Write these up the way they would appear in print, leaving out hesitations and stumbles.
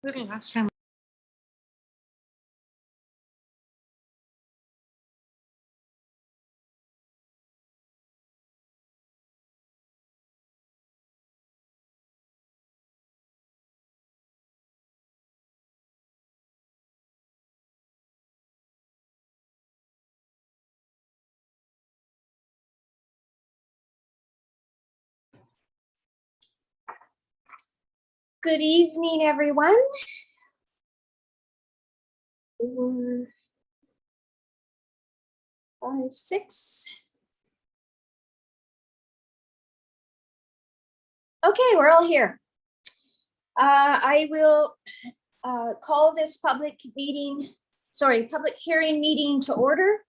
Really last time. Good evening, everyone. 4, 5, 6. Okay, we're all here. I will call this public hearing meeting to order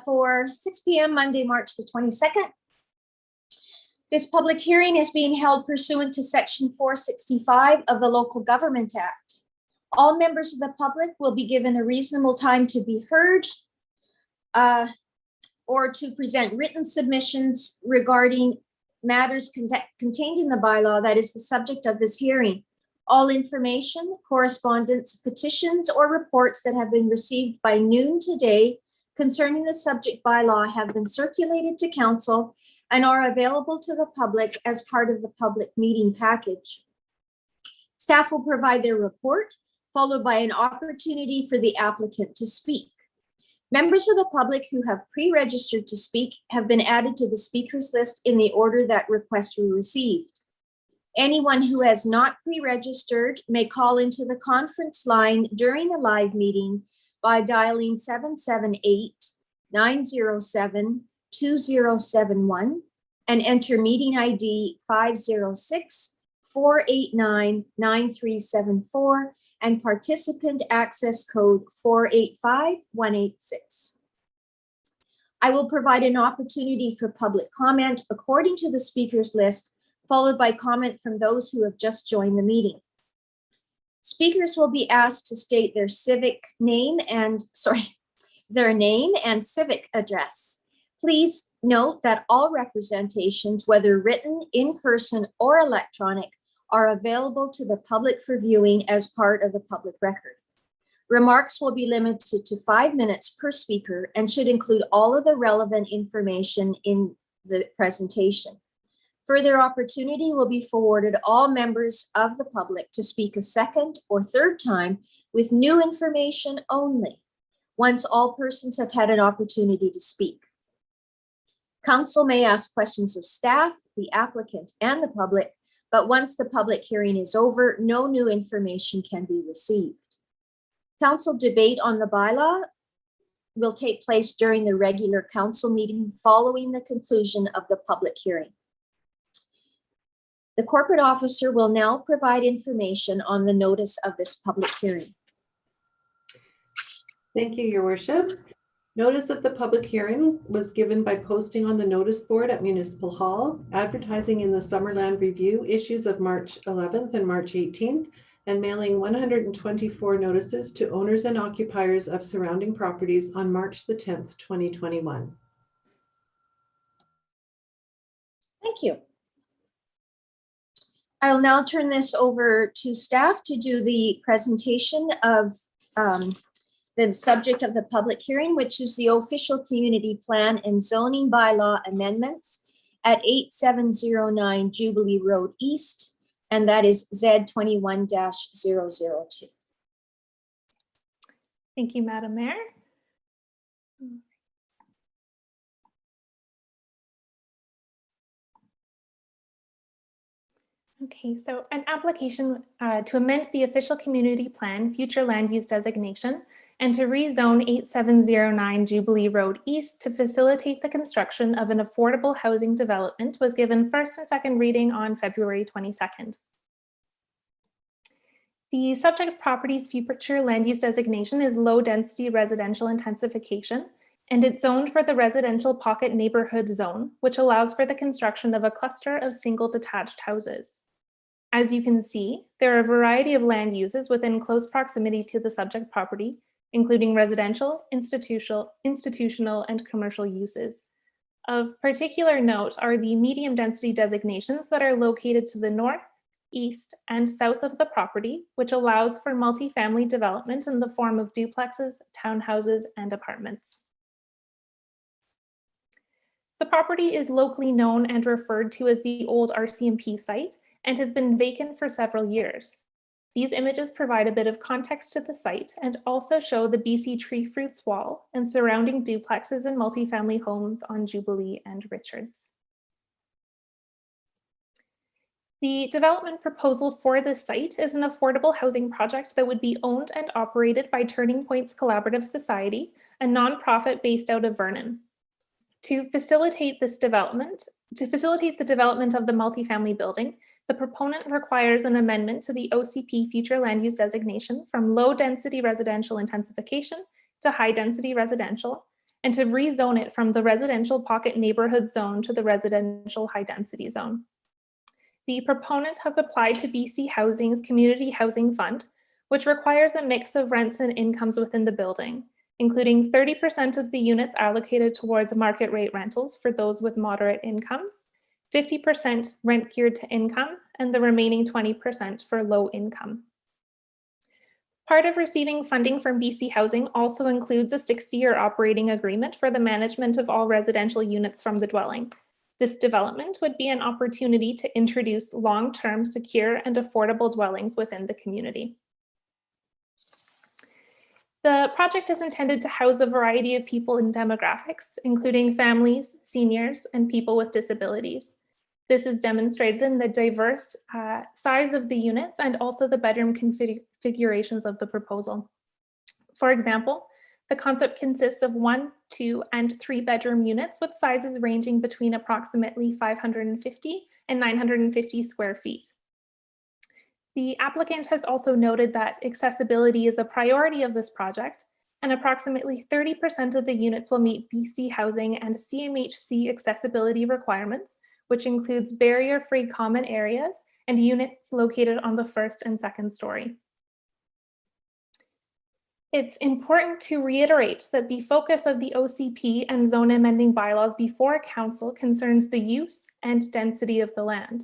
for 6 p.m. Monday, March the 22nd. This public hearing is being held pursuant to Section 465 of the Local Government Act. All members of the public will be given a reasonable time to be heard or to present written submissions regarding matters contained in the bylaw that is the subject of this hearing. All information, correspondence, petitions, or reports that have been received by noon today concerning the subject bylaw have been circulated to council and are available to the public as part of the public meeting package. Staff will provide their report, followed by an opportunity for the applicant to speak. Members of the public who have pre-registered to speak have been added to the speakers list in the order that requests were received. Anyone who has not pre-registered may call into the conference line during the live meeting by dialing 778-907-2071 and enter meeting ID 506-489-9374 and participant access code 485186. I will provide an opportunity for public comment according to the speakers list, followed by comment from those who have just joined the meeting. Speakers will be asked to state their name and civic address. Please note that all representations, whether written, in person, or electronic, are available to the public for viewing as part of the public record. Remarks will be limited to 5 minutes per speaker and should include all of the relevant information in the presentation. Further opportunity will be forwarded all members of the public to speak a second or third time with new information only, once all persons have had an opportunity to speak. Council may ask questions of staff, the applicant, and the public, but once the public hearing is over, no new information can be received. Council debate on the bylaw will take place during the regular council meeting following the conclusion of the public hearing. The corporate officer will now provide information on the notice of this public hearing. Thank you, Your Worship. Notice of the public hearing was given by posting on the notice board at Municipal Hall, advertising in the Summerland Review issues of March 11th and March 18th, and mailing 124 notices to owners and occupiers of surrounding properties on March the 10th, 2021. Thank you. I'll now turn this over to staff to do the presentation of the subject of the public hearing, which is the official community plan and zoning bylaw amendments at 8709 Jubilee Road East, and that is Z21-002. Thank you, Madam Mayor. Okay, so an application to amend the official community plan, future land use designation, and to rezone 8709 Jubilee Road East to facilitate the construction of an affordable housing development was given first and second reading on February 22nd. The subject property's future land use designation is low density residential intensification, and it's zoned for the residential pocket neighborhood zone, which allows for the construction of a cluster of single detached houses. As you can see, there are a variety of land uses within close proximity to the subject property, including residential, institutional, and commercial uses. Of particular note are the medium density designations that are located to the north, east, and south of the property, which allows for multifamily development in the form of duplexes, townhouses, and apartments. The property is locally known and referred to as the old RCMP site and has been vacant for several years. These images provide a bit of context to the site and also show the BC Tree Fruits Wall and surrounding duplexes and multifamily homes on Jubilee and Richards. The development proposal for this site is an affordable housing project that would be owned and operated by Turning Points Collaborative Society, a nonprofit based out of Vernon. To facilitate the development of the multifamily building, the proponent requires an amendment to the OCP future land use designation from low density residential intensification to high density residential, and to rezone it from the residential pocket neighborhood zone to the residential high density zone. The proponent has applied to BC Housing's Community Housing Fund, which requires a mix of rents and incomes within the building, including 30% of the units allocated towards market rate rentals for those with moderate incomes, 50% rent geared to income, and the remaining 20% for low income. Part of receiving funding from BC Housing also includes a 60-year operating agreement for the management of all residential units from the dwelling. This development would be an opportunity to introduce long-term, secure, and affordable dwellings within the community. The project is intended to house a variety of people and demographics, including families, seniors, and people with disabilities. This is demonstrated in the diverse size of the units and also the bedroom configurations of the proposal. For example, the concept consists of 1, 2, and 3 bedroom units with sizes ranging between approximately 550 and 950 square feet. The applicant has also noted that accessibility is a priority of this project, and approximately 30% of the units will meet BC Housing and CMHC accessibility requirements, which includes barrier-free common areas and units located on the first and second story. It's important to reiterate that the focus of the OCP and zone amending bylaws before Council concerns the use and density of the land.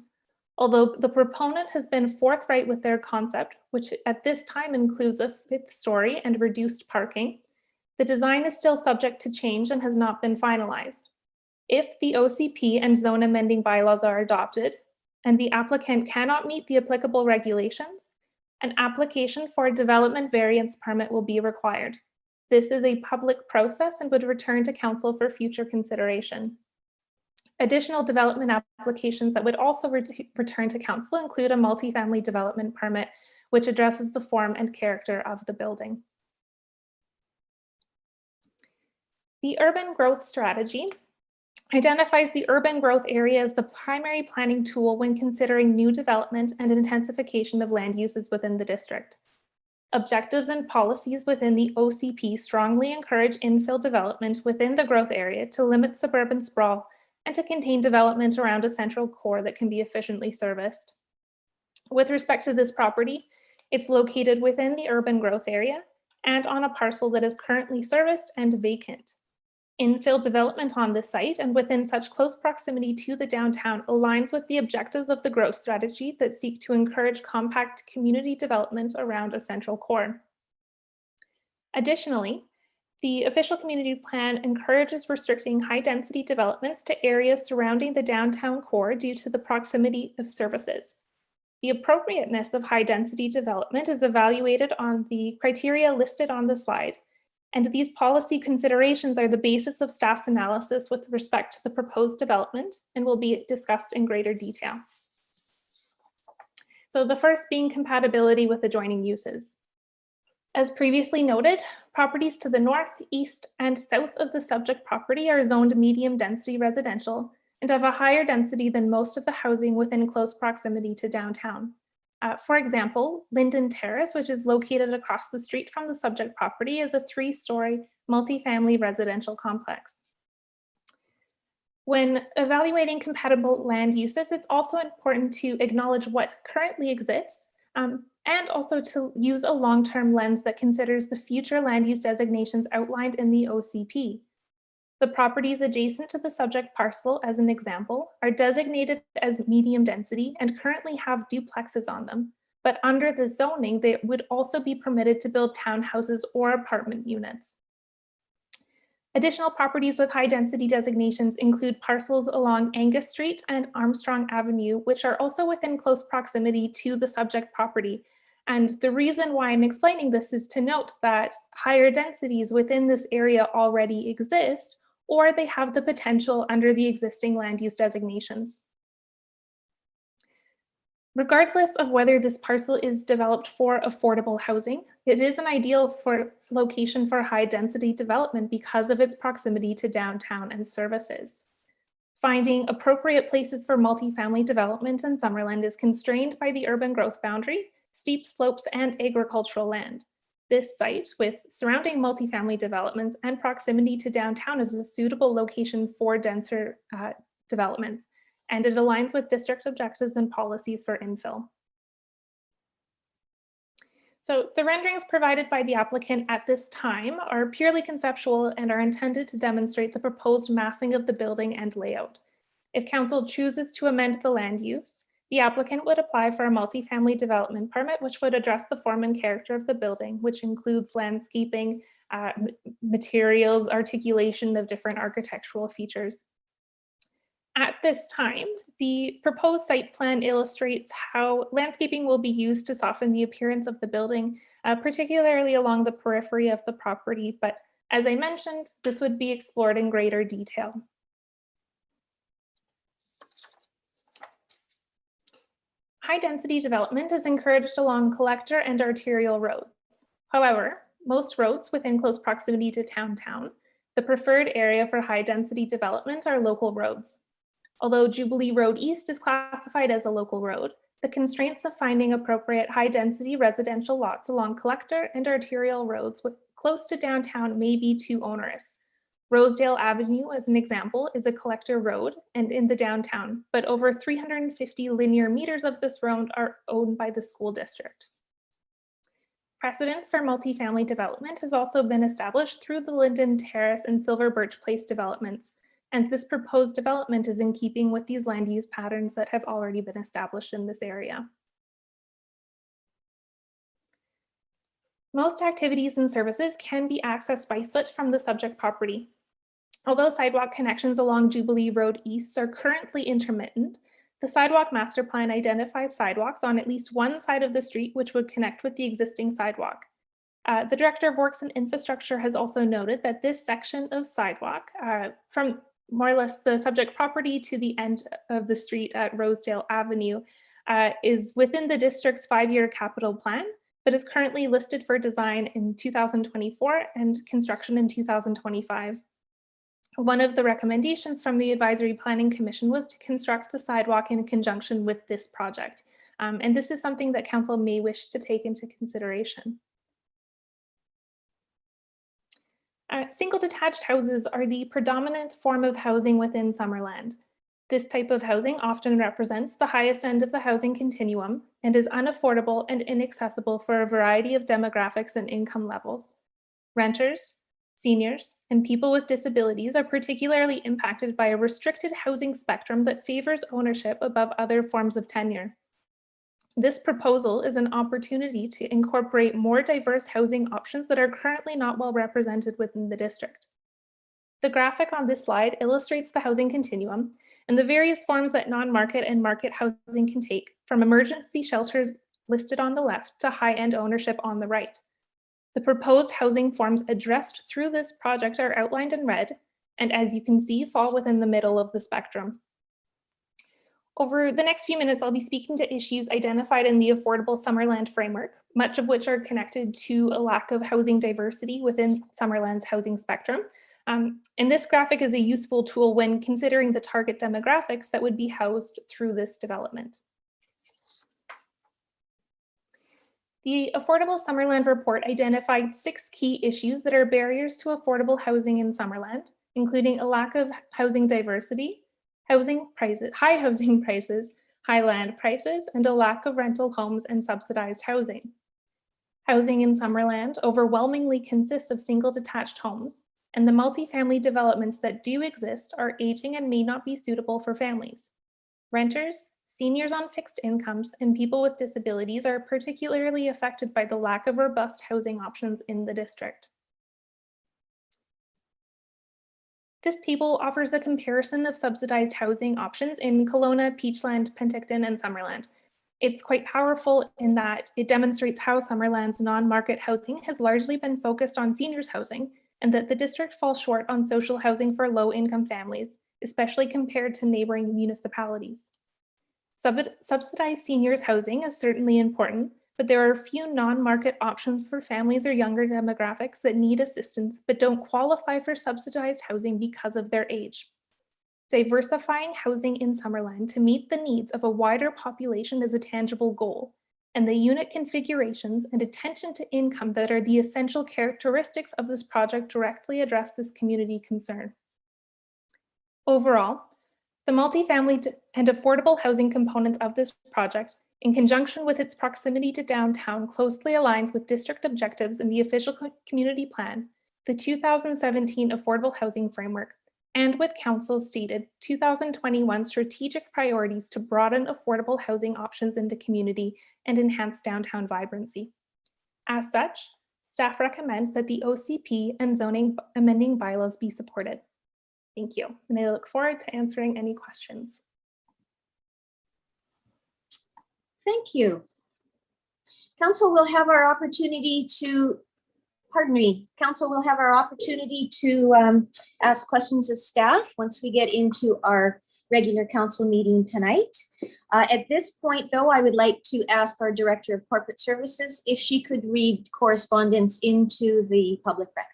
Although the proponent has been forthright with their concept, which at this time includes a 5th story and reduced parking, the design is still subject to change and has not been finalized. If the OCP and zone amending bylaws are adopted and the applicant cannot meet the applicable regulations, an application for a development variance permit will be required. This is a public process and would return to Council for future consideration. Additional development applications that would also return to Council include a multifamily development permit, which addresses the form and character of the building. The urban growth strategy identifies the urban growth area as the primary planning tool when considering new development and intensification of land uses within the district. Objectives and policies within the OCP strongly encourage infill development within the growth area to limit suburban sprawl and to contain development around a central core that can be efficiently serviced. With respect to this property, it's located within the urban growth area and on a parcel that is currently serviced and vacant. Infill development on this site and within such close proximity to the downtown aligns with the objectives of the growth strategy that seek to encourage compact community development around a central core. Additionally, the official community plan encourages restricting high-density developments to areas surrounding the downtown core due to the proximity of services. The appropriateness of high-density development is evaluated on the criteria listed on the slide, and these policy considerations are the basis of staff's analysis with respect to the proposed development and will be discussed in greater detail. So the first being compatibility with adjoining uses. As previously noted, properties to the north, east, and south of the subject property are zoned medium density residential and have a higher density than most of the housing within close proximity to downtown. For example, Linden Terrace, which is located across the street from the subject property, is a 3-story multifamily residential complex. When evaluating compatible land uses, it's also important to acknowledge what currently exists and also to use a long-term lens that considers the future land use designations outlined in the OCP. The properties adjacent to the subject parcel, as an example, are designated as medium density and currently have duplexes on them. But under the zoning, they would also be permitted to build townhouses or apartment units. Additional properties with high density designations include parcels along Angus Street and Armstrong Avenue, which are also within close proximity to the subject property. And the reason why I'm explaining this is to note that higher densities within this area already exist, or they have the potential under the existing land use designations. Regardless of whether this parcel is developed for affordable housing, it is an ideal location for high density development because of its proximity to downtown and services. Finding appropriate places for multifamily development in Summerland is constrained by the urban growth boundary, steep slopes, and agricultural land. This site, with surrounding multifamily developments and proximity to downtown, is a suitable location for denser developments, and it aligns with district objectives and policies for infill. So the renderings provided by the applicant at this time are purely conceptual and are intended to demonstrate the proposed massing of the building and layout. If council chooses to amend the land use, the applicant would apply for a multifamily development permit, which would address the form and character of the building, which includes landscaping, materials, articulation of different architectural features. At this time, the proposed site plan illustrates how landscaping will be used to soften the appearance of the building, particularly along the periphery of the property. But as I mentioned, this would be explored in greater detail. High density development is encouraged along collector and arterial roads. However, most roads within close proximity to downtown, the preferred area for high density development are local roads. Although Jubilee Road East is classified as a local road, the constraints of finding appropriate high-density residential lots along collector and arterial roads close to downtown may be too onerous. Rosedale Avenue, as an example, is a collector road and in the downtown, but over 350 linear meters of this road are owned by the school district. Precedents for multifamily development has also been established through the Linden Terrace and Silver Birch Place developments, and this proposed development is in keeping with these land use patterns that have already been established in this area. Most activities and services can be accessed by foot from the subject property. Although sidewalk connections along Jubilee Road East are currently intermittent, the sidewalk master plan identifies sidewalks on at least one side of the street which would connect with the existing sidewalk. The Director of Works and Infrastructure has also noted that this section of sidewalk from more or less the subject property to the end of the street at Rosedale Avenue is within the district's 5-year capital plan, but is currently listed for design in 2024 and construction in 2025. One of the recommendations from the Advisory Planning Commission was to construct the sidewalk in conjunction with this project. And this is something that council may wish to take into consideration. Single detached houses are the predominant form of housing within Summerland. This type of housing often represents the highest end of the housing continuum and is unaffordable and inaccessible for a variety of demographics and income levels. Renters, seniors, and people with disabilities are particularly impacted by a restricted housing spectrum that favors ownership above other forms of tenure. This proposal is an opportunity to incorporate more diverse housing options that are currently not well represented within the district. The graphic on this slide illustrates the housing continuum and the various forms that non-market and market housing can take, from emergency shelters listed on the left to high-end ownership on the right. The proposed housing forms addressed through this project are outlined in red, and as you can see, fall within the middle of the spectrum. Over the next few minutes, I'll be speaking to issues identified in the Affordable Summerland framework, much of which are connected to a lack of housing diversity within Summerland's housing spectrum. And this graphic is a useful tool when considering the target demographics that would be housed through this development. The Affordable Summerland report identified 6 key issues that are barriers to affordable housing in Summerland, including a lack of housing diversity, high housing prices, high land prices, and a lack of rental homes and subsidized housing. Housing in Summerland overwhelmingly consists of single detached homes, and the multifamily developments that do exist are aging and may not be suitable for families. Renters, seniors on fixed incomes, and people with disabilities are particularly affected by the lack of robust housing options in the district. This table offers a comparison of subsidized housing options in Kelowna, Peachland, Penticton, and Summerland. It's quite powerful in that it demonstrates how Summerland's non-market housing has largely been focused on seniors housing, and that the district falls short on social housing for low-income families, especially compared to neighboring municipalities. Subsidized seniors housing is certainly important, but there are few non-market options for families or younger demographics that need assistance but don't qualify for subsidized housing because of their age. Diversifying housing in Summerland to meet the needs of a wider population is a tangible goal, and the unit configurations and attention to income that are the essential characteristics of this project directly address this community concern. Overall, the multifamily and affordable housing components of this project, in conjunction with its proximity to downtown, closely aligns with district objectives in the official community plan, the 2017 Affordable Housing Framework, and with Council's stated 2021 strategic priorities to broaden affordable housing options in the community and enhance downtown vibrancy. As such, staff recommends that the OCP and zoning amending bylaws be supported. Thank you, and I look forward to answering any questions. Thank you. Council will have our opportunity to, Council will have our opportunity to ask questions of staff once we get into our regular council meeting tonight. At this point, though, I would like to ask our Director of Corporate Services if she could read correspondence into the public record.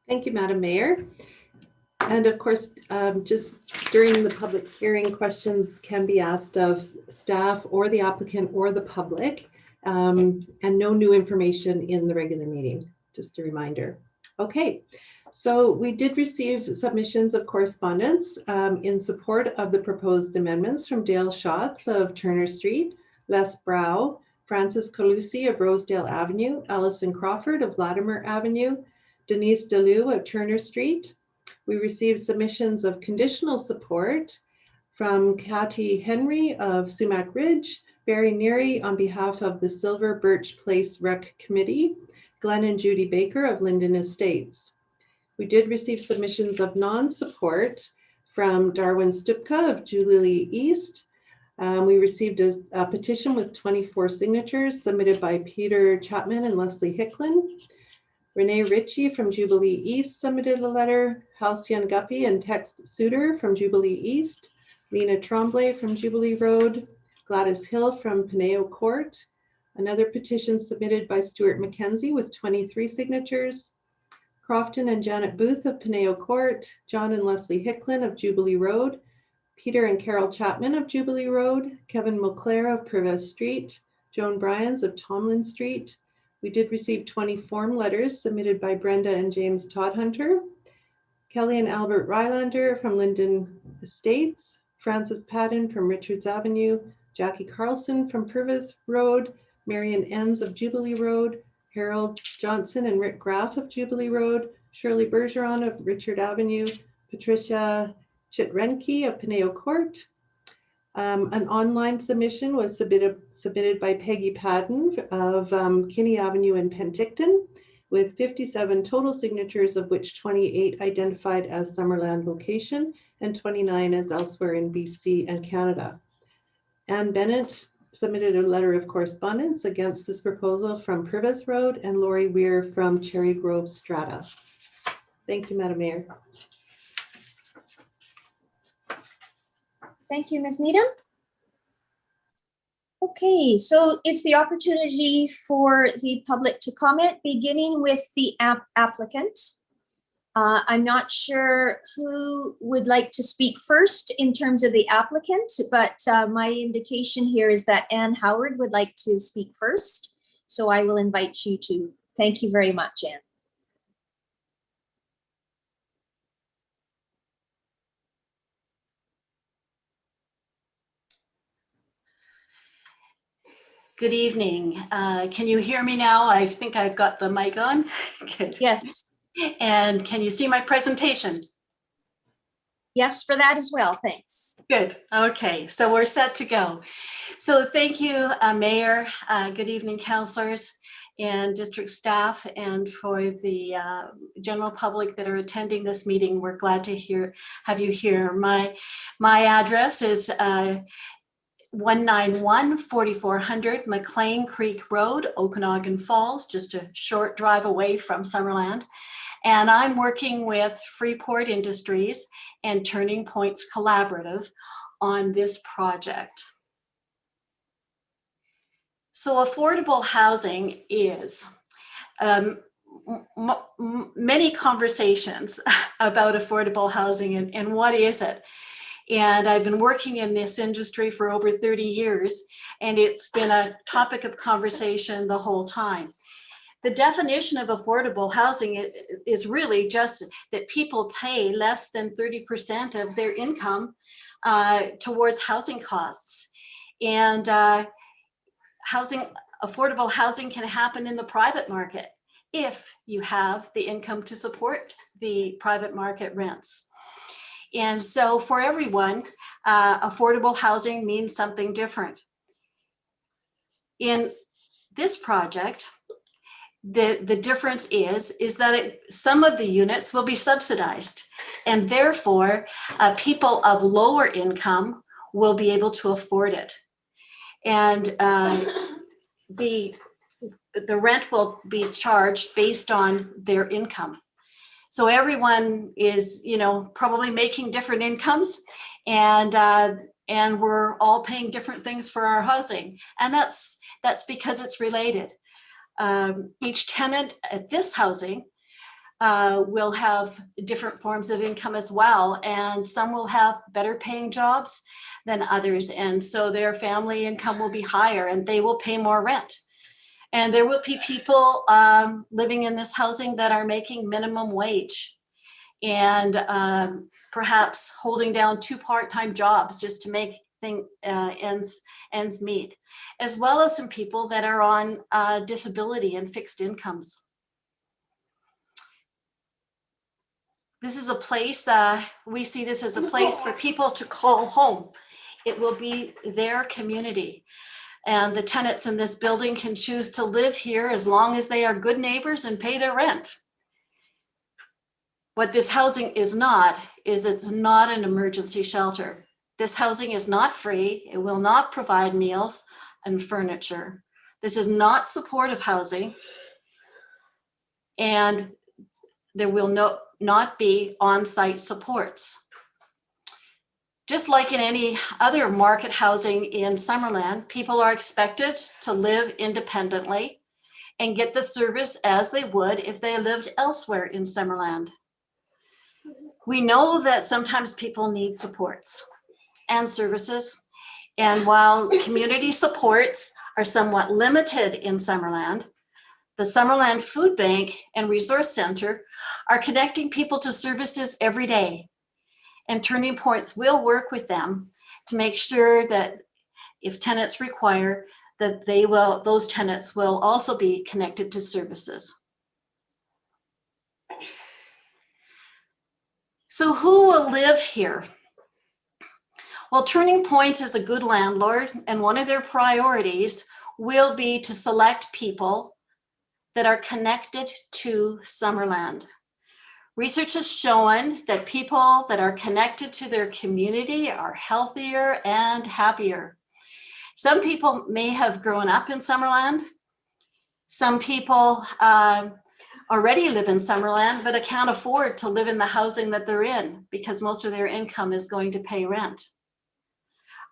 Thank you, Madam Mayor. And of course, just during the public hearing, questions can be asked of staff or the applicant or the public, and no new information in the regular meeting, just a reminder. Okay, so we did receive submissions of correspondence in support of the proposed amendments from Dale Schatz of Turner Street, Les Brow, Francis Calusi of Rosedale Avenue, Allison Crawford of Latimer Avenue, Denise DeLue of Turner Street. We received submissions of conditional support from Kathy Henry of Sumac Ridge, Barry Neary on behalf of the Silver Birch Place Rec Committee, Glenn and Judy Baker of Linden Estates. We did receive submissions of non-support from Darwin Stupka of Jubilee East. We received a petition with 24 signatures submitted by Peter Chapman and Leslie Hicklin. Renee Ritchie from Jubilee East submitted a letter. Halcyon Guppy and Tex Suter from Jubilee East. Lena Tremblay from Jubilee Road. Gladys Hill from Pineo Court. Another petition submitted by Stuart McKenzie with 23 signatures. Crofton and Janet Booth of Pineo Court. John and Leslie Hicklin of Jubilee Road. Peter and Carol Chapman of Jubilee Road. Kevin Mulclair of Perez Street. Joan Bryans of Tomlin Street. We did receive 20 form letters submitted by Brenda and James Todhunter, Kelly and Albert Rylander from Linden Estates, Francis Padden from Richards Avenue, Jackie Carlson from Purvis Road, Marion Enns of Jubilee Road, Harold Johnson and Rick Graff of Jubilee Road, Shirley Bergeron of Richard Avenue, Patricia Chitrenke of Pineo Court. An online submission was submitted by Peggy Padden of Kinney Avenue in Penticton with 57 total signatures, of which 28 identified as Summerland location and 29 as elsewhere in BC and Canada. Ann Bennett submitted a letter of correspondence against this proposal from Purvis Road, and Lori Weir from Cherry Grove Strata. Thank you, Madam Mayor. Thank you, Ms. Needham. Okay, so it's the opportunity for the public to comment, beginning with the applicant. I'm not sure who would like to speak first in terms of the applicant, but my indication here is that Ann Howard would like to speak first. So I will invite you to. Thank you very much, Ann. Good evening. Can you hear me now? I think I've got the mic on. Good. Yes. And can you see my presentation? Yes, for that as well, thanks. Good. Okay, so we're set to go. So thank you, Mayor. Good evening, councillors and district staff, and for the general public that are attending this meeting. We're glad to have you here. My address is 191 4400 McLean Creek Road, Okanagan Falls, just a short drive away from Summerland. And I'm working with Freeport Industries and Turning Points Collaborative on this project. So affordable housing is many conversations about affordable housing and what is it? And I've been working in this industry for over 30 years, and it's been a topic of conversation the whole time. The definition of affordable housing is really just that people pay less than 30% of their income towards housing costs. And affordable housing can happen in the private market if you have the income to support the private market rents. And so for everyone, affordable housing means something different. In this project, the difference is that some of the units will be subsidized, and therefore people of lower income will be able to afford it. And the rent will be charged based on their income. So everyone is, probably making different incomes, and we're all paying different things for our housing, and that's because it's related. Each tenant at this housing will have different forms of income as well, and some will have better paying jobs than others, and so their family income will be higher and they will pay more rent. And there will be people living in this housing that are making minimum wage and perhaps holding down 2 part-time jobs just to make ends meet, as well as some people that are on disability and fixed incomes. This is a place, we see this as a place for people to call home. It will be their community. And the tenants in this building can choose to live here as long as they are good neighbors and pay their rent. What this housing is not, is it's not an emergency shelter. This housing is not free. It will not provide meals and furniture. This is not supportive housing. And there will not be on-site supports. Just like in any other market housing in Summerland, people are expected to live independently and get the service as they would if they lived elsewhere in Summerland. We know that sometimes people need supports and services, and while community supports are somewhat limited in Summerland, the Summerland Food Bank and Resource Center are connecting people to services every day. And Turning Points will work with them to make sure that if tenants require, that those tenants will also be connected to services. So who will live here? Well, Turning Points is a good landlord, and one of their priorities will be to select people that are connected to Summerland. Research has shown that people that are connected to their community are healthier and happier. Some people may have grown up in Summerland. Some people already live in Summerland, but can't afford to live in the housing that they're in because most of their income is going to pay rent.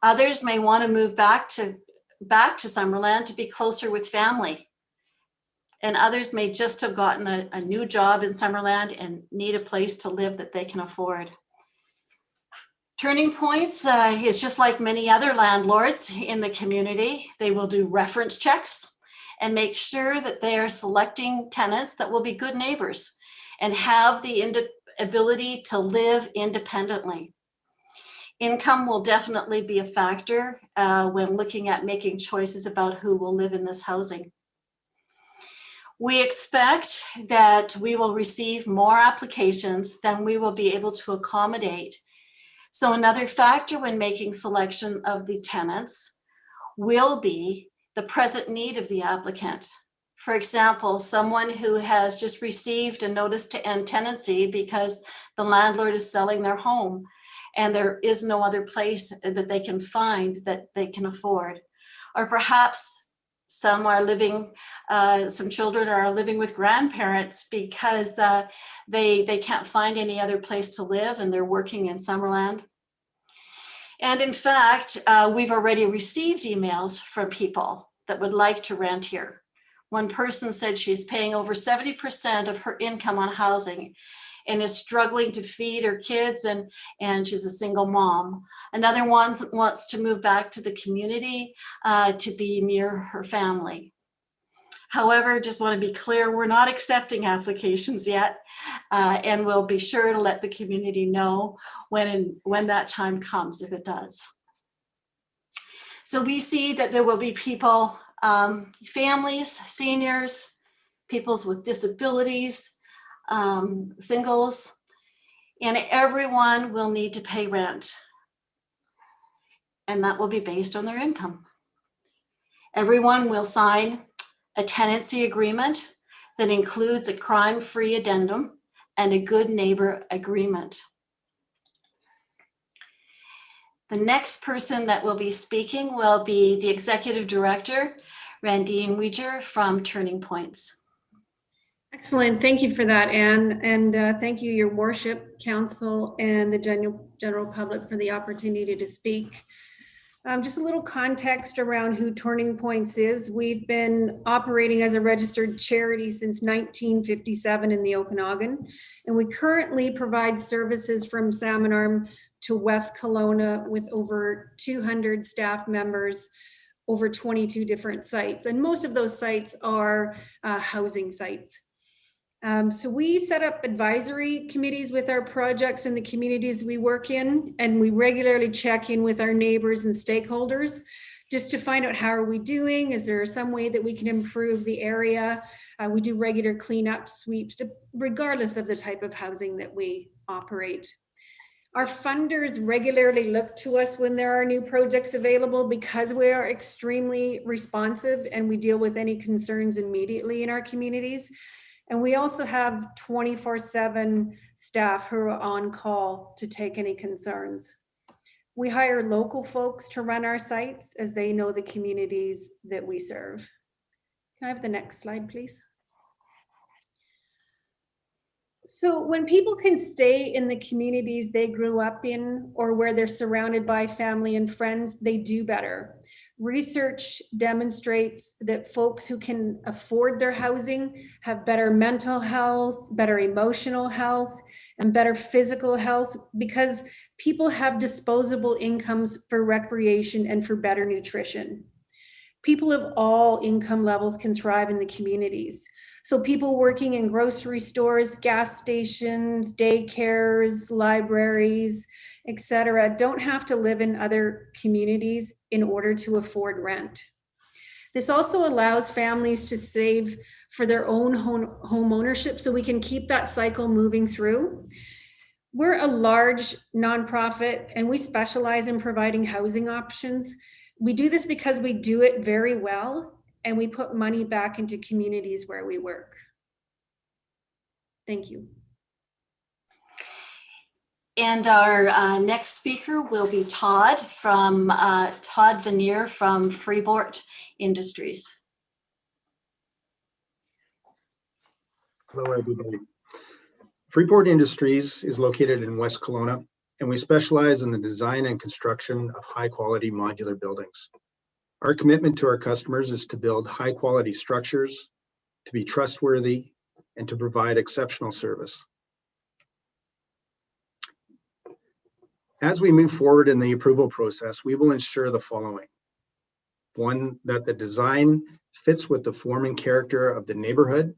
Others may want to move back to Summerland to be closer with family. And others may just have gotten a new job in Summerland and need a place to live that they can afford. Turning Points is just like many other landlords in the community. They will do reference checks and make sure that they are selecting tenants that will be good neighbors and have the ability to live independently. Income will definitely be a factor when looking at making choices about who will live in this housing. We expect that we will receive more applications than we will be able to accommodate. So another factor when making selection of the tenants will be the present need of the applicant. For example, someone who has just received a notice to end tenancy because the landlord is selling their home and there is no other place that they can find that they can afford. Or perhaps some are living, some children are living with grandparents because they can't find any other place to live and they're working in Summerland. And in fact, we've already received emails from people that would like to rent here. One person said she's paying over 70% of her income on housing and is struggling to feed her kids, and she's a single mom. Another one wants to move back to the community to be near her family. However, just want to be clear, we're not accepting applications yet, and we'll be sure to let the community know when that time comes, if it does. So we see that there will be people, families, seniors, peoples with disabilities, singles, and everyone will need to pay rent. And that will be based on their income. Everyone will sign a tenancy agreement that includes a crime-free addendum and a good neighbor agreement. The next person that will be speaking will be the Executive Director, Weiger from Turning Points. Excellent. Thank you for that, Anne. And thank you, Your Worship, Council, and the general public for the opportunity to speak. Just a little context around who Turning Points is. We've been operating as a registered charity since 1957 in the Okanagan, and we currently provide services from Salmon Arm to West Kelowna with over 200 staff members, over 22 different sites. And most of those sites are housing sites. So we set up advisory committees with our projects in the communities we work in, and we regularly check in with our neighbors and stakeholders just to find out how are we doing, is there some way that we can improve the area. We do regular cleanup sweeps regardless of the type of housing that we operate. Our funders regularly look to us when there are new projects available because we are extremely responsive and we deal with any concerns immediately in our communities. And we also have 24/7 staff who are on call to take any concerns. We hire local folks to run our sites as they know the communities that we serve. Can I have the next slide, please? So when people can stay in the communities they grew up in or where they're surrounded by family and friends, they do better. Research demonstrates that folks who can afford their housing have better mental health, better emotional health, and better physical health because people have disposable incomes for recreation and for better nutrition. People of all income levels can thrive in the communities. So people working in grocery stores, gas stations, daycares, libraries, etc., don't have to live in other communities in order to afford rent. This also allows families to save for their own home ownership so we can keep that cycle moving through. We're a large nonprofit and we specialize in providing housing options. We do this because we do it very well and we put money back into communities where we work. Thank you. And our next speaker will be Todd Veneer from Freeport Industries. Hello, everybody. Freeport Industries is located in West Kelowna, and we specialize in the design and construction of high-quality modular buildings. Our commitment to our customers is to build high-quality structures, to be trustworthy, and to provide exceptional service. As we move forward in the approval process, we will ensure the following. One, that the design fits with the form and character of the neighborhood.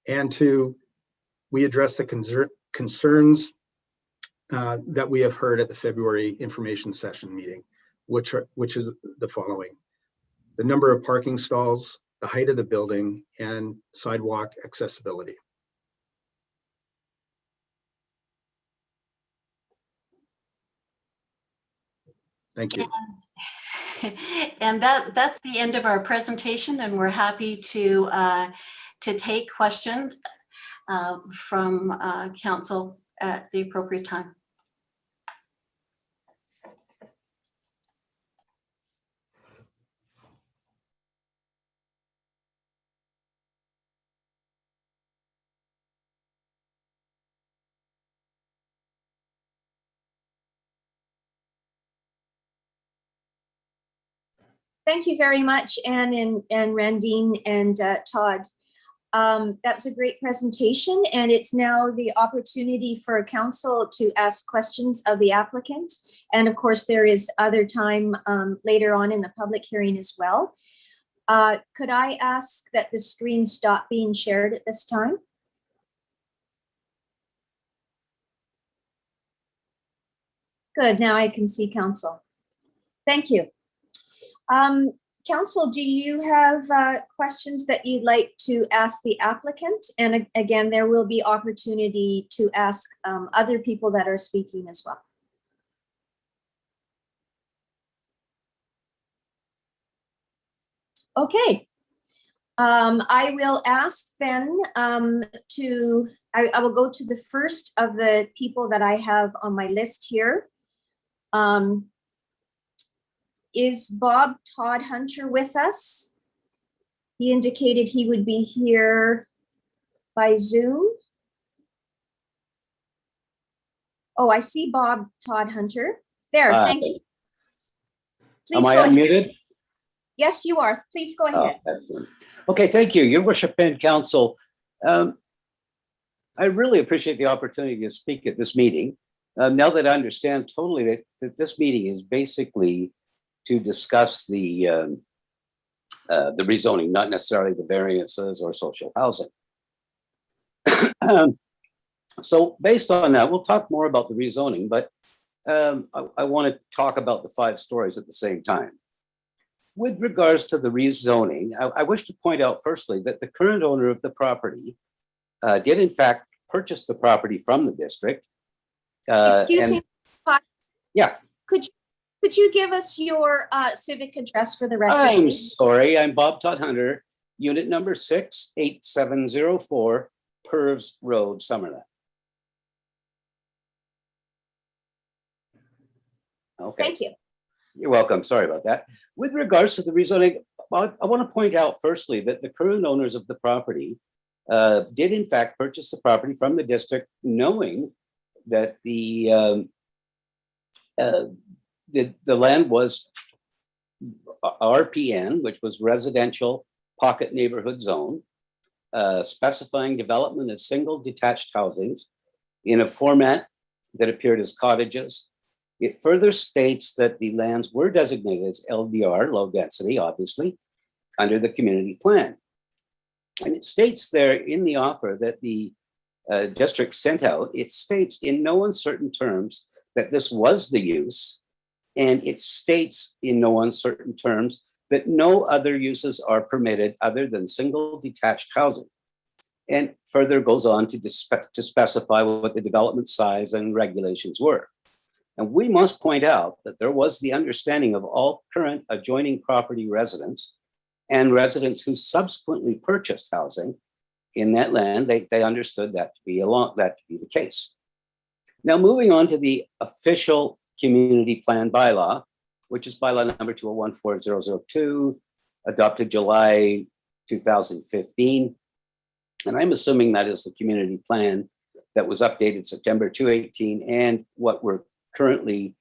And two, we address the concerns that we have heard at the February information session meeting, which is the following. The number of parking stalls, the height of the building, and sidewalk accessibility. Thank you. And that's the end of our presentation, and we're happy to take questions from council at the appropriate time. Thank you very much, Anne and Randine and Todd. That was a great presentation, and it's now the opportunity for council to ask questions of the applicant. And of course, there is other time later on in the public hearing as well. Could I ask that the screen stop being shared at this time? Good, now I can see council. Thank you. Council, do you have questions that you'd like to ask the applicant? And again, there will be opportunity to ask other people that are speaking as well. Okay. I will ask then I will go to the first of the people that I have on my list here. Is Bob Todd Hunter with us? He indicated he would be here by Zoom. Oh, I see Bob Todd Hunter. There, thank you. Please Am I go ahead. unmuted? Yes, you are. Please go ahead. Oh, excellent. Okay, thank you, Your Worship and Council. I really appreciate the opportunity to speak at this meeting. Now that I understand totally that this meeting is basically to discuss the rezoning, not necessarily the variances or social housing. So based on that, we'll talk more about the rezoning, but I want to talk about the 5 stories at the same time. With regards to the rezoning, I wish to point out firstly that the current owner of the property did in fact purchase the property from the district. Excuse me. Yeah. Could you give us your civic address for the record? I'm please? sorry, I'm Bob Todd Hunter, unit number 68704, Purves Road, Summerland. Okay. Thank you. You're welcome. Sorry about that. With regards to the rezoning, I want to point out firstly that the current owners of the property did in fact purchase the property from the district, knowing that the land was RPN, which was residential pocket neighborhood zone, specifying development of single detached housings in a format that appeared as cottages. It further states that the lands were designated as LDR, low density, obviously, under the community plan. And it states there in the offer that the district sent out, it states in no uncertain terms that this was the use, and it states in no uncertain terms that no other uses are permitted other than single detached housing. And further goes on to specify what the development size and regulations were. And we must point out that there was the understanding of all current adjoining property residents and residents who subsequently purchased housing in that land. They understood that to be the case. Now, moving on to the official community plan bylaw, which is bylaw number 2014002, adopted July 2015. And I'm assuming that is the community plan that was updated September 2018 and what we're currently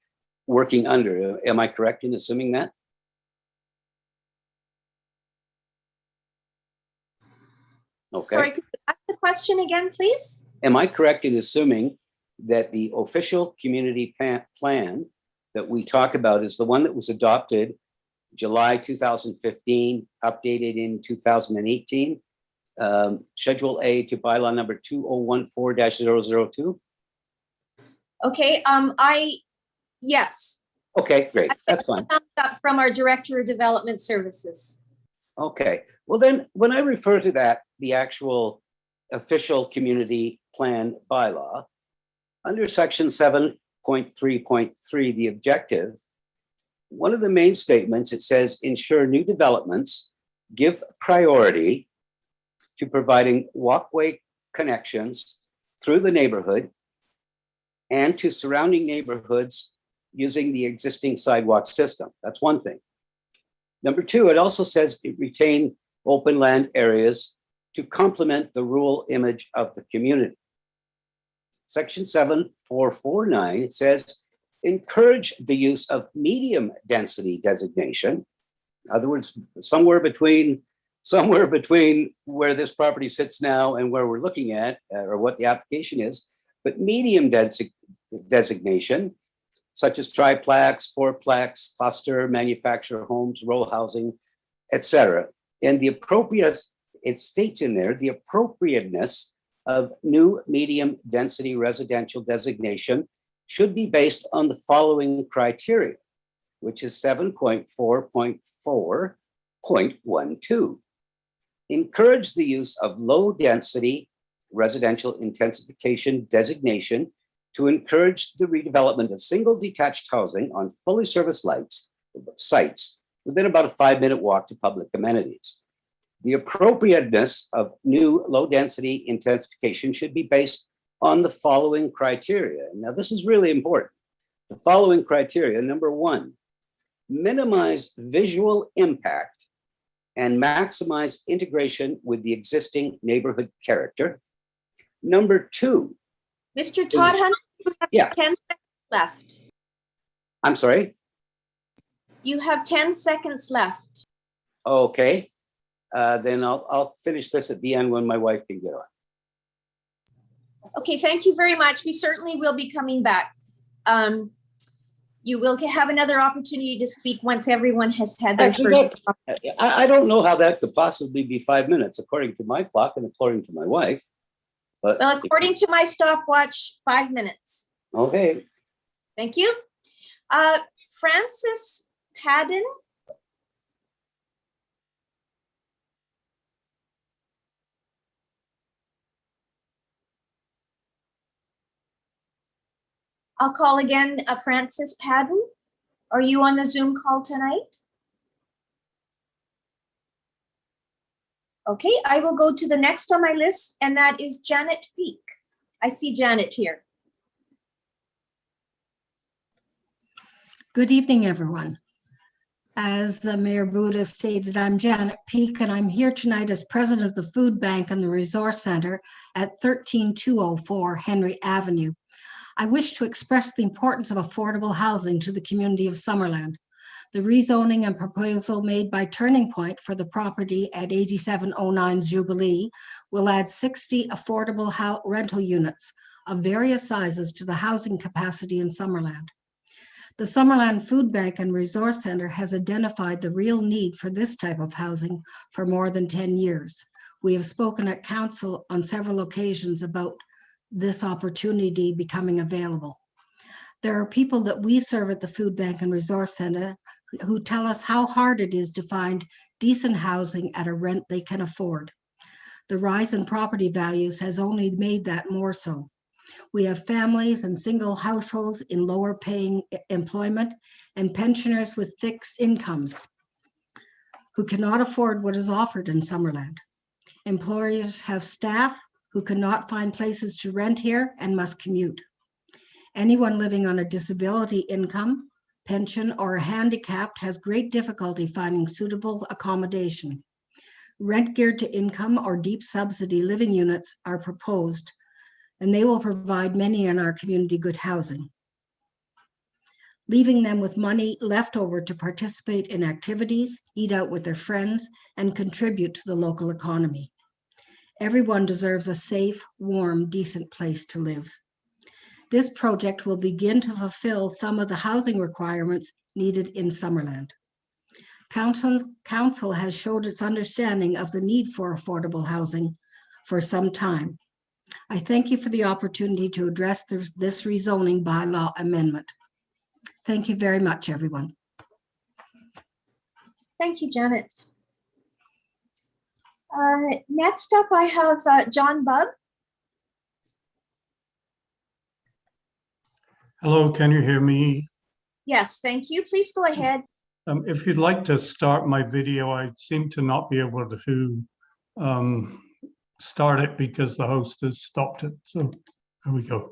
working under. Am I correct in assuming that? Okay. Sorry, could you ask the question again, please? Am I correct in assuming that the official community plan that we talk about is the one that was adopted July 2015, updated in 2018, Schedule A to bylaw number 2014-002? Okay, yes. Okay, great. That's fine. Thumbs up from our Director of Development Services. Okay, well then, when I refer to that, the actual official community plan bylaw, under section 7.3.3, the objective, one of the main statements, it says, ensure new developments give priority to providing walkway connections through the neighborhood and to surrounding neighborhoods using the existing sidewalk system. That's one thing. Number two, it also says retain open land areas to complement the rural image of the community. Section 7.4.49, it says encourage the use of medium density designation. In other words, somewhere between where this property sits now and where we're looking at, or what the application is, but medium designation, such as triplex, fourplex, cluster, manufactured homes, row housing, etc. And the appropriate, it states in there, the appropriateness of new medium density residential designation should be based on the following criteria, which is 7.4.4.12. Encourage the use of low density residential intensification designation to encourage the redevelopment of single detached housing on fully serviced sites within about a 5-minute walk to public amenities. The appropriateness of new low density intensification should be based on the following criteria. Now, this is really important. The following criteria: number one, minimize visual impact and maximize integration with the existing neighborhood character. Number two, Mr. Todd Hunter, you have Yeah. 10 seconds left. I'm sorry. You have 10 seconds left. Okay, then I'll finish this at the end when my wife can get on. Okay, thank you very much. We certainly will be coming back. You will have another opportunity to speak once everyone has had their Actually, first. I don't know how that could possibly be 5 minutes, according to my clock and according to my wife. But Well, according to my stopwatch, 5 minutes. okay, Thank you. Francis Padden. I'll call again, Francis Padden. Are you on the Zoom call tonight? Okay, I will go to the next on my list, and that is Janet Peak. I see Janet here. Good evening, everyone. As Mayor Buddha stated, I'm Janet Peak, and I'm here tonight as president of the Food Bank and the Resource Center at 13204 Henry Avenue. I wish to express the importance of affordable housing to the community of Summerland. The rezoning and proposal made by Turning Point for the property at 8709 Jubilee will add 60 affordable rental units of various sizes to the housing capacity in Summerland. The Summerland Food Bank and Resource Center has identified the real need for this type of housing for more than 10 years. We have spoken at council on several occasions about this opportunity becoming available. There are people that we serve at the Food Bank and Resource Center who tell us how hard it is to find decent housing at a rent they can afford. The rise in property values has only made that more so. We have families and single households in lower paying employment and pensioners with fixed incomes who cannot afford what is offered in Summerland. Employers have staff who cannot find places to rent here and must commute. Anyone living on a disability income, pension, or handicapped has great difficulty finding suitable accommodation. Rent geared to income or deep subsidy living units are proposed, and they will provide many in our community good housing, leaving them with money left over to participate in activities, eat out with their friends, and contribute to the local economy. Everyone deserves a safe, warm, decent place to live. This project will begin to fulfill some of the housing requirements needed in Summerland. Council has showed its understanding of the need for affordable housing for some time. I thank you for the opportunity to address this rezoning bylaw amendment. Thank you very much, everyone. Thank you, Janet. Next up, I have John Bubb. Hello, can you hear me? Yes, thank you. Please go ahead. If you'd like to start my video, I seem to not be able to start it because the host has stopped it. So there we go.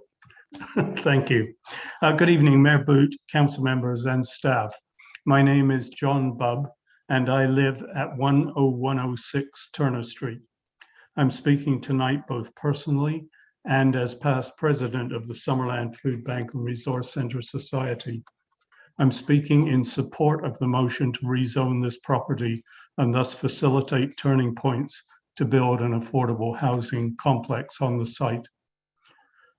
Thank you. Good evening, Mayor Boot, council members and staff. My name is John Bubb and I live at 10106 Turner Street. I'm speaking tonight both personally and as past president of the Summerland Food Bank and Resource Center Society. I'm speaking in support of the motion to rezone this property and thus facilitate turning points to build an affordable housing complex on the site.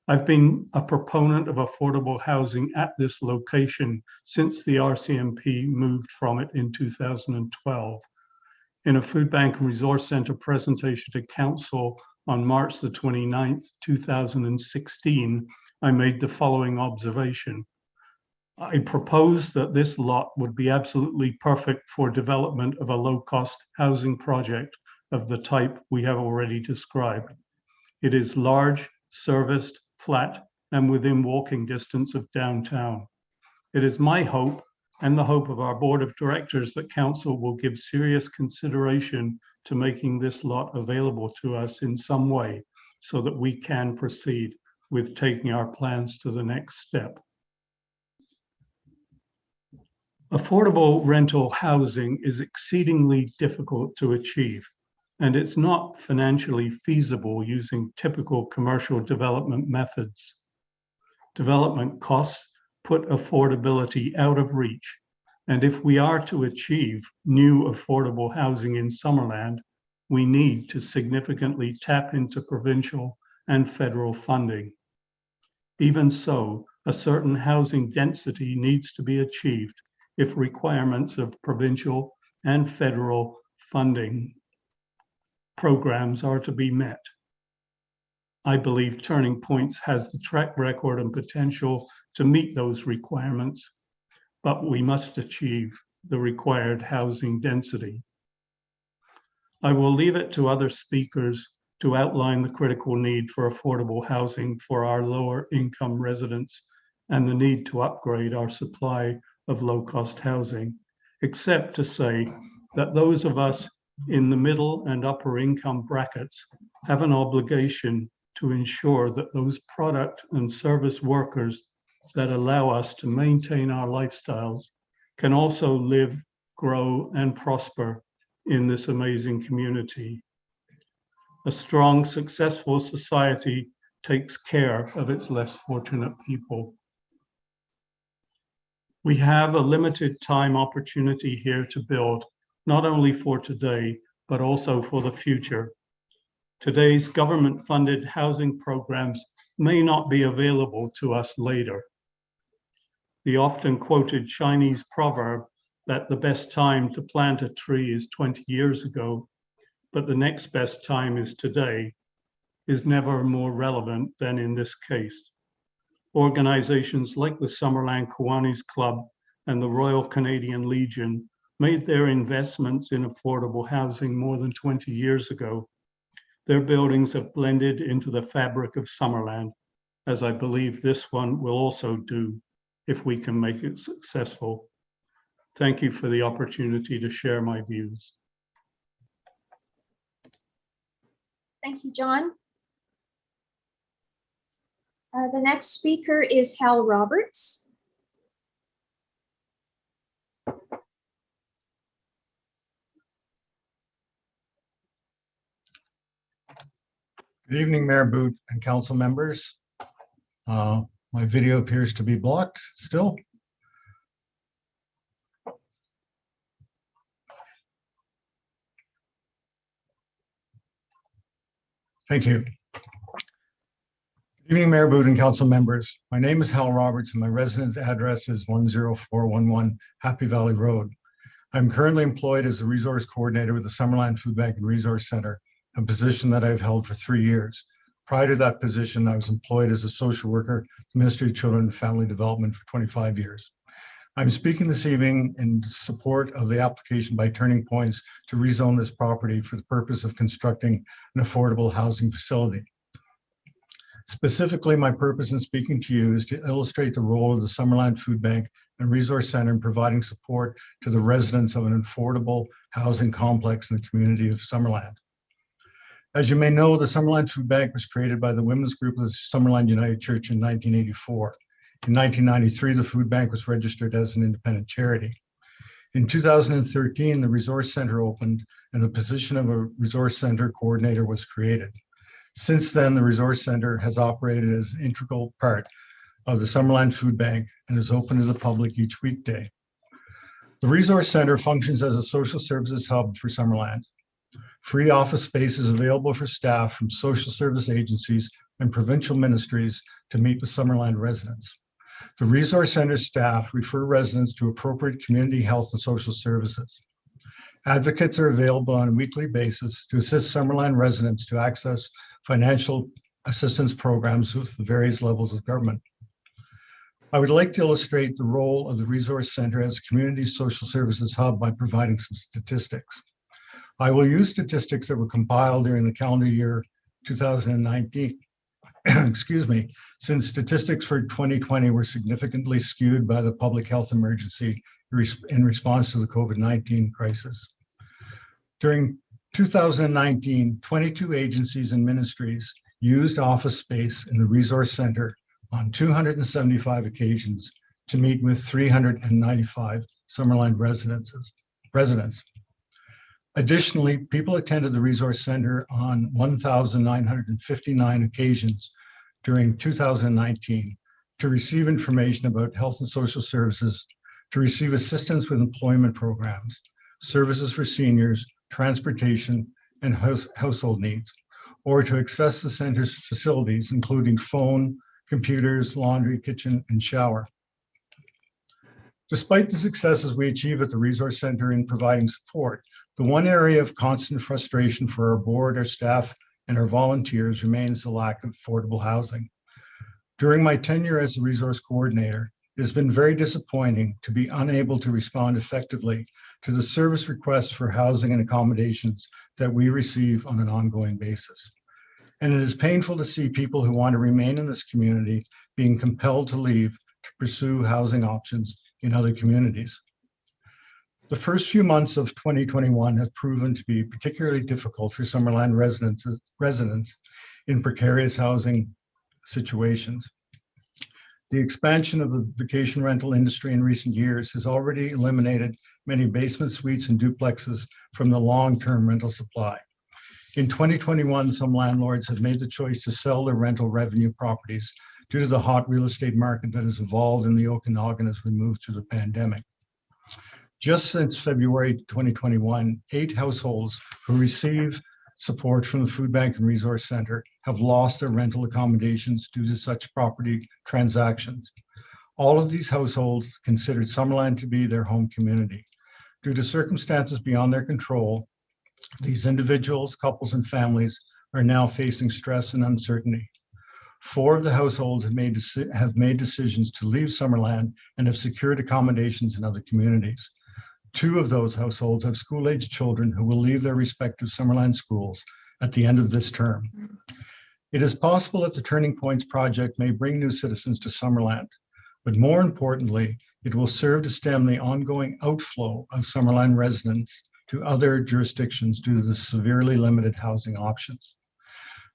I've been a proponent of affordable housing at this location since the RCMP moved from it in 2012. In a Food Bank and Resource Center presentation to Council on March the 29th, 2016, I made the following observation. I proposed that this lot would be absolutely perfect for development of a low-cost housing project of the type we have already described. It is large, serviced, flat, and within walking distance of downtown. It is my hope and the hope of our board of directors that council will give serious consideration to making this lot available to us in some way so that we can proceed with taking our plans to the next step. Affordable rental housing is exceedingly difficult to achieve, and it's not financially feasible using typical commercial development methods. Development costs put affordability out of reach, and if we are to achieve new affordable housing in Summerland, we need to significantly tap into provincial and federal funding. Even so, a certain housing density needs to be achieved if requirements of provincial and federal funding programs are to be met. I believe Turning Points has the track record and potential to meet those requirements, but we must achieve the required housing density. I will leave it to other speakers to outline the critical need for affordable housing for our lower income residents and the need to upgrade our supply of low-cost housing, except to say that those of us in the middle and upper income brackets have an obligation to ensure that those product and service workers that allow us to maintain our lifestyles can also live, grow, and prosper in this amazing community. A strong, successful society takes care of its less fortunate people. We have a limited time opportunity here to build, not only for today, but also for the future. Today's government-funded housing programs may not be available to us later. The often quoted Chinese proverb that the best time to plant a tree is 20 years ago, but the next best time is today, is never more relevant than in this case. Organizations like the Summerland Kiwanis Club and the Royal Canadian Legion made their investments in affordable housing more than 20 years ago. Their buildings have blended into the fabric of Summerland, as I believe this one will also do if we can make it successful. Thank you for the opportunity to share my views. Thank you, John. The next speaker is Hal Roberts. Good evening, Mayor Boot and council members. My video appears to be blocked still. Thank you. Good evening, Mayor Boot and council members. My name is Hal Roberts and my residence address is 10411 Happy Valley Road. I'm currently employed as a resource coordinator with the Summerland Food Bank and Resource Center, a position that I've held for 3 years. Prior to that position, I was employed as a social worker, Ministry of Children and Family Development for 25 years. I'm speaking this evening in support of the application by Turning Points to rezone this property for the purpose of constructing an affordable housing facility. Specifically, my purpose in speaking to you is to illustrate the role of the Summerland Food Bank and Resource Center in providing support to the residents of an affordable housing complex in the community of Summerland. As you may know, the Summerland Food Bank was created by the women's group of the Summerland United Church in 1984. In 1993, the food bank was registered as an independent charity. In 2013, the Resource Center opened and the position of a Resource Center coordinator was created. Since then, the Resource Center has operated as an integral part of the Summerland Food Bank and is open to the public each weekday. The Resource Center functions as a social services hub for Summerland. Free office space is available for staff from social service agencies and provincial ministries to meet with Summerland residents. The Resource Center staff refer residents to appropriate community health and social services. Advocates are available on a weekly basis to assist Summerland residents to access financial assistance programs with the various levels of government. I would like to illustrate the role of the Resource Center as a community social services hub by providing some statistics. I will use statistics that were compiled during the calendar year 2019. Excuse me, since statistics for 2020 were significantly skewed by the public health emergency in response to the COVID-19 crisis. During 2019, 22 agencies and ministries used office space in the Resource Center on 275 occasions to meet with 395 Summerland residents. Additionally, people attended the Resource Center on 1,959 occasions during 2019 to receive information about health and social services, to receive assistance with employment programs, services for seniors, transportation, and household needs, or to access the center's facilities, including phone, computers, laundry, kitchen, and shower. Despite the successes we achieve at the Resource Center in providing support, the one area of constant frustration for our board, our staff, and our volunteers remains the lack of affordable housing. During my tenure as the resource coordinator, it has been very disappointing to be unable to respond effectively to the service requests for housing and accommodations that we receive on an ongoing basis. And it is painful to see people who want to remain in this community being compelled to leave to pursue housing options in other communities. The first few months of 2021 have proven to be particularly difficult for Summerland residents in precarious housing situations. The expansion of the vacation rental industry in recent years has already eliminated many basement suites and duplexes from the long-term rental supply. In 2021, some landlords have made the choice to sell their rental revenue properties due to the hot real estate market that has evolved in the Okanagan as we move through the pandemic. Just since February 2021, 8 households who receive support from the Food Bank and Resource Center have lost their rental accommodations due to such property transactions. All of these households considered Summerland to be their home community. Due to circumstances beyond their control, these individuals, couples, and families are now facing stress and uncertainty. 4 of the households have made decisions to leave Summerland and have secured accommodations in other communities. 2 of those households have school-aged children who will leave their respective Summerland schools at the end of this term. It is possible that the Turning Points project may bring new citizens to Summerland, but more importantly, it will serve to stem the ongoing outflow of Summerland residents to other jurisdictions due to the severely limited housing options.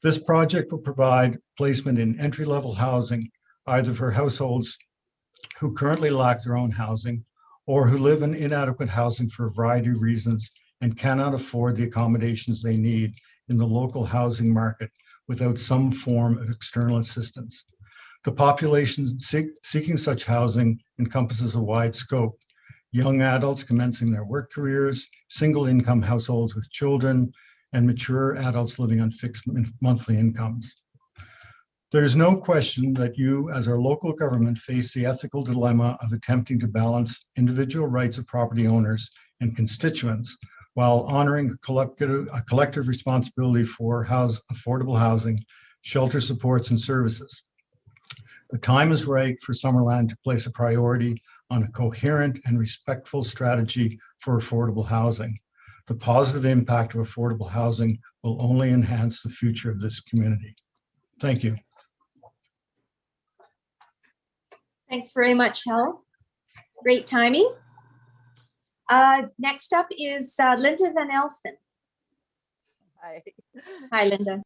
This project will provide placement in entry-level housing, either for households who currently lack their own housing or who live in inadequate housing for a variety of reasons and cannot afford the accommodations they need in the local housing market without some form of external assistance. The population seeking such housing encompasses a wide scope: young adults commencing their work careers, single income households with children, and mature adults living on fixed monthly incomes. There is no question that you, as our local government, face the ethical dilemma of attempting to balance individual rights of property owners and constituents while honoring a collective responsibility for affordable housing, shelter supports, and services. The time is right for Summerland to place a priority on a coherent and respectful strategy for affordable housing. The positive impact of affordable housing will only enhance the future of this community. Thank you. Thanks very much, Hal. Great timing. Next up is Linda Van Elfen. Hi. Hi, Linda.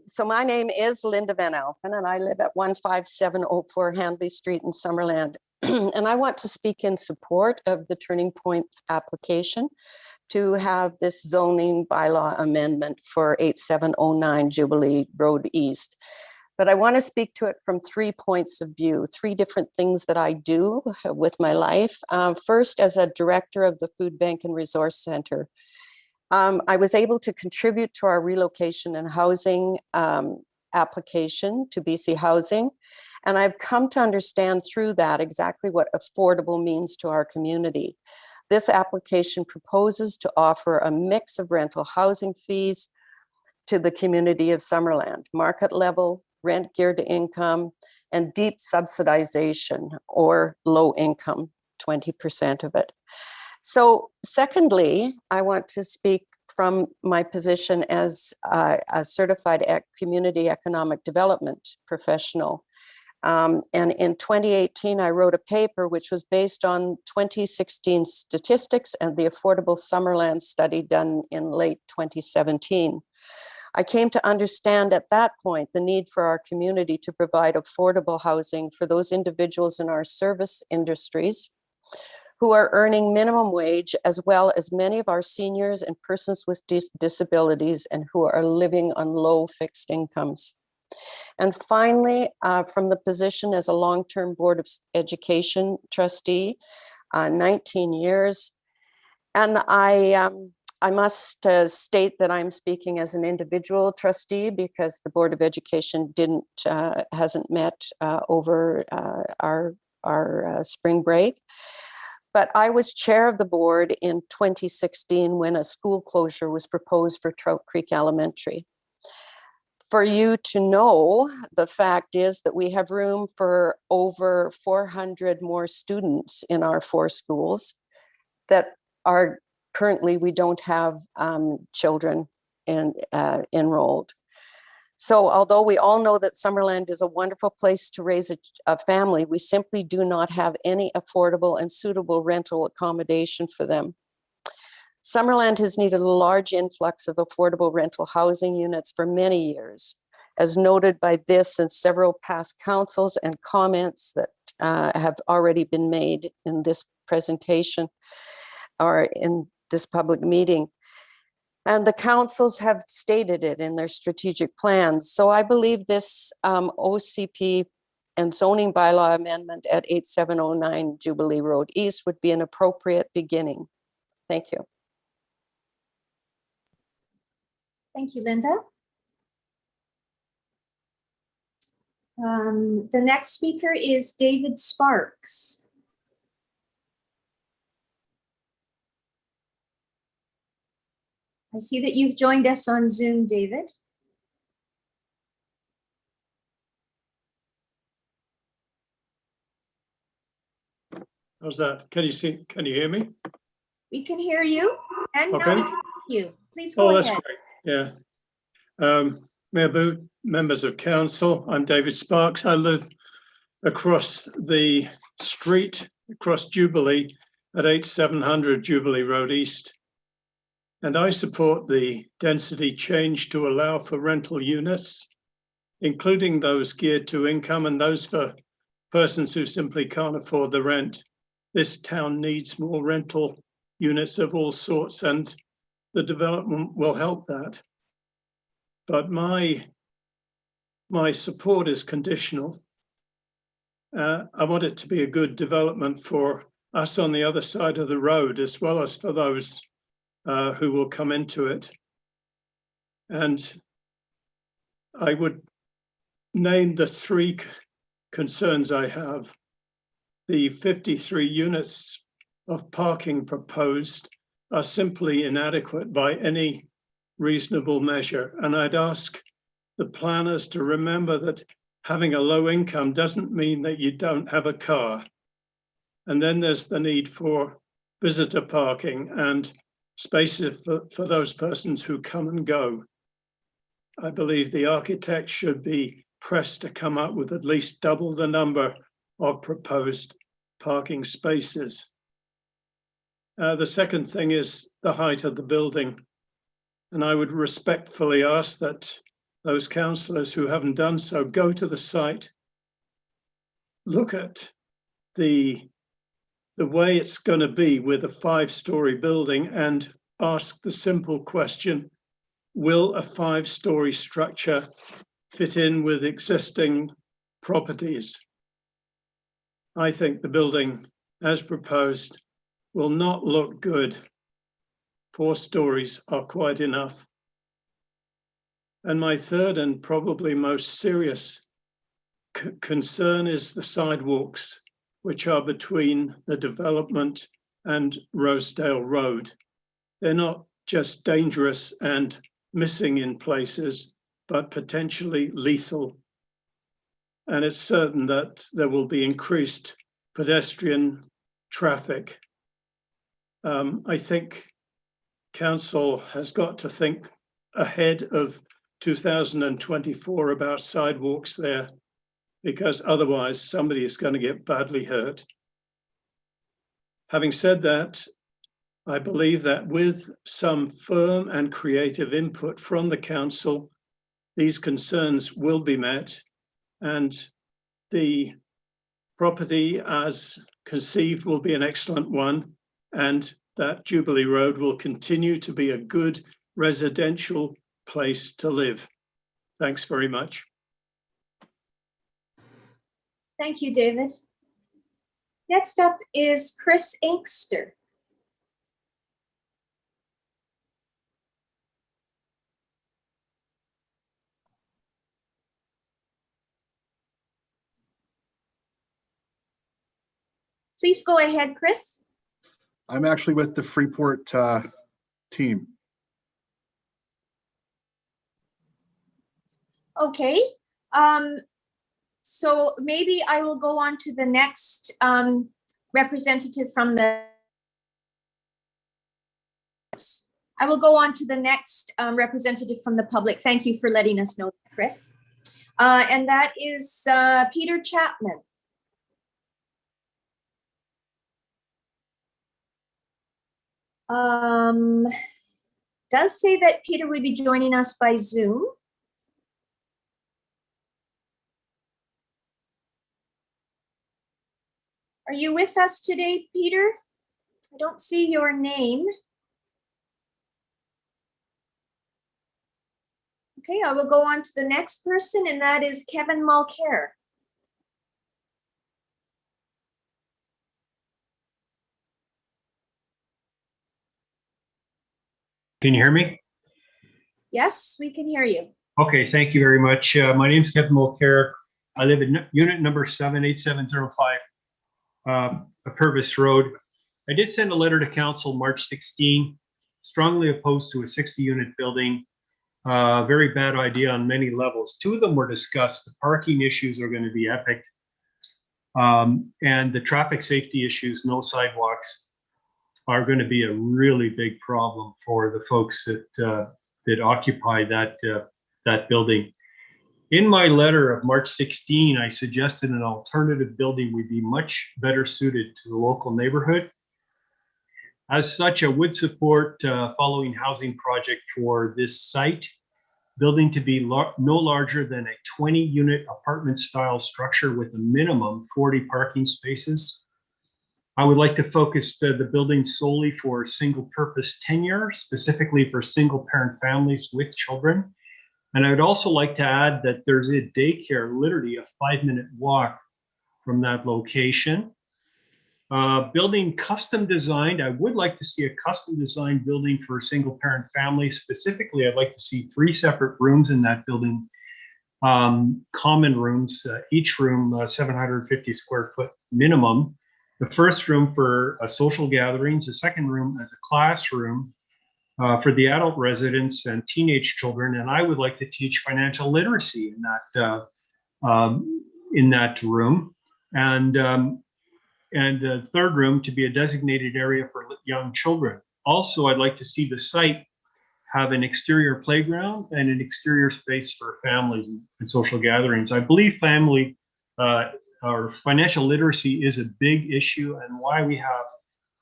So my name is Linda Van Elfen, and I live at 15704 Handley Street in Summerland. And I want to speak in support of the Turning Points application to have this zoning bylaw amendment for 8709 Jubilee Road East. But I want to speak to it from 3 points of view, 3 different things that I do with my life. First, as a director of the Food Bank and Resource Center, I was able to contribute to our relocation and housing application to BC Housing. And I've come to understand through that exactly what affordable means to our community. This application proposes to offer a mix of rental housing fees to the community of Summerland, market level, rent geared to income, and deep subsidization or low income, 20% of it. So secondly, I want to speak from my position as a certified community economic development professional. And in 2018, I wrote a paper which was based on 2016 statistics and the Affordable Summerland study done in late 2017. I came to understand at that point the need for our community to provide affordable housing for those individuals in our service industries who are earning minimum wage, as well as many of our seniors and persons with disabilities and who are living on low fixed incomes. And finally, from the position as a long-term Board of Education trustee, 19 years, and I must state that I'm speaking as an individual trustee because the Board of Education hasn't met over our spring break. But I was chair of the board in 2016 when a school closure was proposed for Trout Creek Elementary. For you to know, the fact is that we have room for over 400 more students in our 4 schools that are currently, we don't have children enrolled. So although we all know that Summerland is a wonderful place to raise a family, we simply do not have any affordable and suitable rental accommodation for them. Summerland has needed a large influx of affordable rental housing units for many years, as noted by this and several past councils and comments that have already been made in this presentation or in this public meeting. And the councils have stated it in their strategic plans. So I believe this OCP and zoning bylaw amendment at 8709 Jubilee Road East would be an appropriate beginning. Thank you. Thank you, Linda. The next speaker is David Sparks. I see that you've joined us on Zoom, David. How's that? Can you hear me? We can hear you, and Okay. now we can hear you. Please go That's ahead. great. Yeah. Mayor Boot, members of council, I'm David Sparks. I live across the street, across Jubilee at 8700 Jubilee Road East. And I support the density change to allow for rental units, including those geared to income and those for persons who simply can't afford the rent. This town needs more rental units of all sorts, and the development will help that. But my support is conditional. I want it to be a good development for us on the other side of the road, as well as for those who will come into it. And I would name the 3 concerns I have. The 53 units of parking proposed are simply inadequate by any reasonable measure. And I'd ask the planners to remember that having a low income doesn't mean that you don't have a car. And then there's the need for visitor parking and spaces for those persons who come and go. I believe the architect should be pressed to come up with at least double the number of proposed parking spaces. The second thing is the height of the building. And I would respectfully ask that those councillors who haven't done so go to the site, look at the way it's going to be with a 5-story building, and ask the simple question, will a 5-story structure fit in with existing properties? I think the building, as proposed, will not look good. 4 stories are quite enough. And my third and probably most serious concern is the sidewalks, which are between the development and Rosedale Road. They're not just dangerous and missing in places, but potentially lethal. And it's certain that there will be increased pedestrian traffic. I think council has got to think ahead of 2024 about sidewalks there, because otherwise somebody is going to get badly hurt. Having said that, I believe that with some firm and creative input from the council, these concerns will be met, and the property as conceived will be an excellent one, and that Jubilee Road will continue to be a good residential place to live. Thanks very much. Thank you, David. Next up is Chris Inkster. Please go ahead, Chris. I'm actually with the Freeport team. Okay. So maybe I will go on to the next representative from the. I will go on to the next representative from the public. Thank you for letting us know, Chris. And that is Peter Chapman. Does say that Peter would be joining us by Zoom. Are you with us today, Peter? I don't see your name. Okay, I will go on to the next person, and that is Kevin Mulcair. Can you hear me? Yes, we can hear you. Okay, thank you very much. My name is Kevin Mulcair. I live in unit number 78705, Purvis Road. I did send a letter to council March 16, strongly opposed to a 60-unit building. Very bad idea on many levels. 2 of them were discussed. The parking issues are going to be epic. And the traffic safety issues, no sidewalks, are going to be a really big problem for the folks that occupy that building. In my letter of March 16, I suggested an alternative building would be much better suited to the local neighborhood. As such, I would support following housing project for this site. Building to be no larger than a 20-unit apartment style structure with a minimum 40 parking spaces. I would like to focus the building solely for single purpose tenure, specifically for single parent families with children. And I would also like to add that there's a daycare, literally a 5-minute walk from that location. Building custom designed, I would like to see a custom designed building for single parent families. Specifically, I'd like to see 3 separate rooms in that building, common rooms, each room 750 square foot minimum. The first room for social gatherings, the second room as a classroom for the adult residents and teenage children. And I would like to teach financial literacy in that room. And and the third room to be a designated area for young children. Also, I'd like to see the site have an exterior playground and an exterior space for families and social gatherings. I believe family or financial literacy is a big issue and why we have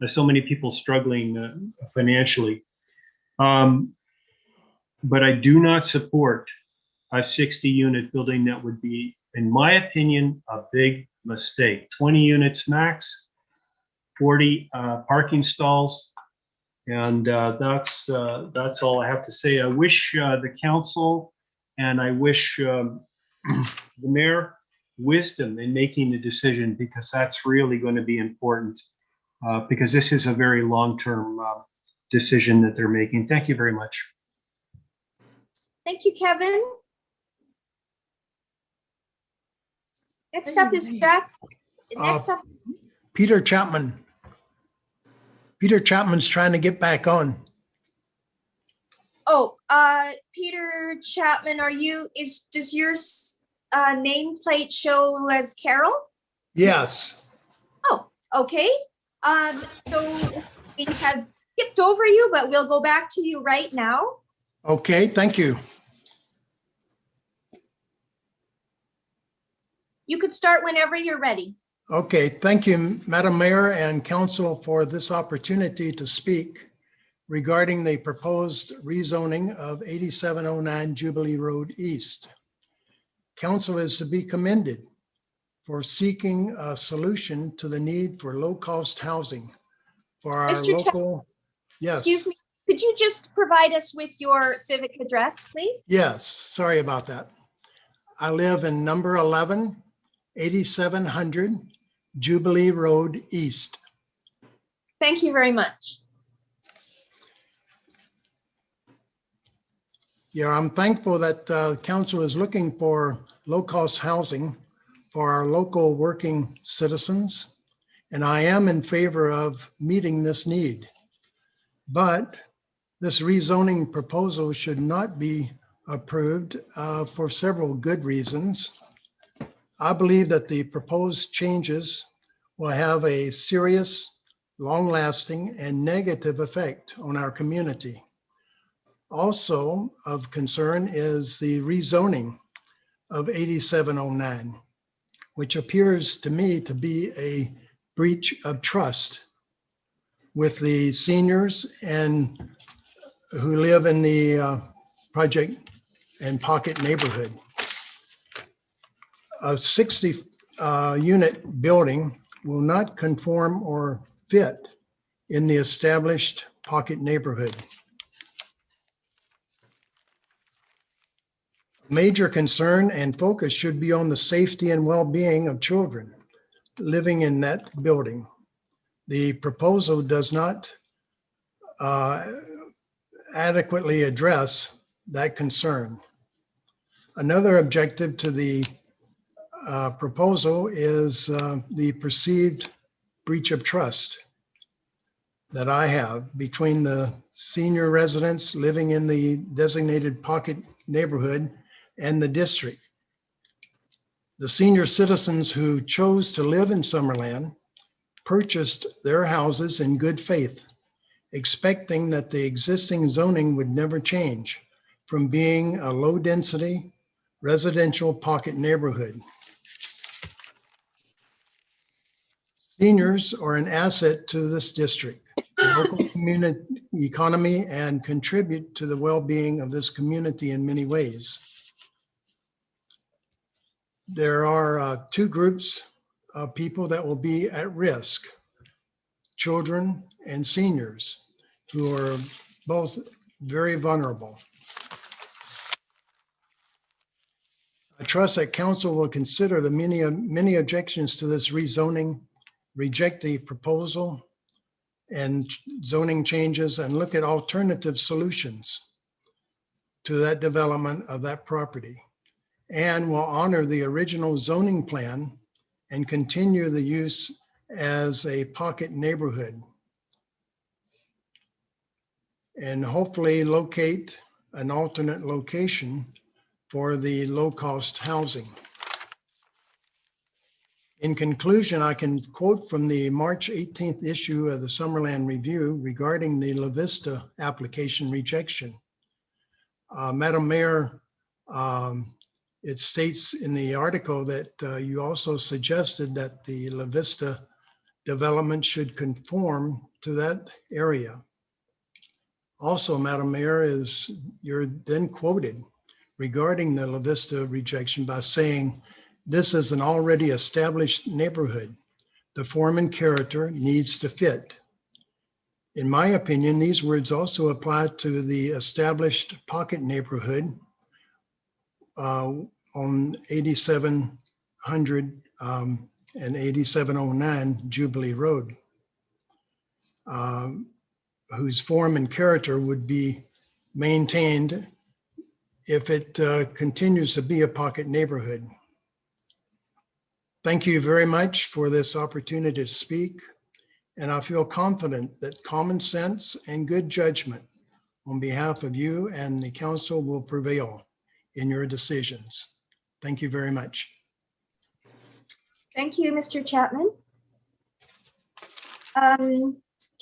so many people struggling financially. But I do not support a 60-unit building. That would be, in my opinion, a big mistake. 20 units max, 40 parking stalls, and that's all I have to say. I wish the council and I wish the mayor wisdom in making the decision, because that's really going to be important, because this is a very long-term decision that they're making. Thank you very much. Thank you, Kevin. Next up is Jeff. Next up. Peter Chapman. Peter Chapman's trying to get back on. Oh, Peter Chapman, does your nameplate show as Carol? Yes. Oh, okay. So we have skipped over you, but we'll go back to you right now. Okay, thank you. You could start whenever you're ready. Okay, thank you, Madam Mayor and Council, for this opportunity to speak regarding the proposed rezoning of 8709 Jubilee Road East. Council is to be commended for seeking a solution to the need for low-cost housing for our Mr. local. Yes. Excuse me, could you just provide us with your civic address, please? Yes, sorry about that. I live in number 11, 8700 Jubilee Road East. Thank you very much. Yeah, I'm thankful that council is looking for low-cost housing for our local working citizens, and I am in favor of meeting this need. But this rezoning proposal should not be approved for several good reasons. I believe that the proposed changes will have a serious, long-lasting, and negative effect on our community. Also of concern is the rezoning of 8709, which appears to me to be a breach of trust with the seniors and who live in the project and pocket neighborhood. A 60 unit building will not conform or fit in the established pocket neighborhood. Major concern and focus should be on the safety and well-being of children living in that building. The proposal does not adequately address that concern. Another objective to the proposal is the perceived breach of trust that I have between the senior residents living in the designated pocket neighborhood and the district. The senior citizens who chose to live in Summerland purchased their houses in good faith, expecting that the existing zoning would never change from being a low-density residential pocket neighborhood. Seniors are an asset to this district, the local community economy, and contribute to the well-being of this community in many ways. There are two groups of people that will be at risk: children and seniors, who are both very vulnerable. I trust that council will consider the many objections to this rezoning, reject the proposal and zoning changes, and look at alternative solutions to that development of that property, and will honor the original zoning plan and continue the use as a pocket neighborhood, and hopefully locate an alternate location for the low-cost housing. In conclusion, I can quote from the March 18th issue of the Summerland Review regarding the La Vista application rejection. Madam Mayor, it states in the article that you also suggested that the La Vista development should conform to that area. Also, Madam Mayor, you're then quoted regarding the La Vista rejection by saying, "This is an already established neighborhood. The form and character needs to fit." In my opinion, these words also apply to the established pocket neighborhood on 8700 and 8709 Jubilee Road, whose form and character would be maintained if it continues to be a pocket neighborhood. Thank you very much for this opportunity to speak, and I feel confident that common sense and good judgment on behalf of you and the council will prevail in your decisions. Thank you very much. Thank you, Mr. Chapman.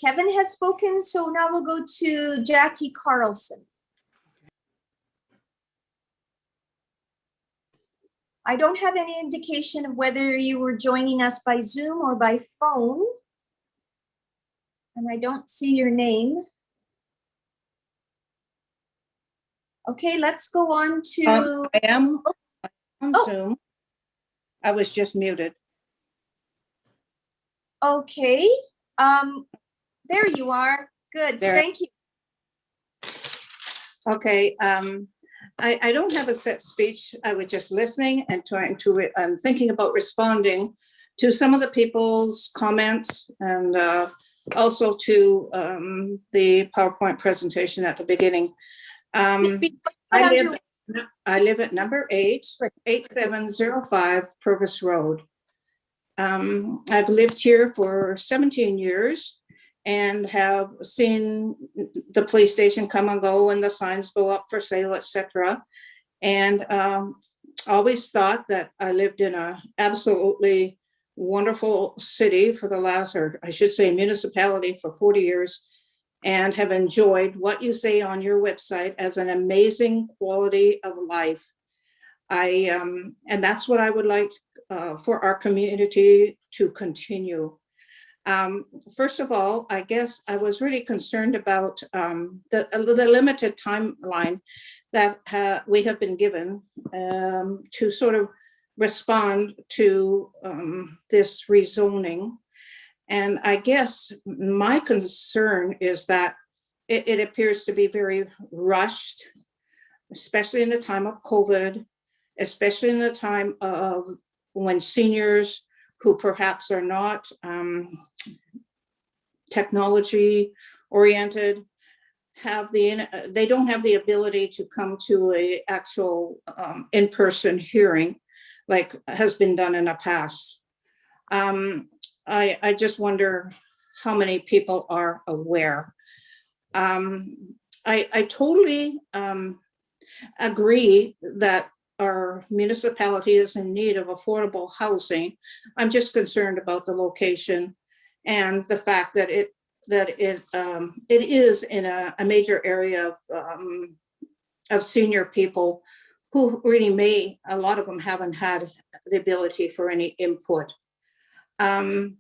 Kevin has spoken, so now we'll go to Jackie Carlson. I don't have any indication of whether you were joining us by Zoom or by phone. And I don't see your name. Okay, let's go on to. I am on Zoom. I was just muted. Okay, there you are. Good, thank you. Okay, I don't have a set speech. I was just listening and trying to, thinking about responding to some of the people's comments and also to the PowerPoint presentation at the beginning. I live at number 8, 8705 Purvis Road. I've lived here for 17 years and have seen the police station come and go and the signs go up for sale, etc. And always thought that I lived in a absolutely wonderful city for the last, or I should say municipality, for 40 years, and have enjoyed what you say on your website as an amazing quality of life. And that's what I would like for our community to continue. First of all, I guess I was really concerned about the limited timeline that we have been given to sort of respond to this rezoning. And I guess my concern is that it appears to be very rushed, especially in the time of COVID, especially in the time of when seniors who perhaps are not technology oriented they don't have the ability to come to a actual in-person hearing like has been done in the past. I just wonder how many people are aware. I totally agree that our municipality is in need of affordable housing. I'm just concerned about the location and the fact that it is in a major area of senior people who really a lot of them haven't had the ability for any input. I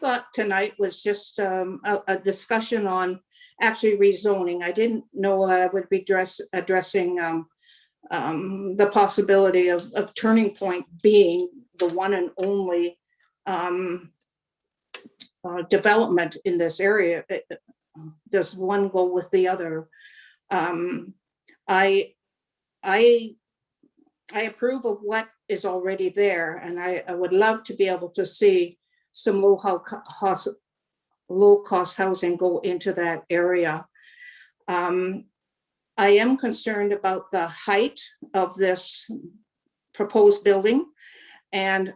thought tonight was just a discussion on actually rezoning. I didn't know that I would be addressing the possibility of Turning Point being the one and only development in this area. Does one go with the other? I approve of what is already there, and I would love to be able to see some low-cost housing go into that area. I am concerned about the height of this proposed building, and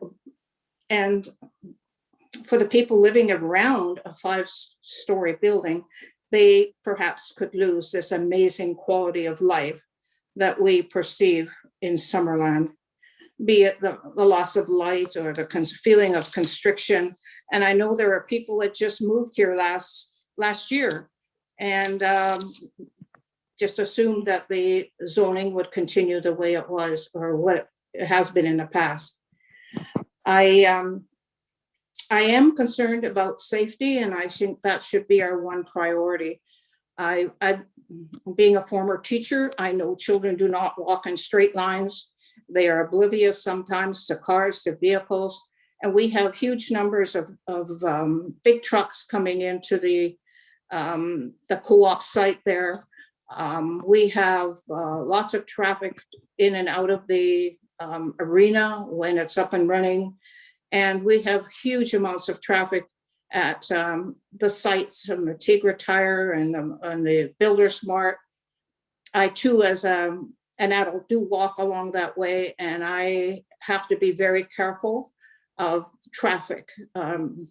for the people living around a 5-story building, they perhaps could lose this amazing quality of life that we perceive in Summerland. be it the loss of light or the feeling of constriction. And I know there are people that just moved here last year and just assumed that the zoning would continue the way it was or what it has been in the past. I am concerned about safety, and I think that should be our one priority. Being a former teacher, I know children do not walk in straight lines. They are oblivious sometimes to cars, to vehicles, and we have huge numbers of big trucks coming into the co-op site there. We have lots of traffic in and out of the arena when it's up and running. And we have huge amounts of traffic at the sites from the Tigra Tire and the Builder's Mart. I too, as an adult, do walk along that way, and I have to be very careful of traffic. And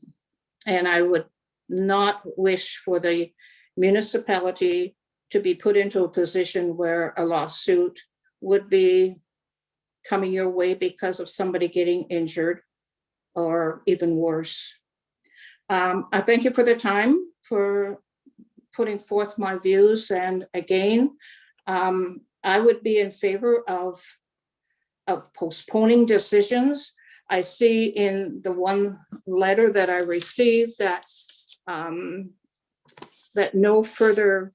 I would not wish for the municipality to be put into a position where a lawsuit would be coming your way because of somebody getting injured or even worse. I thank you for the time, for putting forth my views. And again, I would be in favor of postponing decisions. I see in the one letter that I received that that no further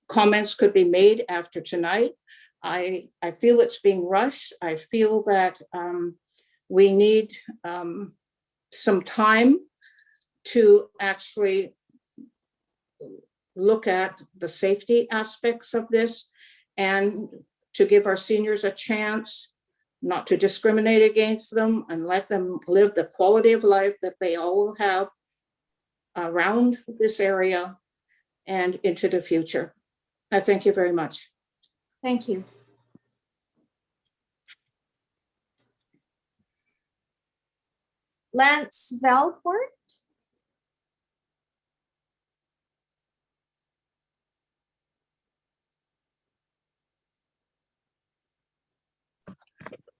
comments could be made after tonight. I feel it's being rushed. I feel that we need some time to actually look at the safety aspects of this and to give our seniors a chance not to discriminate against them and let them live the quality of life that they all will have around this area and into the future. I thank you very much. Thank you. Lance Valcourt.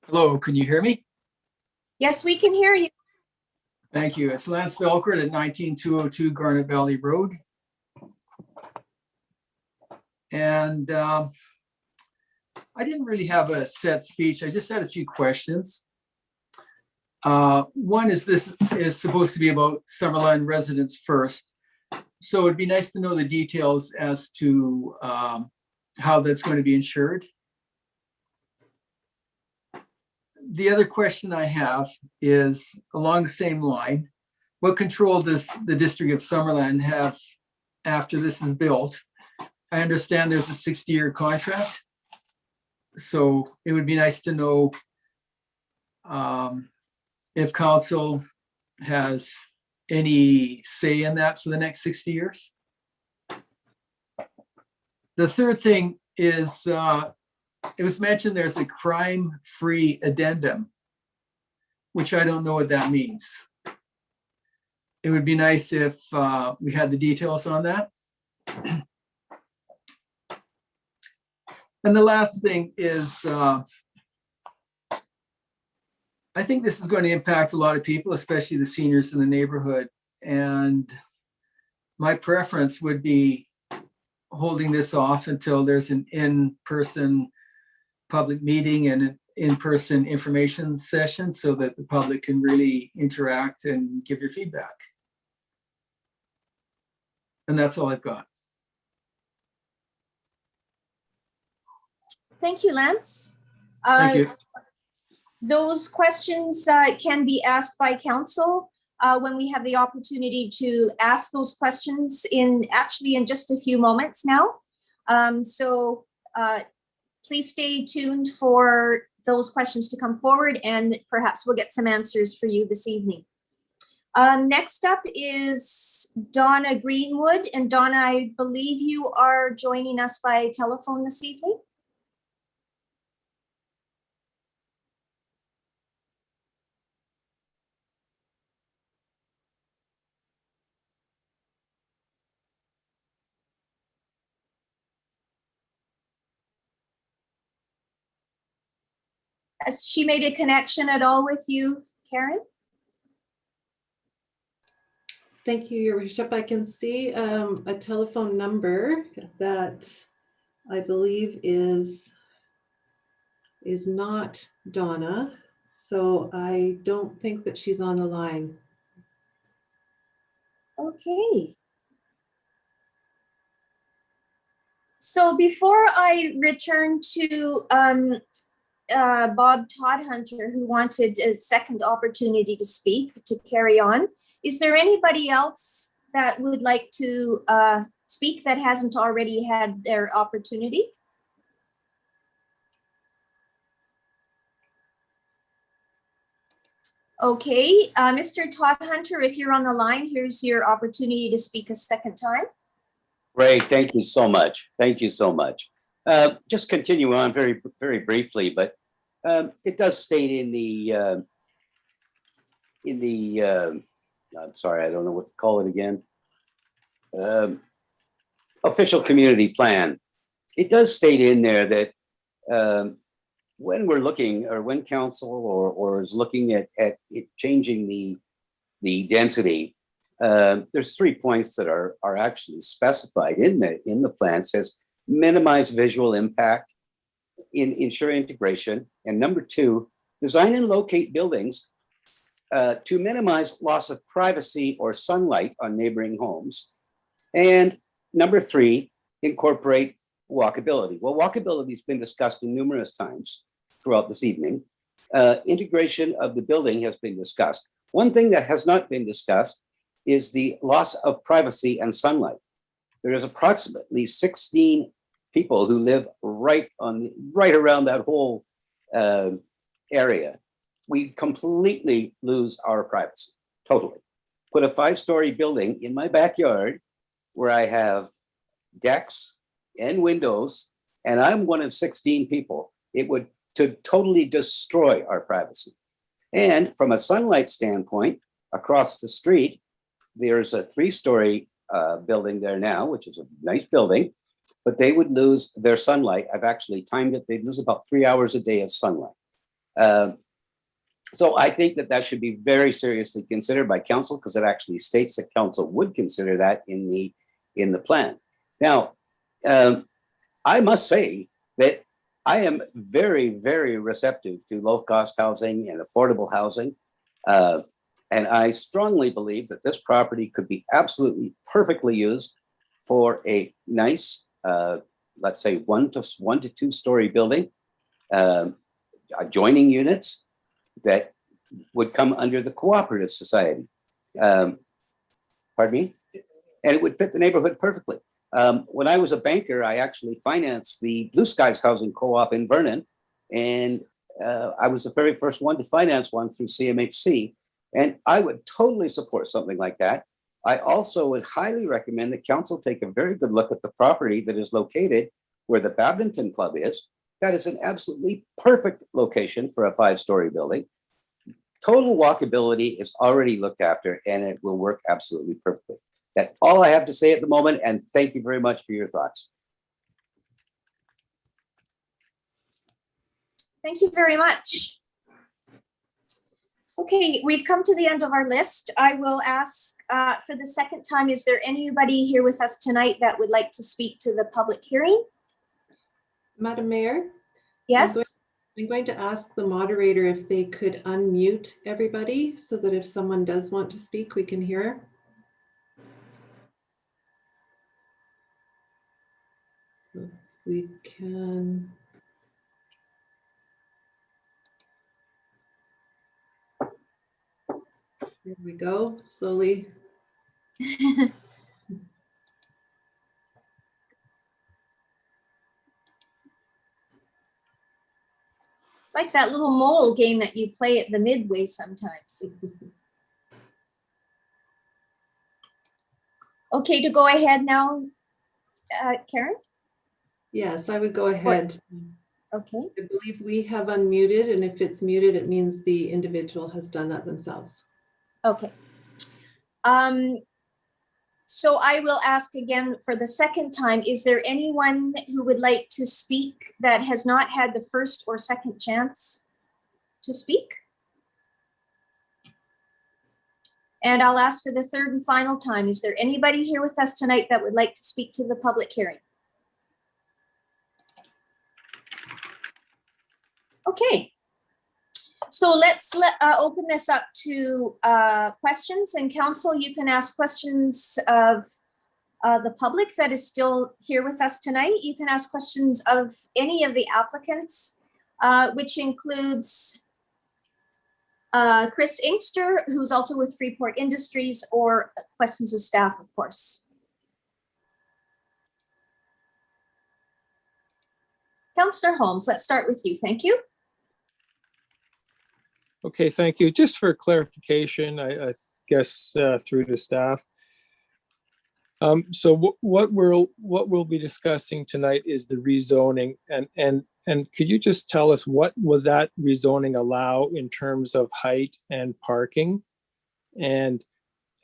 Hello, can you hear me? Yes, we can hear you. Thank you. It's Lance Velkert at 19202 Garnet Valley Road. And I didn't really have a set speech. I just had a few questions. One is, this is supposed to be about Summerland residents first. So it'd be nice to know the details as to how that's going to be insured. The other question I have is along the same line. What control does the District of Summerland have after this is built? I understand there's a 60-year contract. So it would be nice to know if council has any say in that for the next 60 years. The third thing is, it was mentioned there's a crime-free addendum, which I don't know what that means. It would be nice if we had the details on that. And the last thing is, I think this is going to impact a lot of people, especially the seniors in the neighborhood. And my preference would be holding this off until there's an in-person public meeting and an in-person information session so that the public can really interact and give your feedback. And that's all I've got. Thank you, Lance. Thank you. Those questions can be asked by council when we have the opportunity to ask those questions in just a few moments now. So please stay tuned for those questions to come forward, and perhaps we'll get some answers for you this evening. Next up is Donna Greenwood. And Donna, I believe you are joining us by telephone this evening. Has she made a connection at all with you, Karen? Thank you, Your Worship. I can see a telephone number that I believe is not Donna. So I don't think that she's on the line. Okay. So before I return to Bob Todhunter, who wanted a second opportunity to speak, to carry on, is there anybody else that would like to speak that hasn't already had their opportunity? Okay, Mr. Todhunter, if you're on the line, here's your opportunity to speak a second time. Great, thank you so much. Thank you so much. Just continue on very, very briefly, but it does state in the, I'm sorry, I don't know what to call it again. Official community plan. It does state in there that when we're looking, or when council or is looking at it changing the density, there's 3 points that are actually specified in the plan. It says minimize visual impact, ensure integration, and number 2, design and locate buildings to minimize loss of privacy or sunlight on neighboring homes, and number 3, incorporate walkability. Well, walkability has been discussed numerous times throughout this evening. Integration of the building has been discussed. One thing that has not been discussed is the loss of privacy and sunlight. There is approximately 16 people who live right around that whole area. We completely lose our privacy, totally. Put a 5-story building in my backyard where I have decks and windows, and I'm one of 16 people. It would totally destroy our privacy. And from a sunlight standpoint, across the street, there's a 3-story building there now, which is a nice building, but they would lose their sunlight. I've actually timed it. They'd lose about 3 hours a day of sunlight. So I think that should be very seriously considered by council, because it actually states that council would consider that in the plan. Now, I must say that I am very, very receptive to low-cost housing and affordable housing. And I strongly believe that this property could be absolutely perfectly used for a nice, let's say 1 to 2-story building, adjoining units that would come under the cooperative society. Pardon me? And it would fit the neighborhood perfectly. When I was a banker, I actually financed the Blue Skies Housing Co-op in Vernon. And I was the very first one to finance one through CMHC. And I would totally support something like that. I also would highly recommend that council take a very good look at the property that is located where the Badminton Club is. That is an absolutely perfect location for a 5-story building. Total walkability is already looked after, and it will work absolutely perfectly. That's all I have to say at the moment, and thank you very much for your thoughts. Thank you very much. Okay, we've come to the end of our list. I will ask for the second time, is there anybody here with us tonight that would like to speak to the public hearing? Madam Mayor? Yes. I'm going to ask the moderator if they could unmute everybody so that if someone does want to speak, we can hear. We can. Here we go, slowly. It's like that little mole game that you play at the Midway sometimes. Okay, to go ahead now, Karen? Yes, I would go ahead. Okay. I believe we have unmuted, and if it's muted, it means the individual has done that themselves. Okay. So I will ask again for the second time, is there anyone who would like to speak that has not had the first or second chance to speak? And I'll ask for the third and final time. Is there anybody here with us tonight that would like to speak to the public hearing? Okay. So let's open this up to questions, and council, you can ask questions of the public that is still here with us tonight. You can ask questions of any of the applicants, which includes Chris Inkster, who's also with Freeport Industries, or questions of staff, of course. Councillor Holmes, let's start with you. Thank you. Okay, thank you. Just for clarification, I guess through the staff. So what we'll be discussing tonight is the rezoning, and could you just tell us what will that rezoning allow in terms of height and parking? And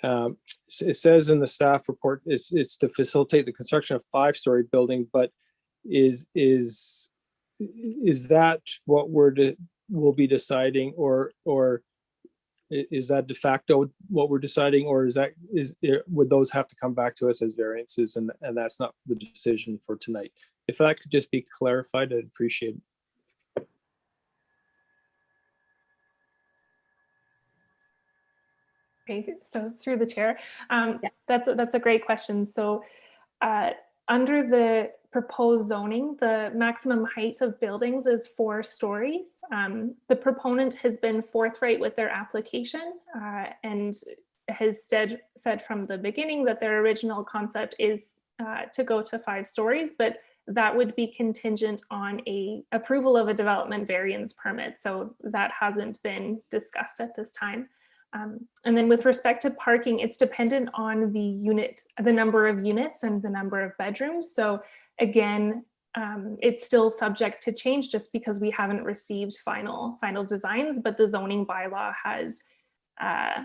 it says in the staff report it's to facilitate the construction of 5-story building, but is that what we'll be deciding, or is that de facto what we're deciding, or would those have to come back to us as variances, and that's not the decision for tonight? If that could just be clarified, I'd appreciate it. Okay, so through the chair, that's a great question. So under the proposed zoning, the maximum height of buildings is 4 stories. The proponent has been forthright with their application and has said from the beginning that their original concept is to go to 5 stories, but that would be contingent on a approval of a development variance permit. So that hasn't been discussed at this time. And then with respect to parking, it's dependent on the number of units and the number of bedrooms. So again, it's still subject to change just because we haven't received final designs, but the zoning bylaw has a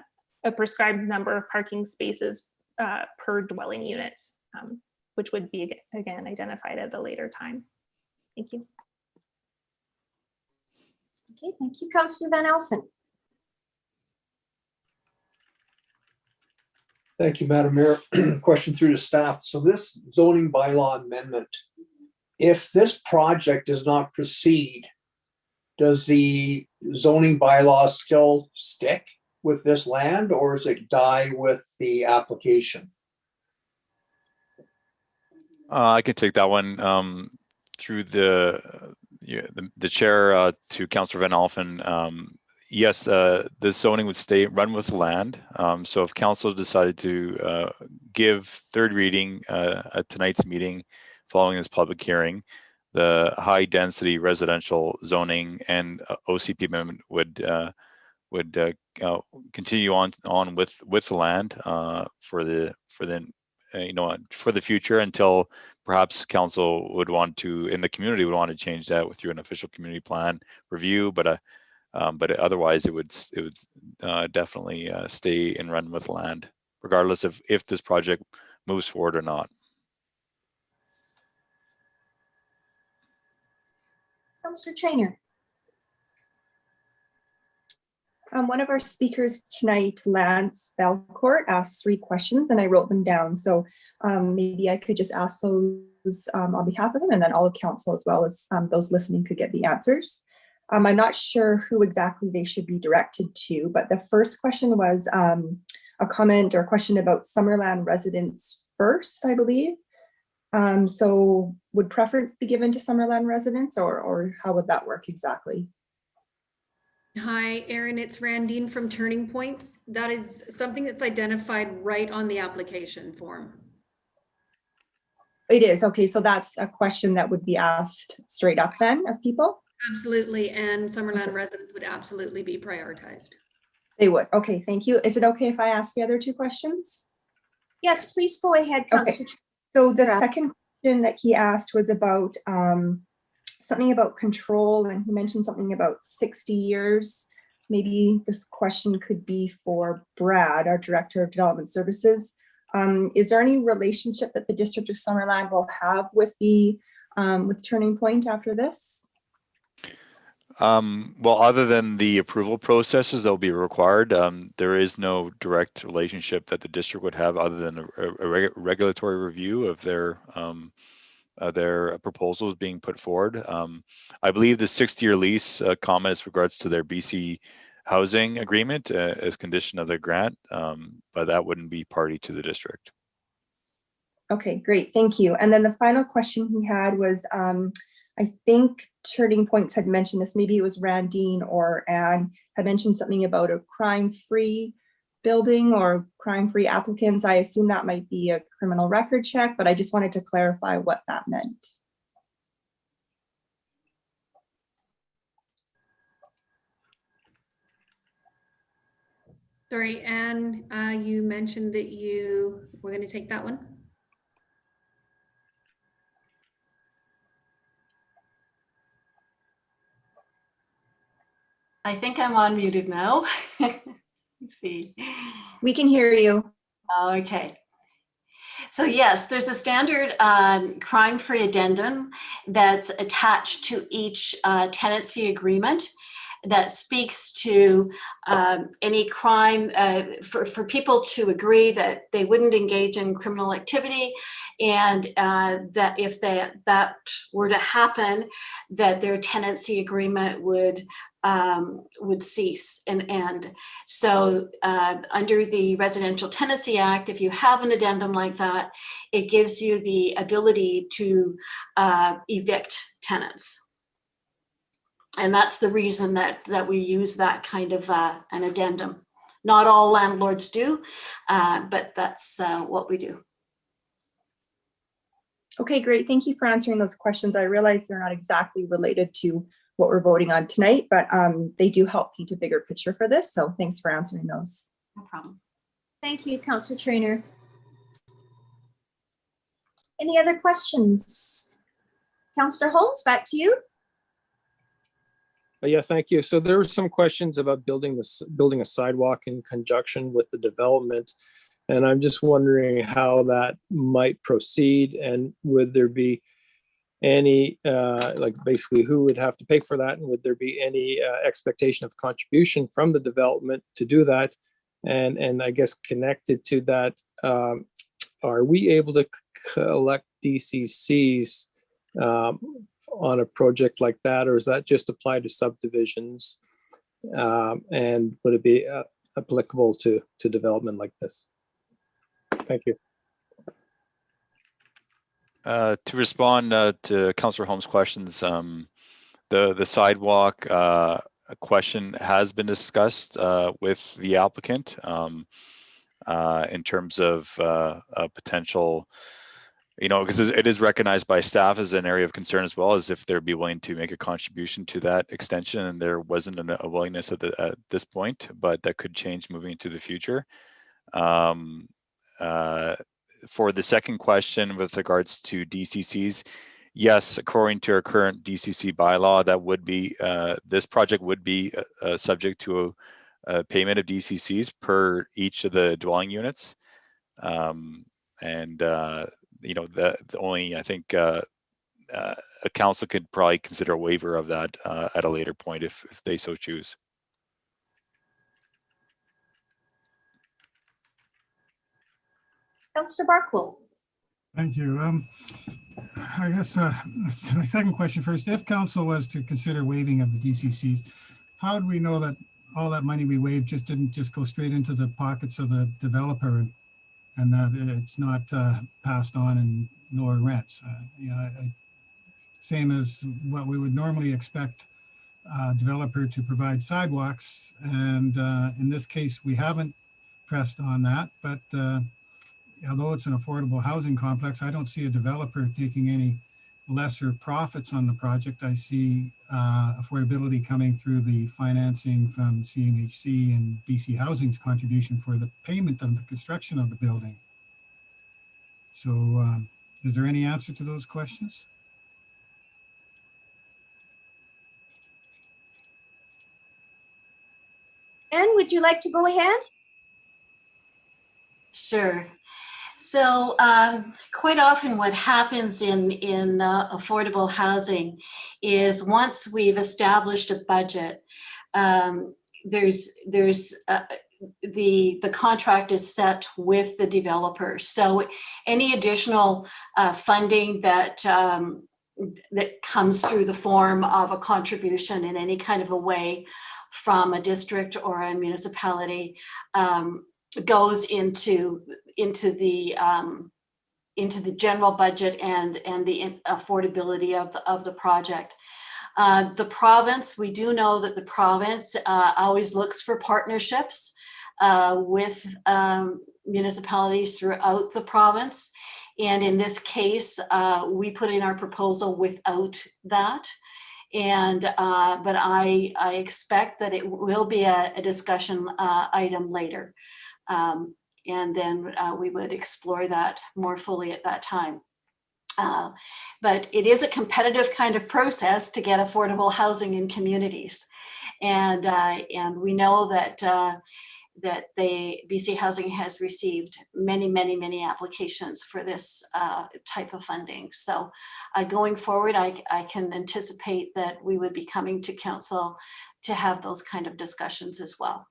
prescribed number of parking spaces per dwelling unit, which would be again identified at a later time. Thank you. Okay, thank you. Councillor Van Alphen. Thank you, Madam Mayor. Question through to staff. So this zoning bylaw amendment, if this project does not proceed, does the zoning bylaw still stick with this land, or does it die with the application? I can take that one through the chair to Councillor Van Alphen. Yes, the zoning would run with land. So if council decided to give third reading at tonight's meeting following this public hearing, the high density residential zoning and OCP amendment would continue on with the land for the future, until perhaps council would want to, in the community, would want to change that through an official community plan review. But otherwise, it would definitely stay and run with land, regardless of if this project moves forward or not. Councillor Traynor. One of our speakers tonight, Lance Belcourt, asked 3 questions, and I wrote them down. So maybe I could just ask those on behalf of him, and then all of council, as well as those listening, could get the answers. I'm not sure who exactly they should be directed to, but the first question was a comment or question about Summerland residents first, I believe. So would preference be given to Summerland residents, or how would that work exactly? Hi, Erin, it's Randine from Turning Points. That is something that's identified right on the application form. It is, okay, so that's a question that would be asked straight up then of people? Absolutely, and Summerland residents would absolutely be prioritized. They would, okay, thank you. Is it okay if I ask the other 2 questions? Yes, please go ahead, Councillor. Okay. So the second question that he asked was about something about control, and he mentioned something about 60 years. Maybe this question could be for Brad, our Director of Development Services. Is there any relationship that the District of Summerland will have with the with Turning Point after this? Well, other than the approval processes that will be required, there is no direct relationship that the district would have other than a regulatory review of their proposals being put forward. I believe the 60-year lease comment as regards to their BC housing agreement as condition of the grant, but that wouldn't be party to the district. Okay, great, thank you. And then the final question he had was, I think Turning Points had mentioned this, maybe it was Randine or Anne had mentioned something about a crime-free building or crime-free applicants. I assume that might be a criminal record check, but I just wanted to clarify what that meant. Sorry, Anne, you mentioned that you were going to take that one. I think I'm unmuted now. Let's see. We can hear you. Okay. So yes, there's a standard crime-free addendum that's attached to each tenancy agreement that speaks to any crime for people to agree that they wouldn't engage in criminal activity, and that if that were to happen, that their tenancy agreement would cease and end. So under the Residential Tenancy Act, if you have an addendum like that, it gives you the ability to evict tenants. And that's the reason that we use that kind of an addendum. Not all landlords do, but that's what we do. Okay, great. Thank you for answering those questions. I realize they're not exactly related to what we're voting on tonight, but they do help paint a bigger picture for this. So thanks for answering those. No problem. Thank you, Councillor Traynor. Any other questions? Councillor Holmes, back to you. Yeah, thank you. So there were some questions about building a sidewalk in conjunction with the development, and I'm just wondering how that might proceed, and would there be any like basically who would have to pay for that, and would there be any expectation of contribution from the development to do that? And I guess connected to that, are we able to collect DCCs on a project like that, or is that just apply to subdivisions? And would it be applicable to development like this? Thank you. To respond to Councillor Holmes' questions, the sidewalk question has been discussed with the applicant in terms of a potential, because it is recognized by staff as an area of concern, as well as if they'd be willing to make a contribution to that extension, and there wasn't a willingness at this point, but that could change moving into the future. For the second question with regards to DCCs, yes, according to our current DCC bylaw, that would be this project would be subject to a payment of DCCs per each of the dwelling units, the only, I think a council could probably consider a waiver of that at a later point if they so choose. Councillor Barkwill. Thank you. I guess my second question first. If council was to consider waiving of the DCCs, how do we know that all that money we waived didn't go straight into the pockets of the developer and that it's not passed on in lower rents? Same as what we would normally expect a developer to provide sidewalks. And in this case, we haven't pressed on that, but although it's an affordable housing complex, I don't see a developer taking any lesser profits on the project. I see affordability coming through the financing from CMHC and BC Housing's contribution for the payment of the construction of the building. So is there any answer to those questions? Anne, would you like to go ahead? Sure. So quite often what happens in affordable housing is once we've established a budget, there's the contract is set with the developer. So any additional funding that comes through the form of a contribution in any kind of a way from a district or a municipality goes into the general budget and the affordability of the project. The province, we do know that the province always looks for partnerships with municipalities throughout the province. And in this case, we put in our proposal without that. And but I expect that it will be a discussion item later. And then we would explore that more fully at that time. But it is a competitive kind of process to get affordable housing in communities. And we know that the BC Housing has received many applications for this type of funding. So going forward, I can anticipate that we would be coming to council to have those kind of discussions as well.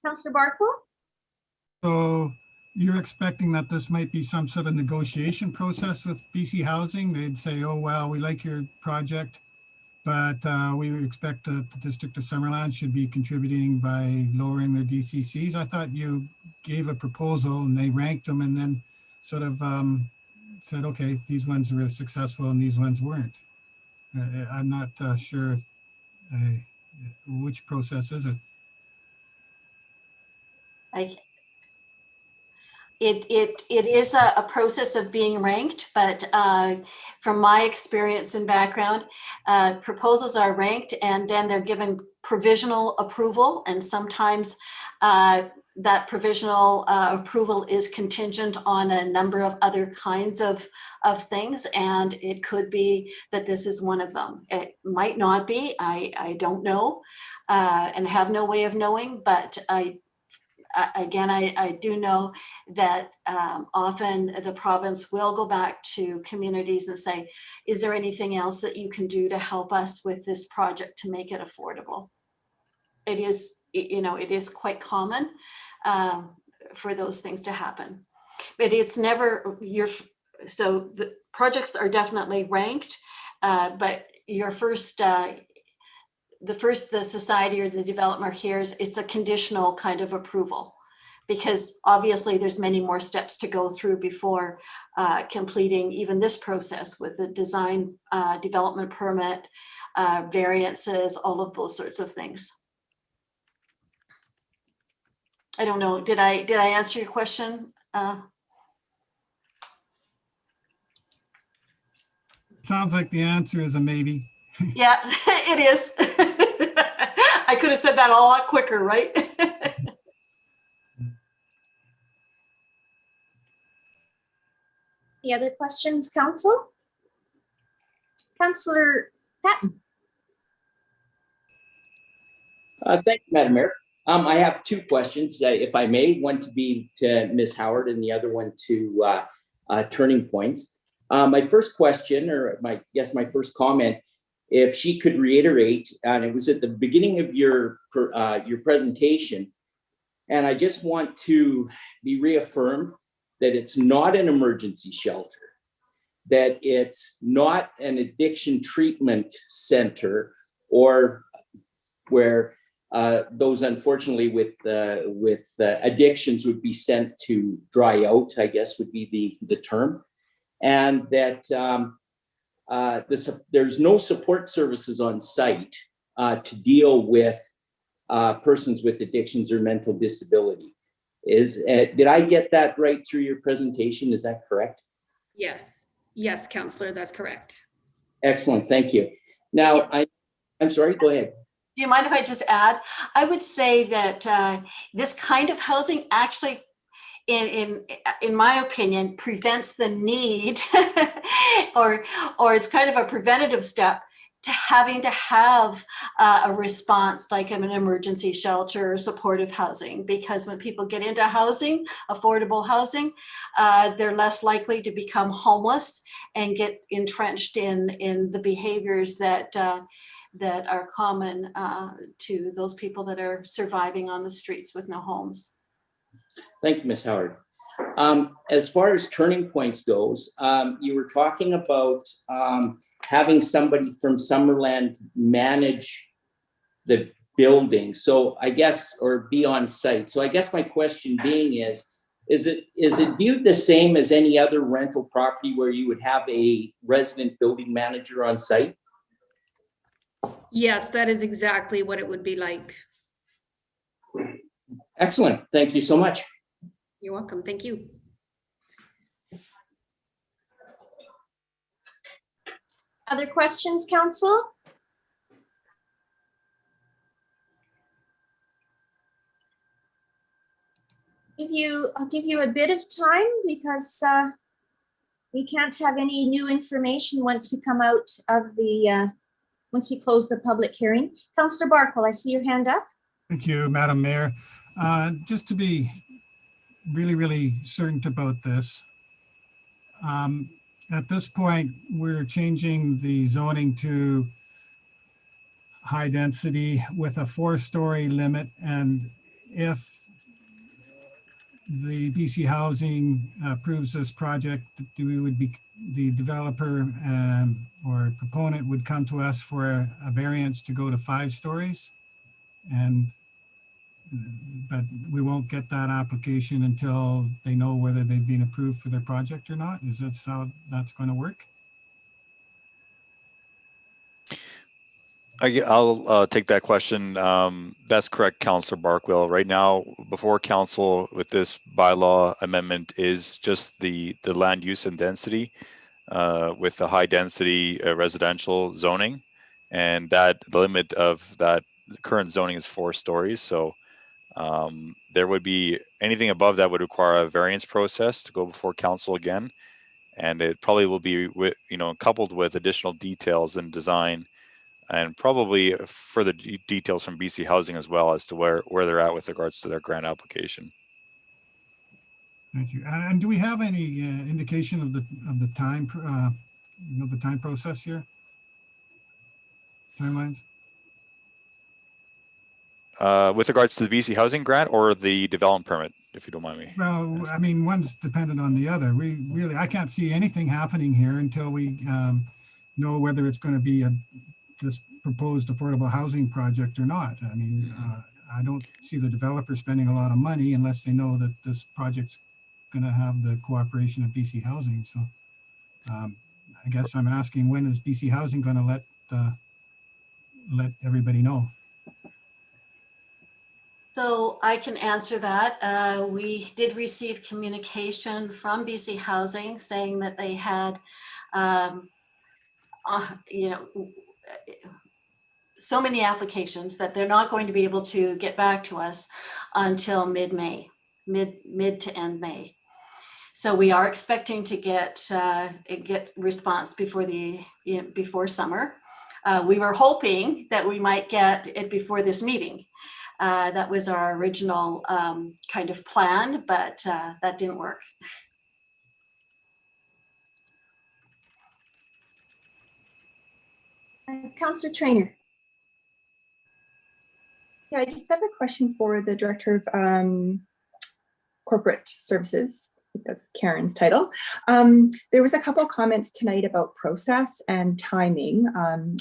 Councillor Barkle? So you're expecting that this might be some sort of negotiation process with BC Housing? They'd say, oh, well, we like your project, but we expect that the District of Summerland should be contributing by lowering their DCCs. I thought you gave a proposal and they ranked them and then sort of said, okay, these ones were successful and these ones weren't. I'm not sure which process is it? It is a process of being ranked, but from my experience and background, proposals are ranked and then they're given provisional approval, and sometimes that provisional approval is contingent on a number of other kinds of things, and it could be that this is one of them. It might not be, I don't know, and have no way of knowing, but I do know that often the province will go back to communities and say, is there anything else that you can do to help us with this project to make it affordable? It is, it is quite common for those things to happen, but it's never so the projects are definitely ranked, but your first, the society or the developer hears it's a conditional kind of approval, because obviously there's many more steps to go through before completing even this process with the design, development permit, variances, all of those sorts of things. I don't know, did I answer your question? Sounds like the answer is a maybe. Yeah, it is. I could have said that a lot quicker, right? Any other questions, council? Councillor Patton. Thank you, Madam Mayor. I have two questions, if I may. One to be to Ms. Howard and the other one to Turning Points. My first question, or my first comment, if she could reiterate, and it was at the beginning of your presentation, and I just want to be reaffirmed that it's not an emergency shelter, that it's not an addiction treatment center, or where those unfortunately with addictions would be sent to dry out, I guess would be the term, and that there's no support services on site to deal with persons with addictions or mental disability. Did I get that right through your presentation? Is that correct? Yes, Councillor, that's correct. Excellent, thank you. Now, I'm sorry, go ahead. Do you mind if I just add? I would say that this kind of housing actually, in my opinion, prevents the need, or it's kind of a preventative step to having to have a response like an emergency shelter or supportive housing, because when people get into housing, affordable housing, they're less likely to become homeless and get entrenched in the behaviors that that are common to those people that are surviving on the streets with no homes. Thank you, Ms. Howard. As far as turning points goes, you were talking about having somebody from Summerland manage the building. So I guess, or be on site. So I guess my question being is it viewed the same as any other rental property where you would have a resident building manager on site? Yes, that is exactly what it would be like. Excellent. Thank you so much. You're welcome. Thank you. Other questions, council? I'll give you a bit of time because we can't have any new information once we come out of the, once we close the public hearing. Councillor Barkle, I see your hand up. Thank you, Madam Mayor. Just to be really certain about this, at this point, we're changing the zoning to high density with a 4-story limit. And if the BC Housing approves this project, we would be, the developer or proponent would come to us for a variance to go to 5 stories. But we won't get that application until they know whether they've been approved for their project or not. Is that how that's going to work? I'll take that question. That's correct, Councillor Barkwell. Right now, before council with this bylaw amendment is just the land use and density with the high density residential zoning, and that the limit of that current zoning is 4 stories. So there would be anything above that would require a variance process to go before council again, and it probably will be with, coupled with additional details and design, and probably further details from BC Housing as well as to where they're at with regards to their grant application. Thank you. And do we have any indication of the time, the time process here? Timelines? With regards to the BC Housing grant or the development permit, if you don't mind me. Well, I mean, one's dependent on the other. I can't see anything happening here until we know whether it's going to be this proposed affordable housing project or not. I mean, I don't see the developer spending a lot of money unless they know that this project's going to have the cooperation of BC Housing. So I guess I'm asking, when is BC Housing going to let everybody know? So I can answer that. We did receive communication from BC Housing saying that they had, so many applications that they're not going to be able to get back to us until mid-May, mid to end May. So we are expecting to get response before summer. We were hoping that we might get it before this meeting. That was our original kind of plan, but that didn't work. Councillor Traynor. Yeah, I just have a question for the Director of Corporate Services. I think that's Karen's title. There was a couple of comments tonight about process and timing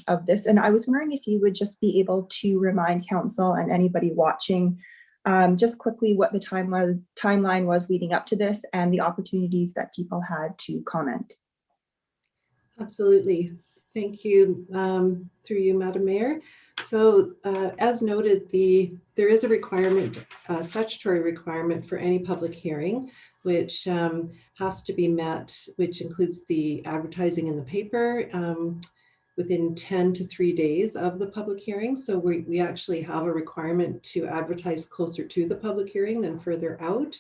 of this, and I was wondering if you would just be able to remind council and anybody watching just quickly what the timeline was leading up to this and the opportunities that people had to comment. Absolutely. Thank you, through you, Madam Mayor. So as noted, there is a requirement, a statutory requirement for any public hearing, which has to be met, which includes the advertising in the paper, within 10 to 3 days of the public hearing. So we actually have a requirement to advertise closer to the public hearing than further out.